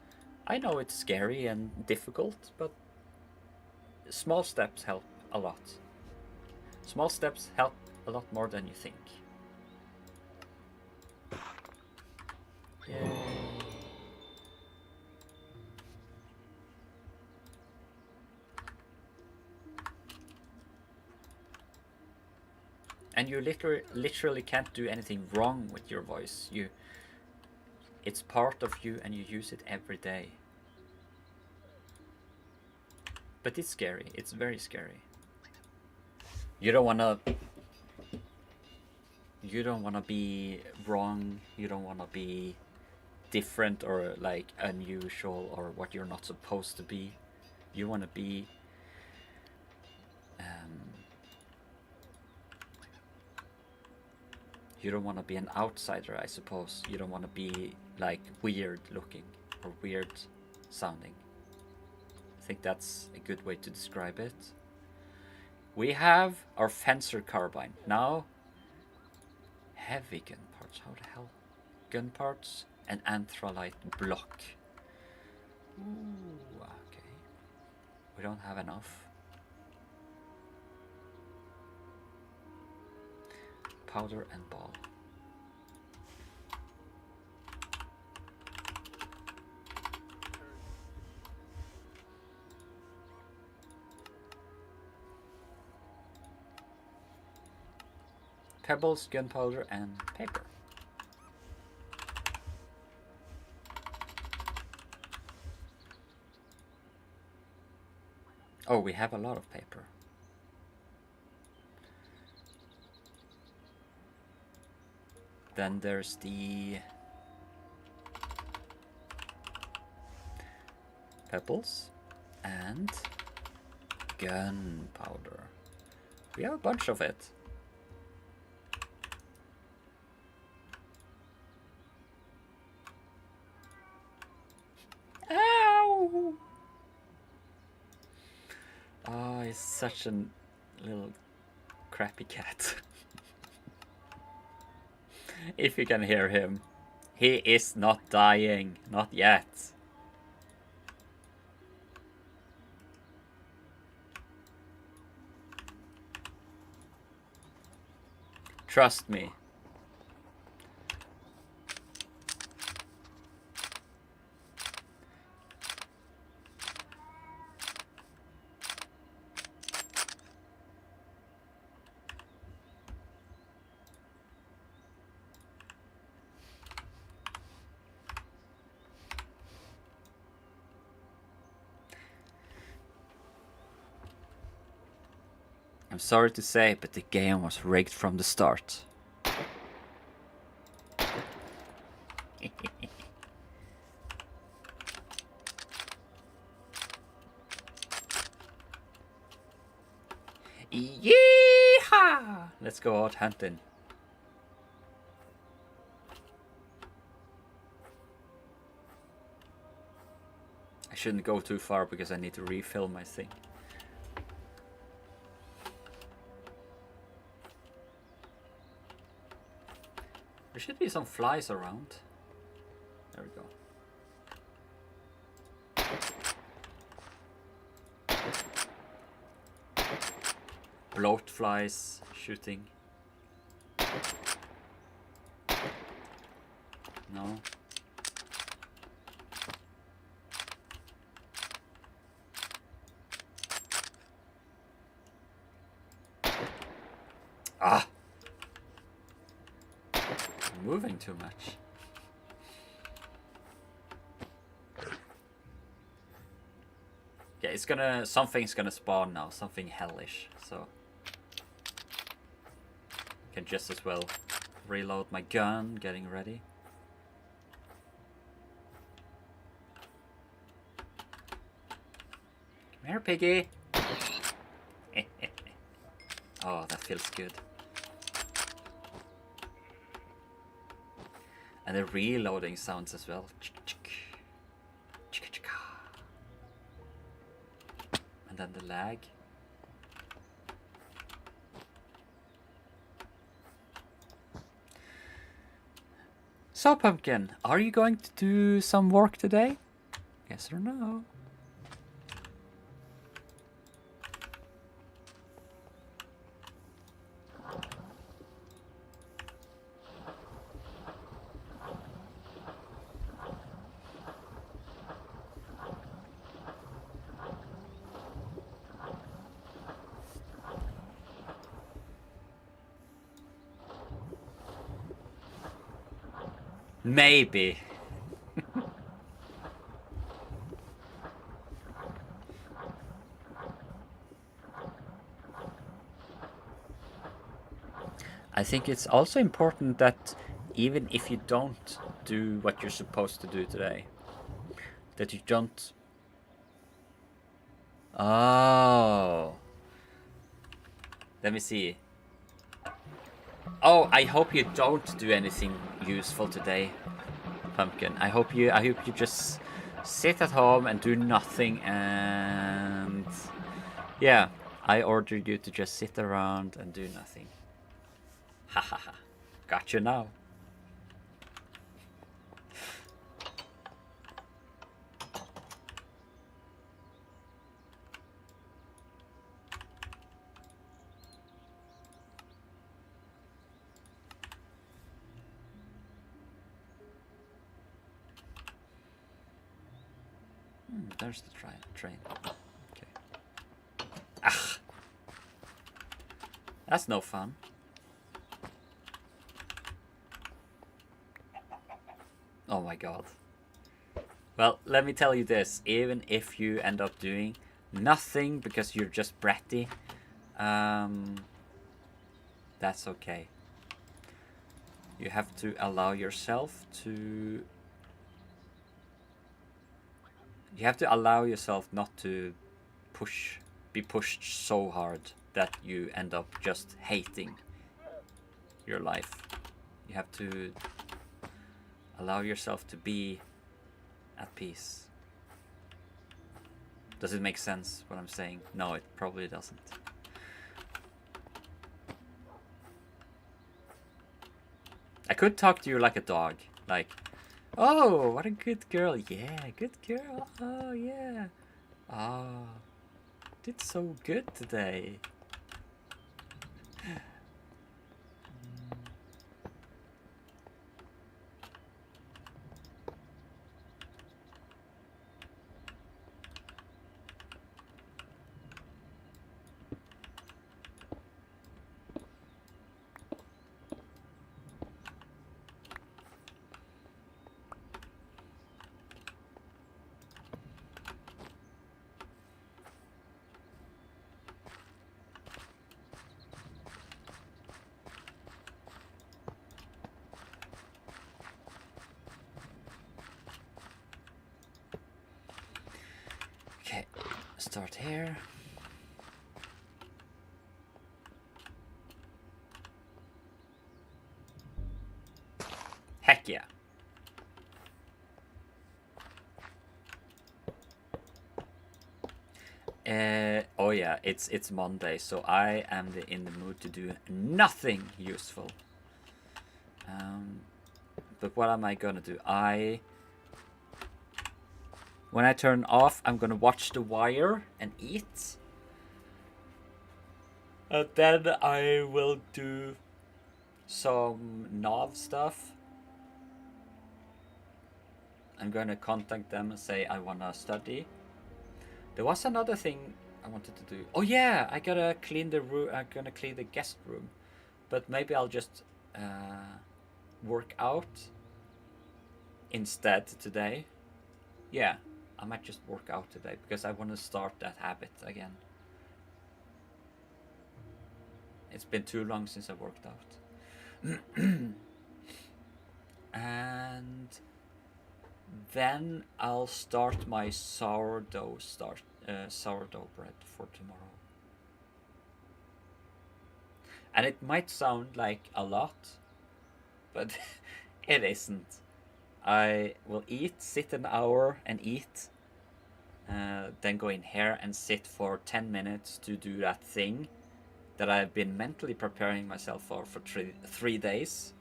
I know it's scary and difficult, but small steps help a lot. Small steps help a lot more than you think. Yay. And you literally can't do anything wrong with your voice. It's part of you and you use it every day. But it's scary. It's very scary. You don't wanna be wrong. You don't wanna be different or like unusual or what you're not supposed to be. You wanna be you don't want to be an outsider, I suppose. You don't want to be like weird looking or weird sounding. I think that's a good way to describe it. We have our fencer carbine. Now, heavy gun parts. How the hell? Gun parts and anthrolite block. Ooh, okay. We don't have enough. Powder and ball. Pebbles, gunpowder, and paper. Oh, we have a lot of paper. Then there's the pebbles and gunpowder. We have a bunch of it. Ow! Oh, he's such a little crappy cat. If you can hear him, he is not dying, not yet. Trust me. I'm sorry to say, but the game was rigged from the start. Yeehaw! Let's go out hunting. I shouldn't go too far because I need to refill my thing. There should be some flies around. There we go. Bloat flies shooting. No. Ah! I'm moving too much. Yeah, it's gonna... something's gonna spawn now. Something hellish, so... can just as well reload my gun, getting ready. Come here, piggy! Oh, that feels good. And the reloading sounds as well. And then the lag. So, Pumpkin, are you going to do some work today? Yes or no? Maybe. I think it's also important that even if you don't do what you're supposed to do today, that you don't... Oh. Let me see. Oh, I hope you don't do anything useful today, Pumpkin. I hope you just sit at home and do nothing, and yeah, I order you to just sit around and do nothing. Ha ha ha. Got you now. There's the train. Okay. Ah! That's no fun. Oh my god. Well, let me tell you this. Even if you end up doing nothing because you're just bratty, that's okay. You have to allow yourself to... You have to allow yourself not to be pushed so hard that you end up just hating your life. You have to allow yourself to be at peace. Does it make sense what I'm saying? No, it probably doesn't. I could talk to you like a dog, like, oh, what a good girl. Yeah, good girl. Oh, yeah. Oh, did so good today. start here. Heck yeah. Oh yeah, it's Monday, so I am in the mood to do nothing useful. But what am I gonna do? When I turn off, I'm gonna watch The Wire and eat. And then I will do some NAV stuff. I'm gonna contact them and say I wanna study. There was another thing I wanted to do. Oh yeah, I gotta clean the room. I'm gonna clean the guest room, but maybe I'll just work out instead today. Yeah, I might just work out today because I want to start that habit again. It's been too long since I worked out. And then I'll start my sourdough bread for tomorrow. And it might sound like a lot, but it isn't. I will sit an hour and eat, then go in here and sit for 10 minutes to do that thing that I've been mentally preparing myself for 3 days.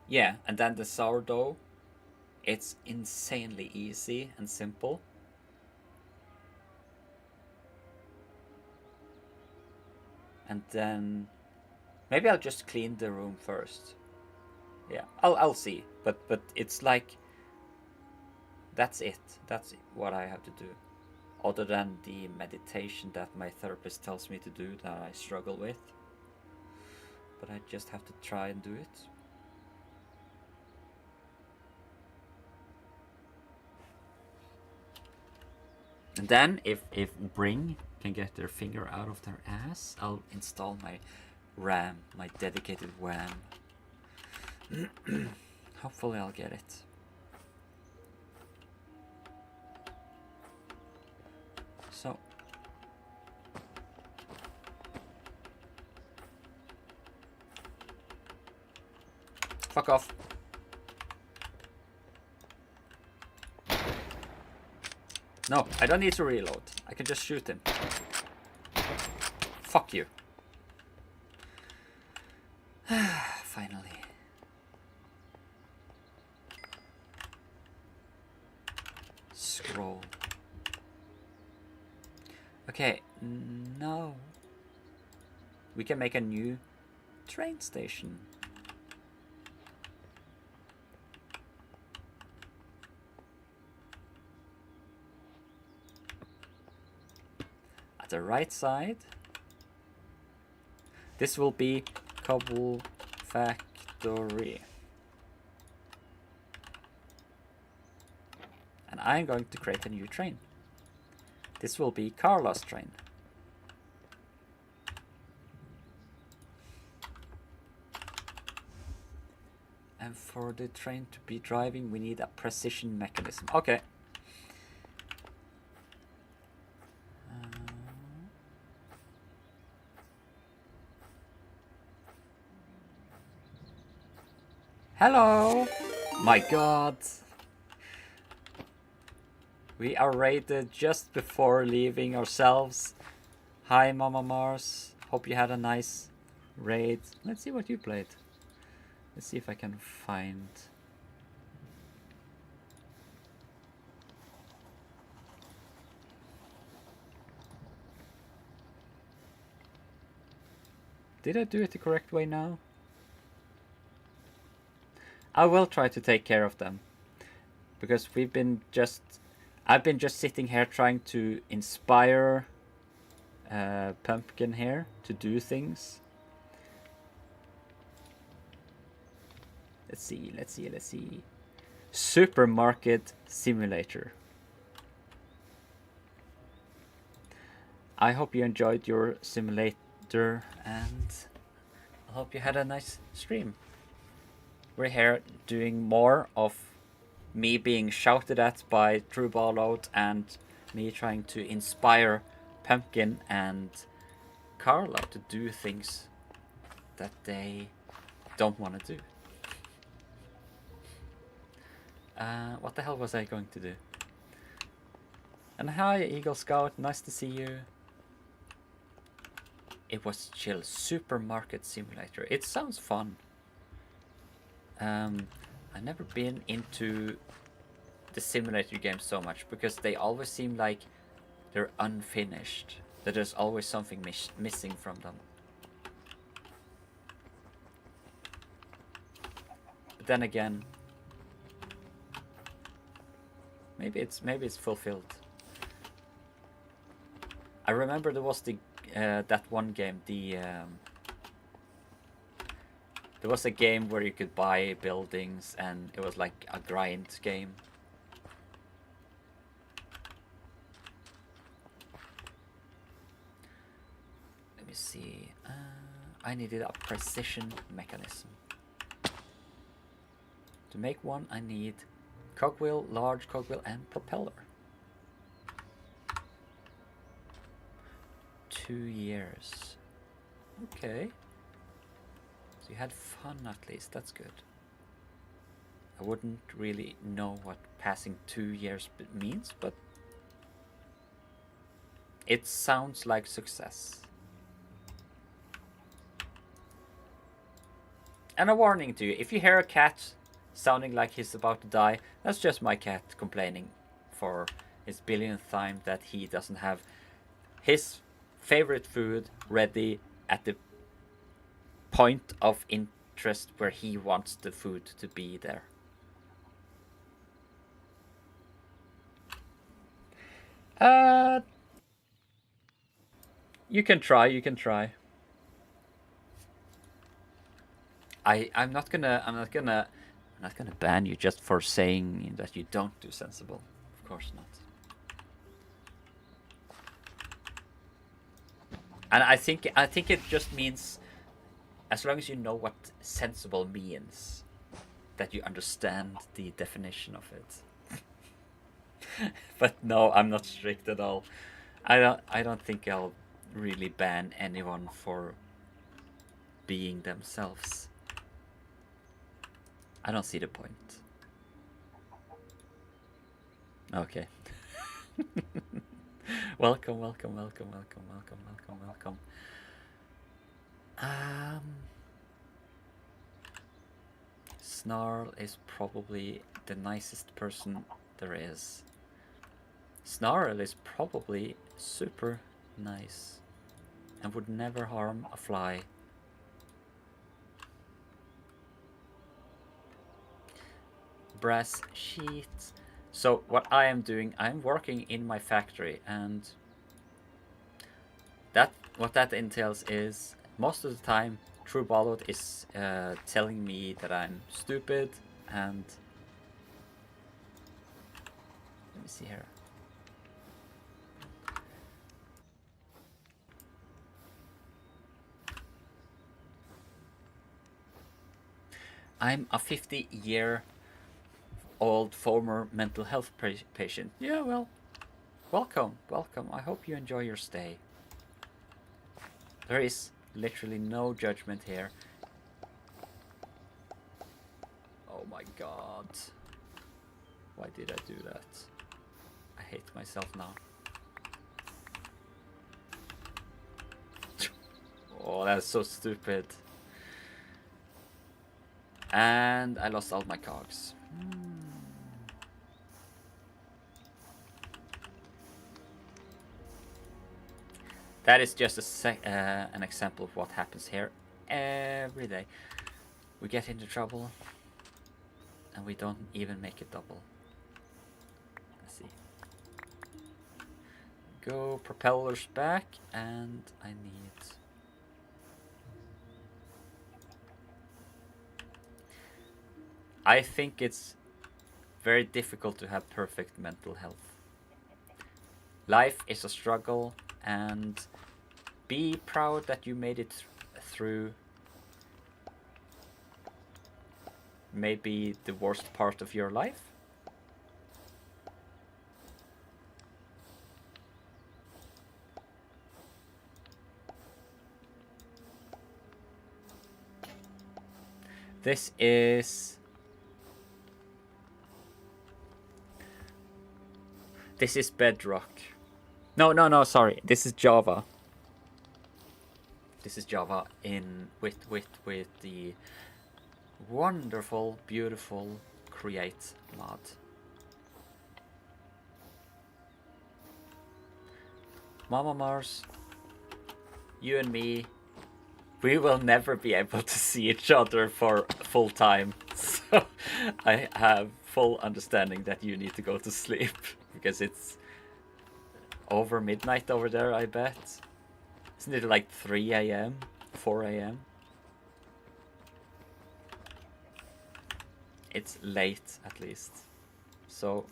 Yeah, and then the sourdough, it's insanely easy and simple. And then maybe I'll just clean the room first. Yeah, I'll see. But it's like that's it. That's what I have to do. Other than the meditation that my therapist tells me to do that I struggle with. But I just have to try and do it. And then if Bring can get their finger out of their ass, I'll install my RAM, my dedicated WAM. Hopefully I'll get it. So fuck off. No, I don't need to reload. I can just shoot him. Fuck you. Finally. Scroll. Okay, no. We can make a new train station. At the right side. This will be Cobble Factory. And I'm going to create a new train. This will be Carla's train. And for the train to be driving, we need a precision mechanism. Okay. Hello! My god! We are raided just before leaving ourselves. Hi Mama Mars, hope you had a nice raid. Let's see what you played. Let's see if I can find... Did I do it the correct way now? I will try to take care of them. Because I've been just sitting here trying to inspire Pumpkin here to do things. Let's see. Supermarket Simulator. I hope you enjoyed your simulator and I hope you had a nice stream. we're here doing more of me being shouted at by True Ballout and me trying to inspire Pumpkin and Carla to do things that they don't want to do. What the hell was I going to do? And hi, Eagle Scout, nice to see you. It was chill. Supermarket Simulator. It sounds fun. I've never been into the simulator games so much because they always seem like they're unfinished. That there's always something missing from them. But then again, maybe it's fulfilled. I remember there was the that one game, there was a game where you could buy buildings and it was like a grind game. Let me see. I needed a precision mechanism. To make one, I need cogwheel, large cogwheel, and propeller. 2 years. Okay. So you had fun at least, that's good. I wouldn't really know what passing 2 years means, but it sounds like success. And a warning to you, if you hear a cat sounding like he's about to die, that's just my cat complaining for his billionth time that he doesn't have his favorite food ready at the point of interest where he wants the food to be there. You can try. I'm not gonna ban you just for saying that you don't do sensible. Of course not. And I think it just means, as long as you know what sensible means, that you understand the definition of it. But no, I'm not strict at all. I don't think I'll really ban anyone for being themselves. I don't see the point. Okay. Welcome. Snarl is probably the nicest person there is. Snarl is probably super nice and would never harm a fly. Brass sheet. So what I am doing, I'm working in my factory, and what that entails is most of the time True Ballot is telling me that I'm stupid, and let me see here. I'm a 50-year-old former mental health patient. Yeah, well, welcome. I hope you enjoy your stay. There is literally no judgment here. Oh my god. Why did I do that? I hate myself now. Oh, that's so stupid. And I lost all my cogs. That is just an example of what happens here every day. We get into trouble and we don't even make it double. Let's see. Go propellers back, and I need... I think it's very difficult to have perfect mental health. Life is a struggle, and be proud that you made it through maybe the worst part of your life? This is Bedrock. No, sorry. This is Java. This is Java in with the wonderful, beautiful create mod. Mama Mars, you and me, we will never be able to see each other for full time. So I have full understanding that you need to go to sleep because it's over midnight over there, I bet. Isn't it like 3 a.m., 4 a.m.? It's late, at least. So,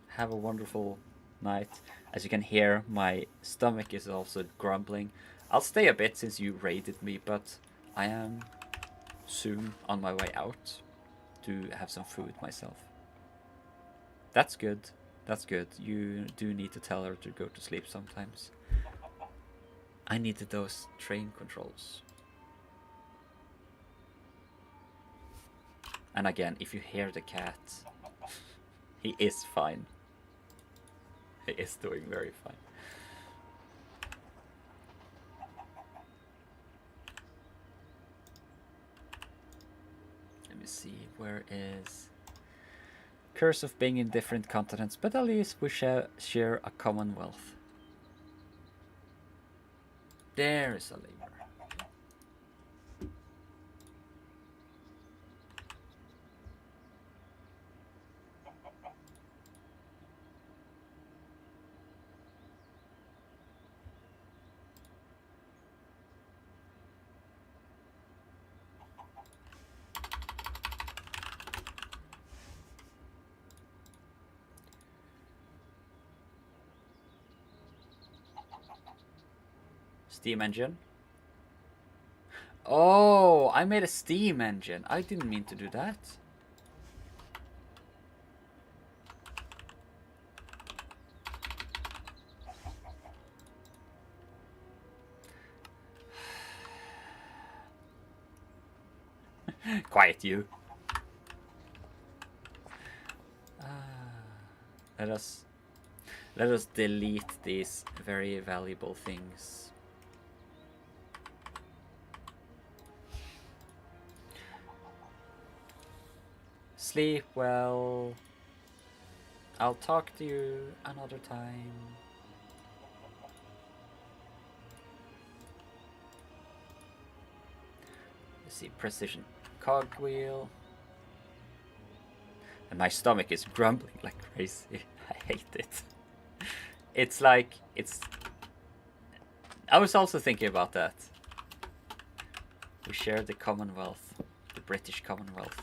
have a wonderful night. As you can hear, my stomach is also grumbling. I'll stay a bit since you raided me, but I am soon on my way out to have some food myself. That's good. That's good. You do need to tell her to go to sleep sometimes. I needed those train controls. And again, if you hear the cat, he is fine. He is doing very fine. Let me see, where is... Curse of being in different continents, but at least we share a commonwealth. There is a lemur. Steam engine. Oh, I made a steam engine. I didn't mean to do that. Quiet, you. Let us delete these very valuable things. Sleep well. I'll talk to you another time. Let's see, precision cogwheel. And my stomach is grumbling like crazy. I hate it. It's like, I was also thinking about that. We share the Commonwealth, the British Commonwealth.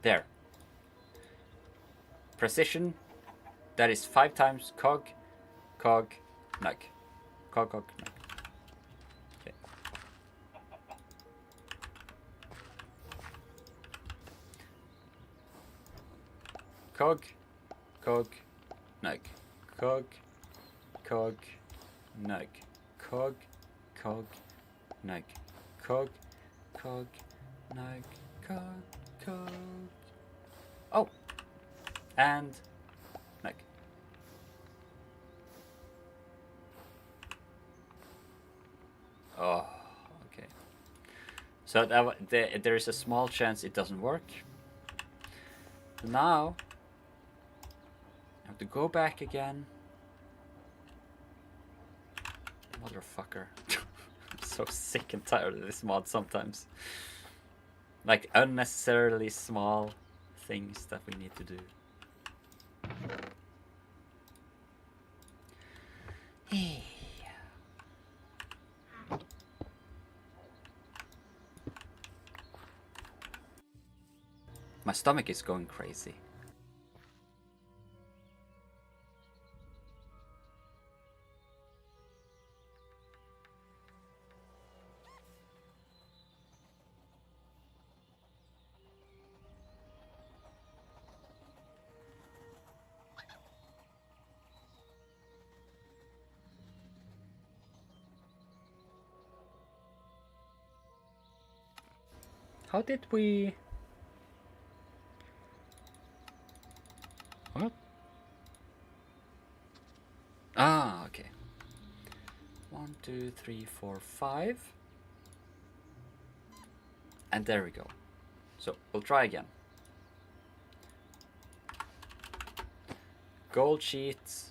There. Precision. That is 5 times cog, nug. Cog, nug. Okay. Cog, nug. Cog, nug. Cog, nug. Cog, nug. Cog. Oh! And nug. Oh, okay. So there is a small chance it doesn't work. Now, I have to go back again. Motherfucker. I'm so sick and tired of this mod sometimes. Like, unnecessarily small things that we need to do. Hey. My stomach is going crazy. How did we... What? Ah, okay. 1, 2, 3, 4, 5. And there we go. So, we'll try again. Gold sheets.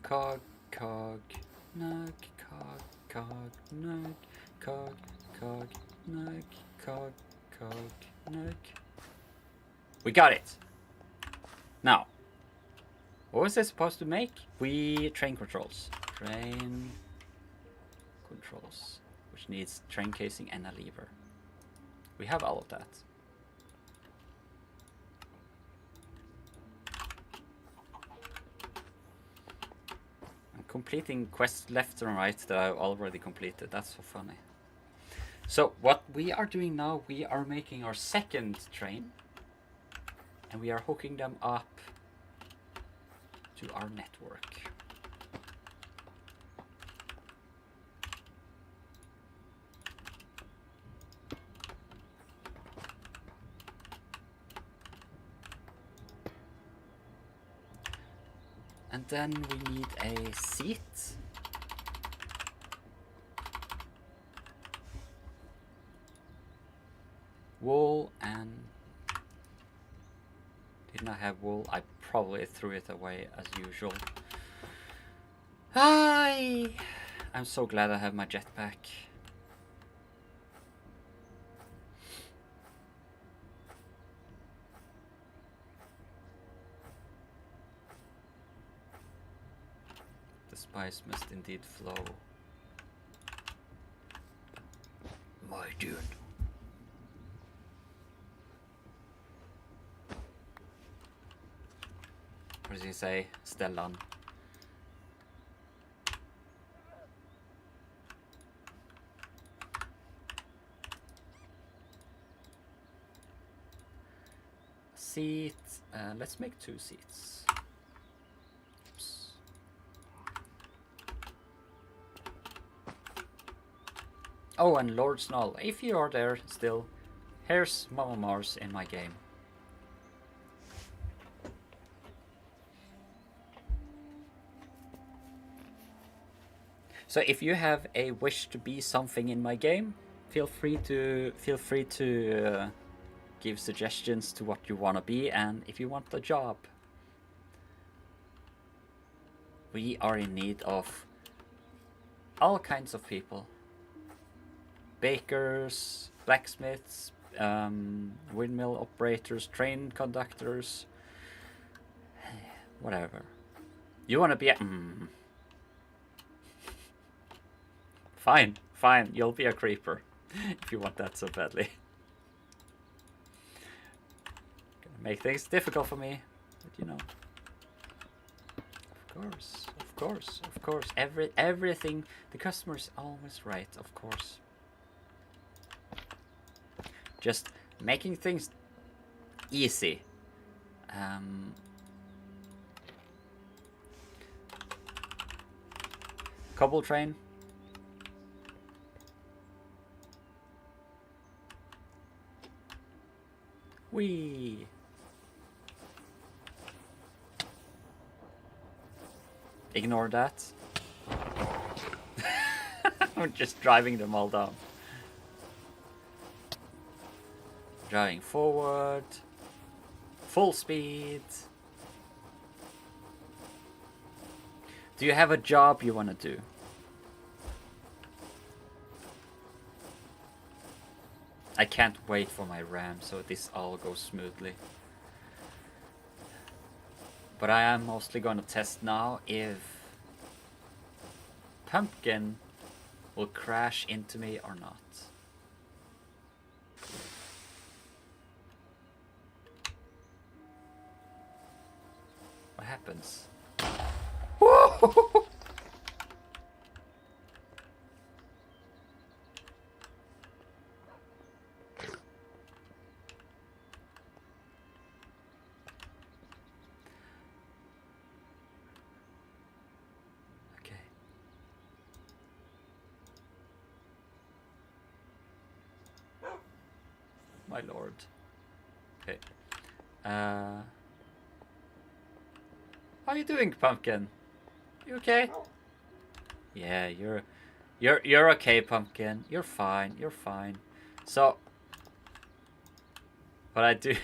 Cog, nug, nug, nug. We got it. Now, what was this supposed to make? Train controls. Train controls, which needs train casing and a lever. We have all of that. Completing quests left and right that I've already completed. That's so funny. So what we are doing now, we are making our second train, and we are hooking them up to our network. And then we need a seat. Wool and... Didn't I have wool? I probably threw it away as usual. Hi! I'm so glad I have my jetpack. The spice must indeed flow. My dude. What does he say? Stellan. Seat. Let's make 2 seats. Oops. Oh, and Lord Snoll, if you are there still, here's Mama Mars in my game. So if you have a wish to be something in my game, feel free to give suggestions to what you want to be, and if you want a job. We are in need of all kinds of people. Bakers, blacksmiths, windmill operators, train conductors, whatever. You want to be a... Fine, fine, you'll be a creeper if you want that so badly. Gonna make things difficult for me, but you know. Of course. Everything, the customer is always right, of course. Just making things easy. Cobble train. Whee! Ignore that. I'm just driving them all down. Driving forward. Full speed. Do you have a job you want to do? I can't wait for my RAM so this all goes smoothly. But I am mostly gonna test now if Pumpkin will crash into me or not. What happens? Okay. My lord. Okay. How are you doing, Pumpkin? You okay? Yeah, you're okay, Pumpkin. You're fine. You're fine. So, what I do?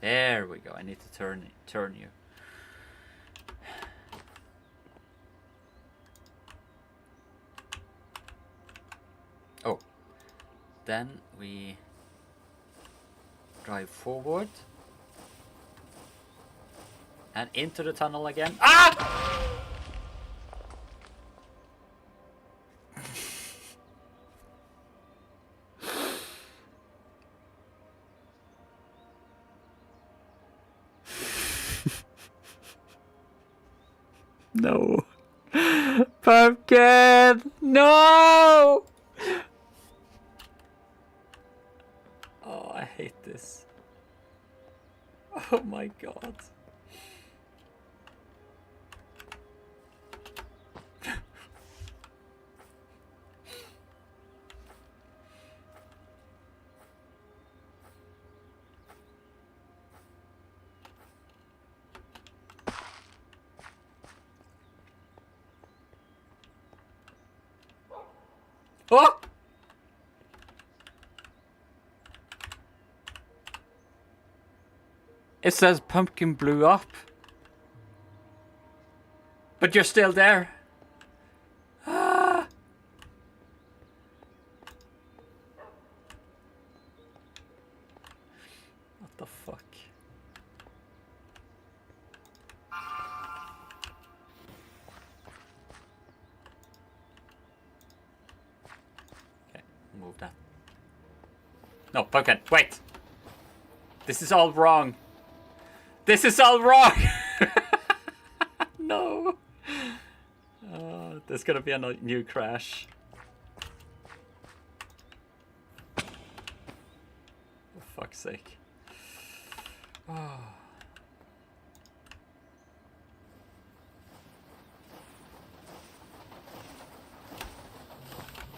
There we go. I need to turn you. Oh, then we drive forward and into the tunnel again. Ah! No. Pumpkin! No! Oh, I hate this. Oh my god. Oh! It says Pumpkin blew up. But you're still there. Ah! What the fuck? Okay, move that. No, Pumpkin, wait! This is all wrong. This is all wrong! No! There's gonna be a new crash. For fuck's sake. Oh.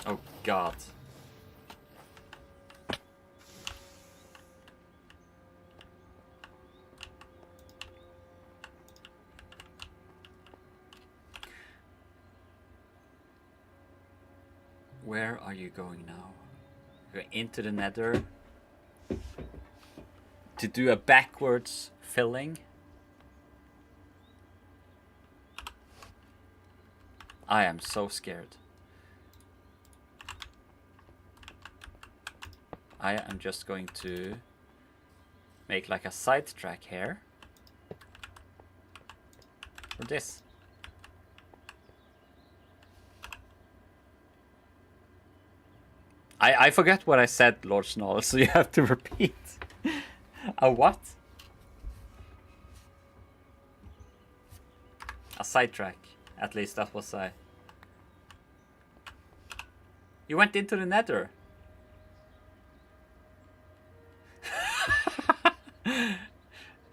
Oh god. Where are you going now? You're into the nether to do a backwards filling. I am so scared. I am just going to make like a sidetrack here. For this. I forget what I said, Lord Snoll, so you have to repeat. A what? A sidetrack. At least that was I. You went into the nether.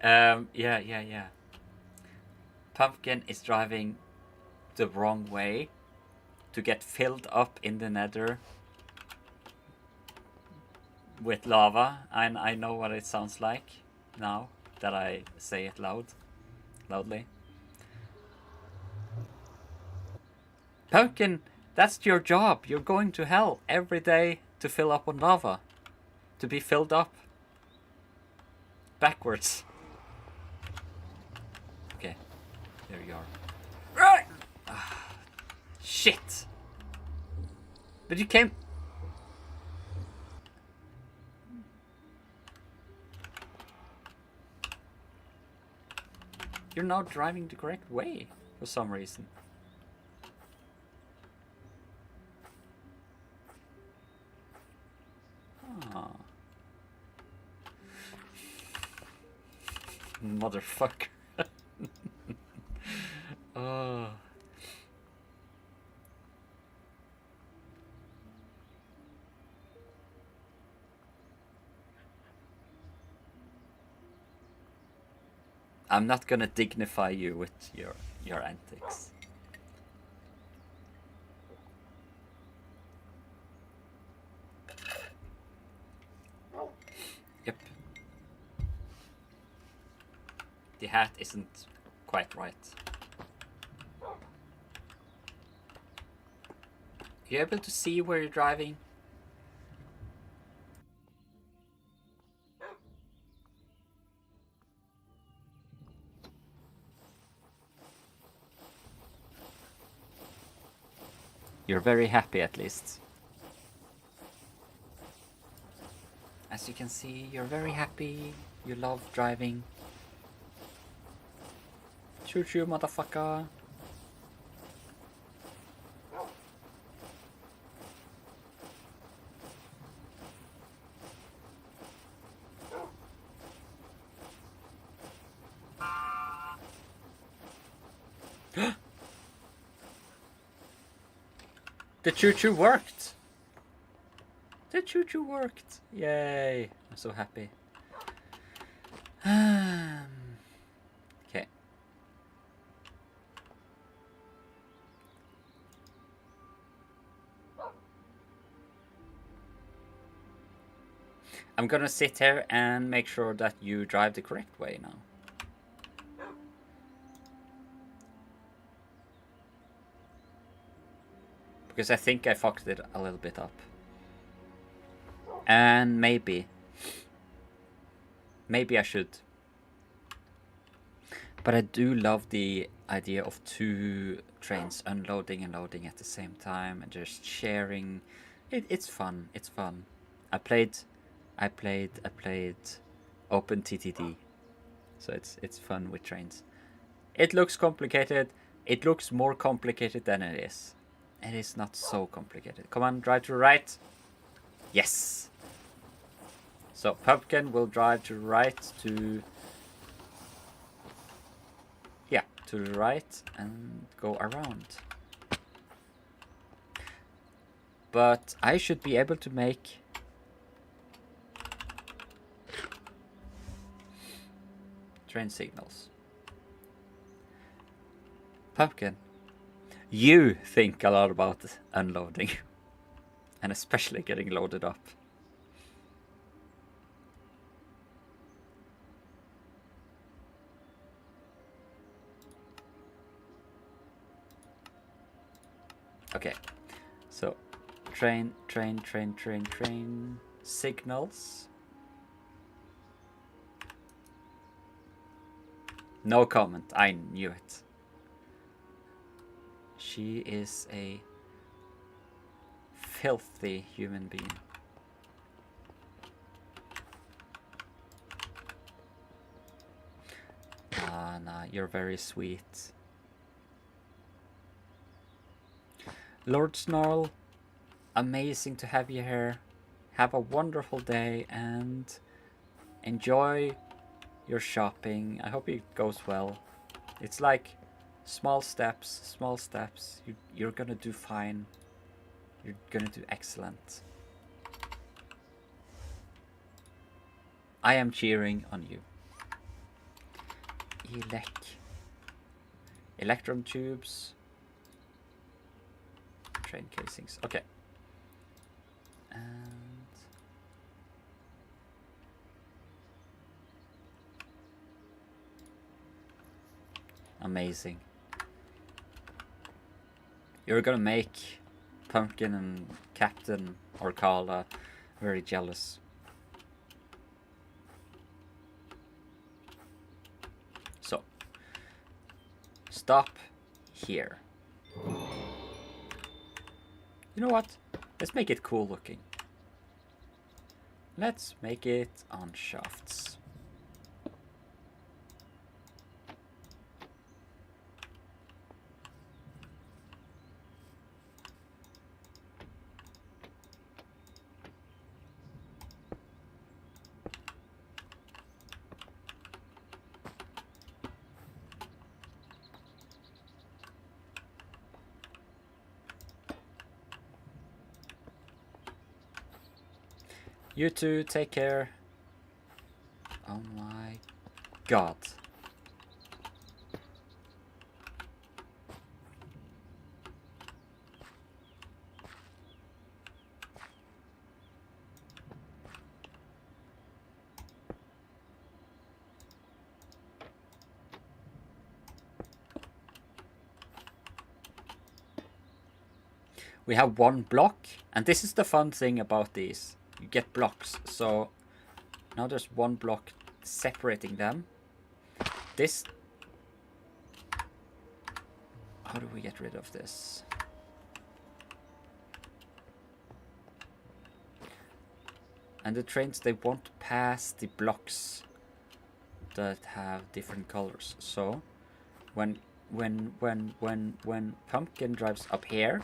Yeah. Pumpkin is driving the wrong way to get filled up in the nether with lava. I know what it sounds like now. that I say it loudly. Pumpkin, that's your job. You're going to hell every day to fill up on lava. To be filled up. Backwards. Okay, there you are. Right! Shit! But you came... You're not driving the correct way for some reason. Ah. Motherfucker. Oh. I'm not gonna dignify you with your antics. Yep. The hat isn't quite right. You able to see where you're driving? You're very happy at least. As you can see, you're very happy. You love driving. Choo choo, motherfucker. The choo-choo worked! The choo-choo worked! Yay! I'm so happy. Okay. I'm gonna sit here and make sure that you drive the correct way now. Because I think I fucked it a little bit up. And maybe I should. But I do love the idea of two trains unloading and loading at the same time and just sharing. It's fun. It's fun. I played OpenTTD, so it's fun with trains. It looks complicated. It looks more complicated than it is. It is not so complicated. Come on, drive to the right. Yes. So Pumpkin will drive to the right to... Yeah, to the right and go around. But I should be able to make... train signals. Pumpkin, you think a lot about unloading. And especially getting loaded up. Okay, so train, signals. No comment, I knew it. She is a filthy human being. Ah, nah, you're very sweet. Lord Snarl, amazing to have you here. Have a wonderful day and enjoy your shopping. I hope it goes well. It's like small steps. You're gonna do fine. You're gonna do excellent. I am cheering on you. Electrum tubes. Train casings. Okay. And Amazing. You're gonna make Pumpkin and Captain or Carla very jealous. So, stop here. You know what? Let's make it cool looking. Let's make it on shafts. You two, take care. Oh my god. We have one block, and this is the fun thing about these. You get blocks, so now there's one block separating them. This... How do we get rid of this? And the trains, they won't pass the blocks that have different colors. So when Pumpkin drives up here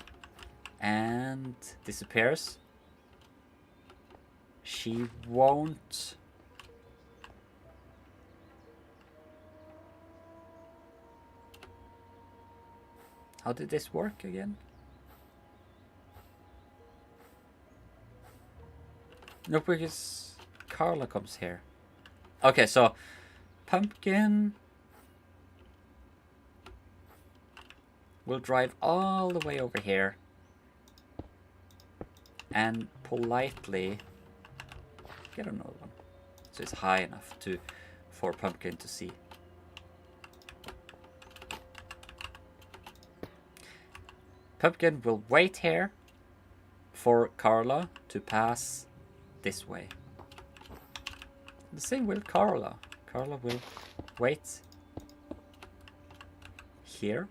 and disappears, she won't... How did this work again? No, because Carla comes here. Okay, so Pumpkin will drive all the way over here and politely get another one, so it's high enough for Pumpkin to see. Pumpkin will wait here for Carla to pass this way. The same with Carla. Carla will wait here.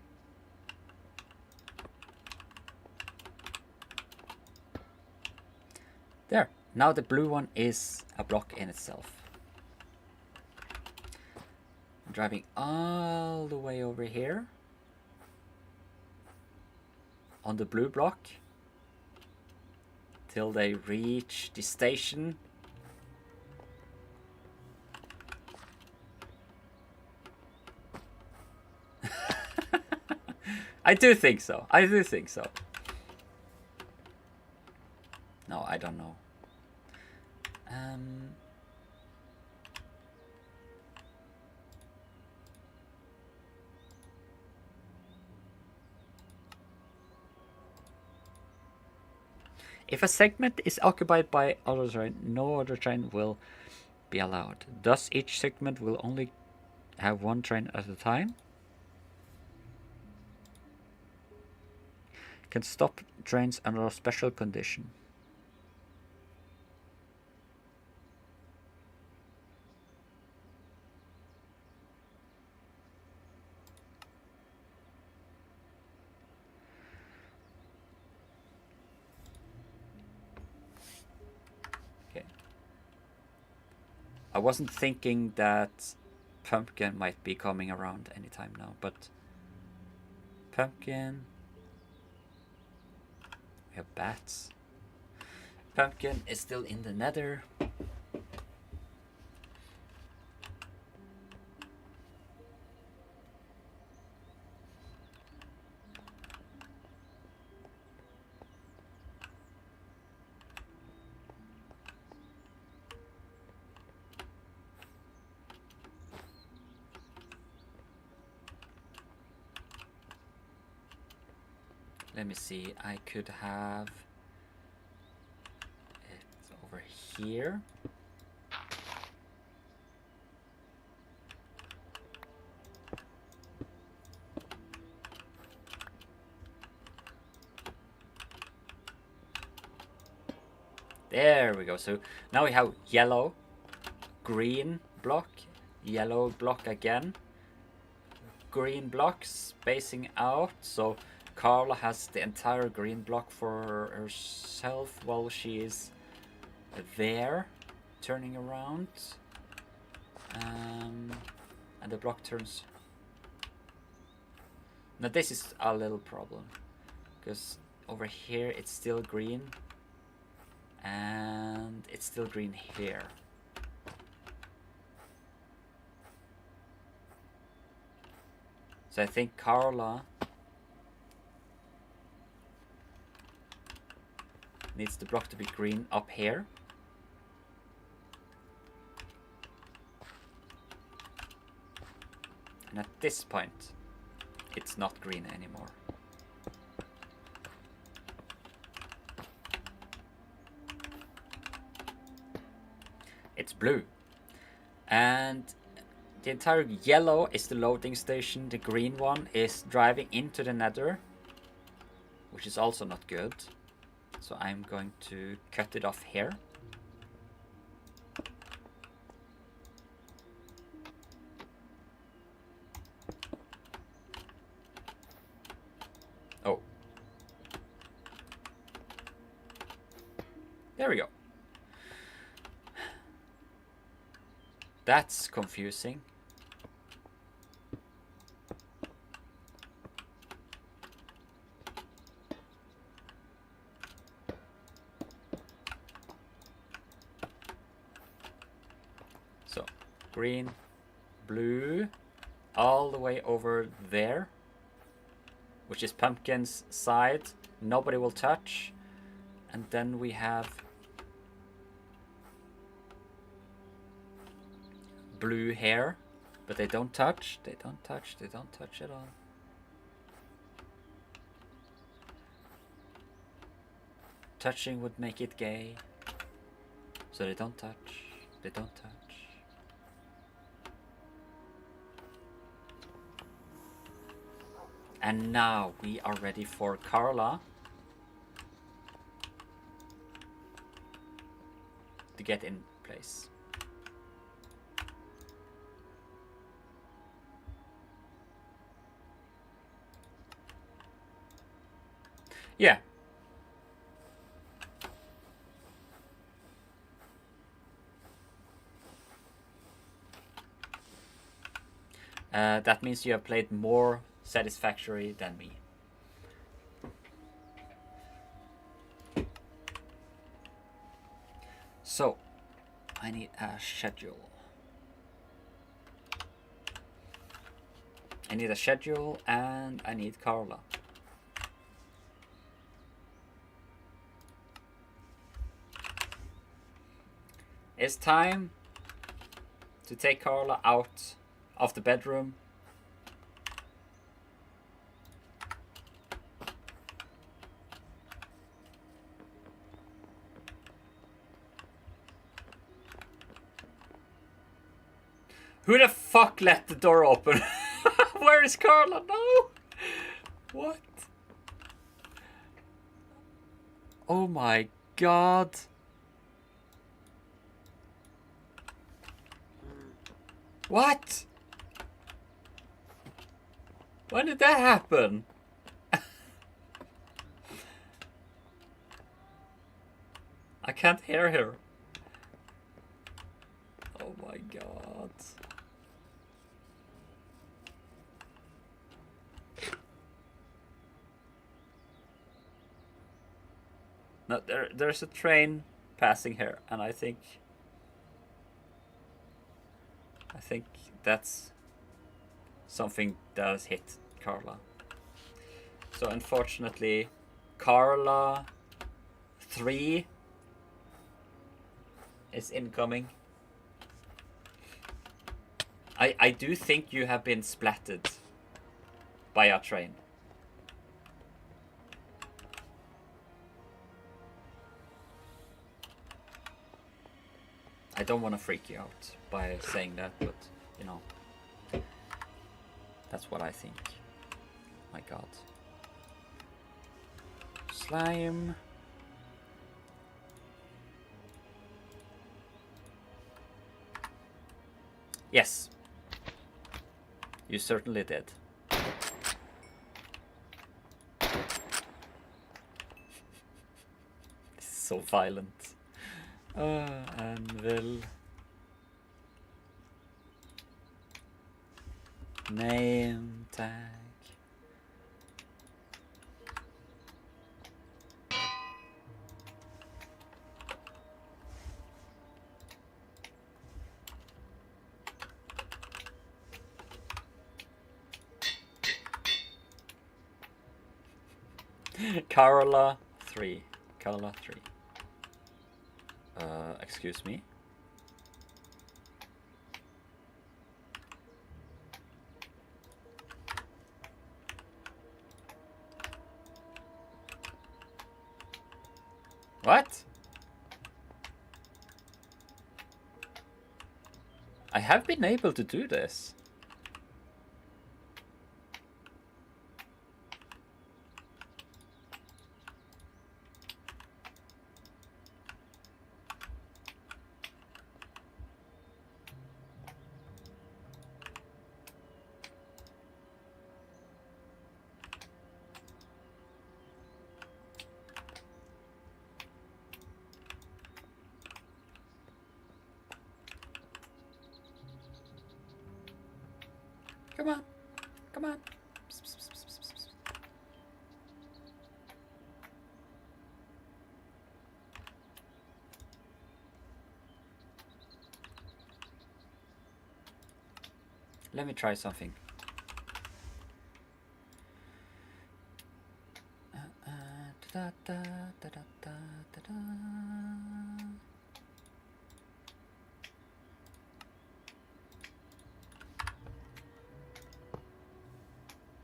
There. Now the blue one is a block in itself. I'm driving all the way over here on the blue block till they reach the station. I do think so. I do think so. No, I don't know. If a segment is occupied by other train, no other train will be allowed. Thus, each segment will only have one train at a time. Can stop trains under a special condition. I wasn't thinking that Pumpkin might be coming around anytime now, but Pumpkin... We have bats. Pumpkin is still in the nether. Let me see, I could have it over here. There we go. So now we have yellow, green block, yellow block again, green block spacing out. So Carla has the entire green block for herself while she is there, turning around. And the block turns. Now this is a little problem, because over here it's still green, and it's still green here. So I think Carla needs the block to be green up here. And at this point, it's not green anymore. It's blue. And the entire yellow is the loading station. The green one is driving into the nether, which is also not good. So I'm going to cut it off here. Oh. There we go. That's confusing. So, green, blue, all the way over there, which is Pumpkin's side. Nobody will touch. And then we have blue hair, but they don't touch. They don't touch. They don't touch at all. Touching would make it gay. So they don't touch. They don't touch. And now we are ready for Carla to get in place. Yeah. That means you have played more satisfactory than me. So, I need a schedule. I need a schedule and I need Carla. It's time to take Carla out of the bedroom. Who the fuck let the door open? Where is Carla? No! What? Oh my god. What? When did that happen? I can't hear her. Oh my god. No, there's a train passing here, and I think that's something that has hit Carla. So unfortunately, Carla 3 is incoming. I do think you have been splattered by a train. I don't want to freak you out by saying that, but you know, that's what I think. My god. Slime. Yes. You certainly did. This is so violent. Anvil. Name tag. Carola 3. Carola 3. Excuse me? What? I have been able to do this. Come on. Come on. Psst, psst, psst, psst, psst. Let me try something. Da, da, da, da, da, da.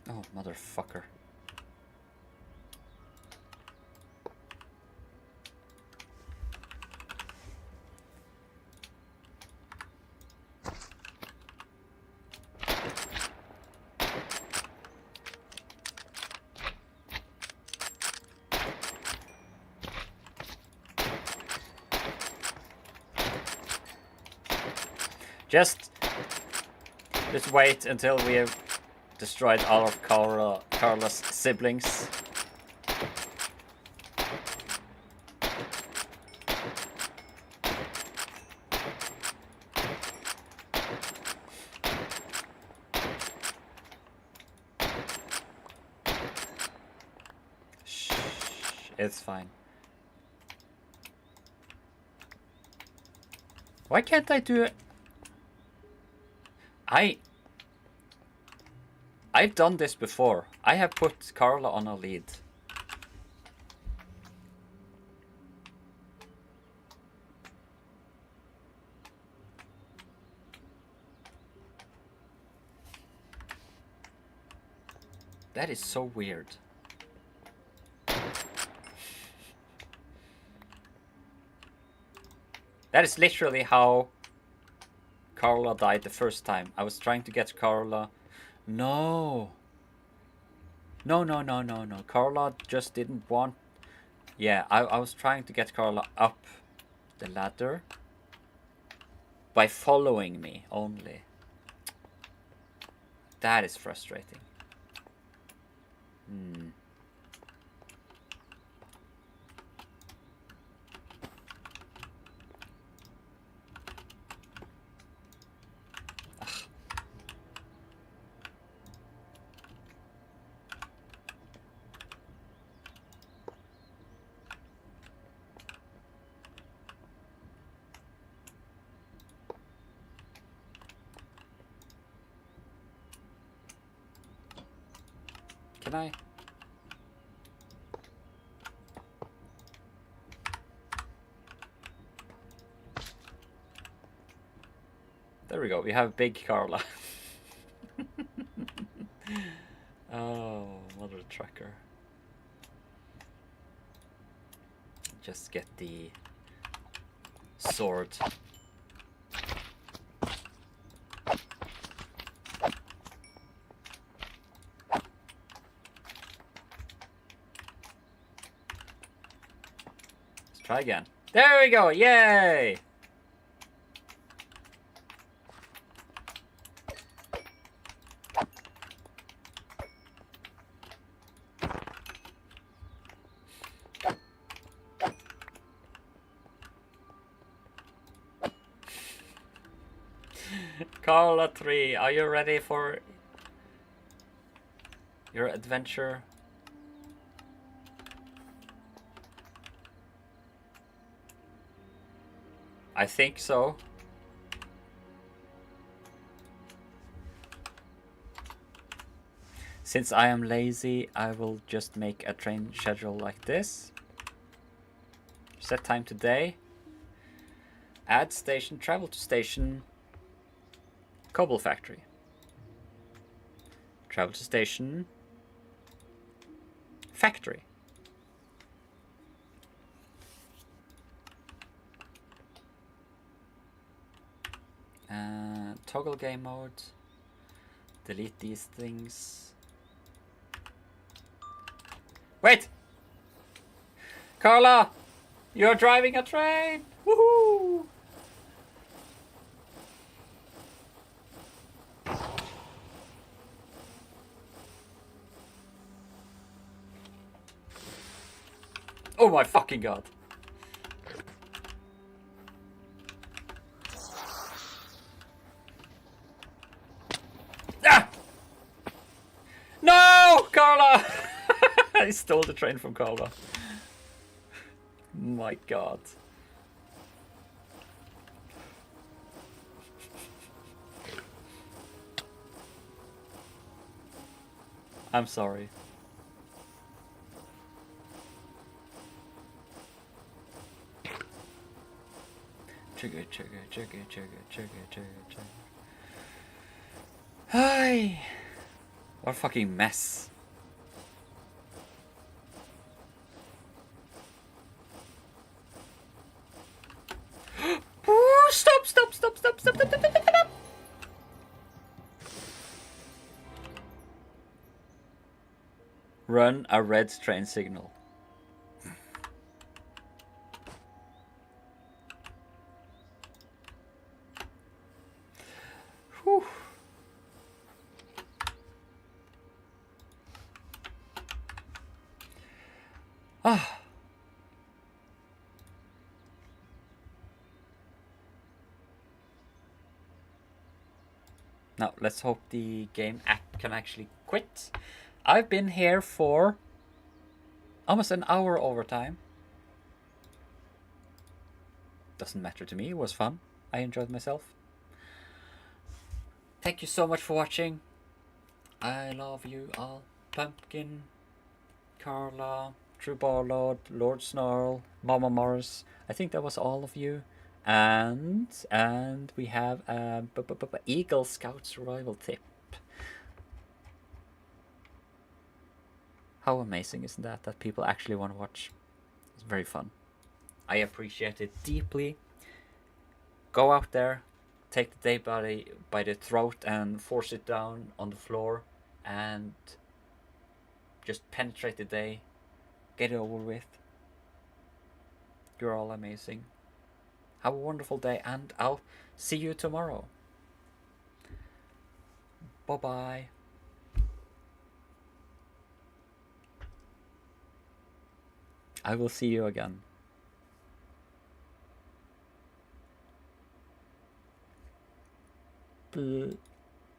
Oh, motherfucker. Just wait until we have destroyed all of Carla's siblings. Shh, it's fine. Why can't I do it? I've done this before. I have put Carla on a lead. That is so weird. That is literally how Carla died the first time. I was trying to get Carla. No. No. Carla just didn't want... Yeah, I was trying to get Carla up the ladder by following me only. That is frustrating. Can I? There we go. We have big Carla. Oh, mother trucker. Just get the sword. Try again. There we go! Yay! Carla 3, are you ready for your adventure? I think so. Since I am lazy, I will just make a train schedule like this. Set time today. Add station, travel to station. Cobble factory. Travel to station. Factory. Toggle game mode. Delete these things. Wait! Carla! You're driving a train! Woohoo! Oh my fucking god. Ah! No, Carla! I stole the train from Carla. My god. I'm sorry. Trigger. Hi. What a fucking mess. Stop. Run a red train signal. Whew. Ah. Now, let's hope the game can actually quit. I've been here for almost an hour overtime. Doesn't matter to me, it was fun. I enjoyed myself. Thank you so much for watching. I love you all. Pumpkin, Carla, True Barlord, Lord Snarl, Mama Morris. I think that was all of you. And we have a Eagle Scout survival tip. How amazing isn't that people actually want to watch? It's very fun. I appreciate it deeply. Go out there, take the day by the throat and force it down on the floor and just penetrate the day. Get it over with. You're all amazing. Have a wonderful day, and I'll see you tomorrow. Bye-bye. I will see you again. Bye.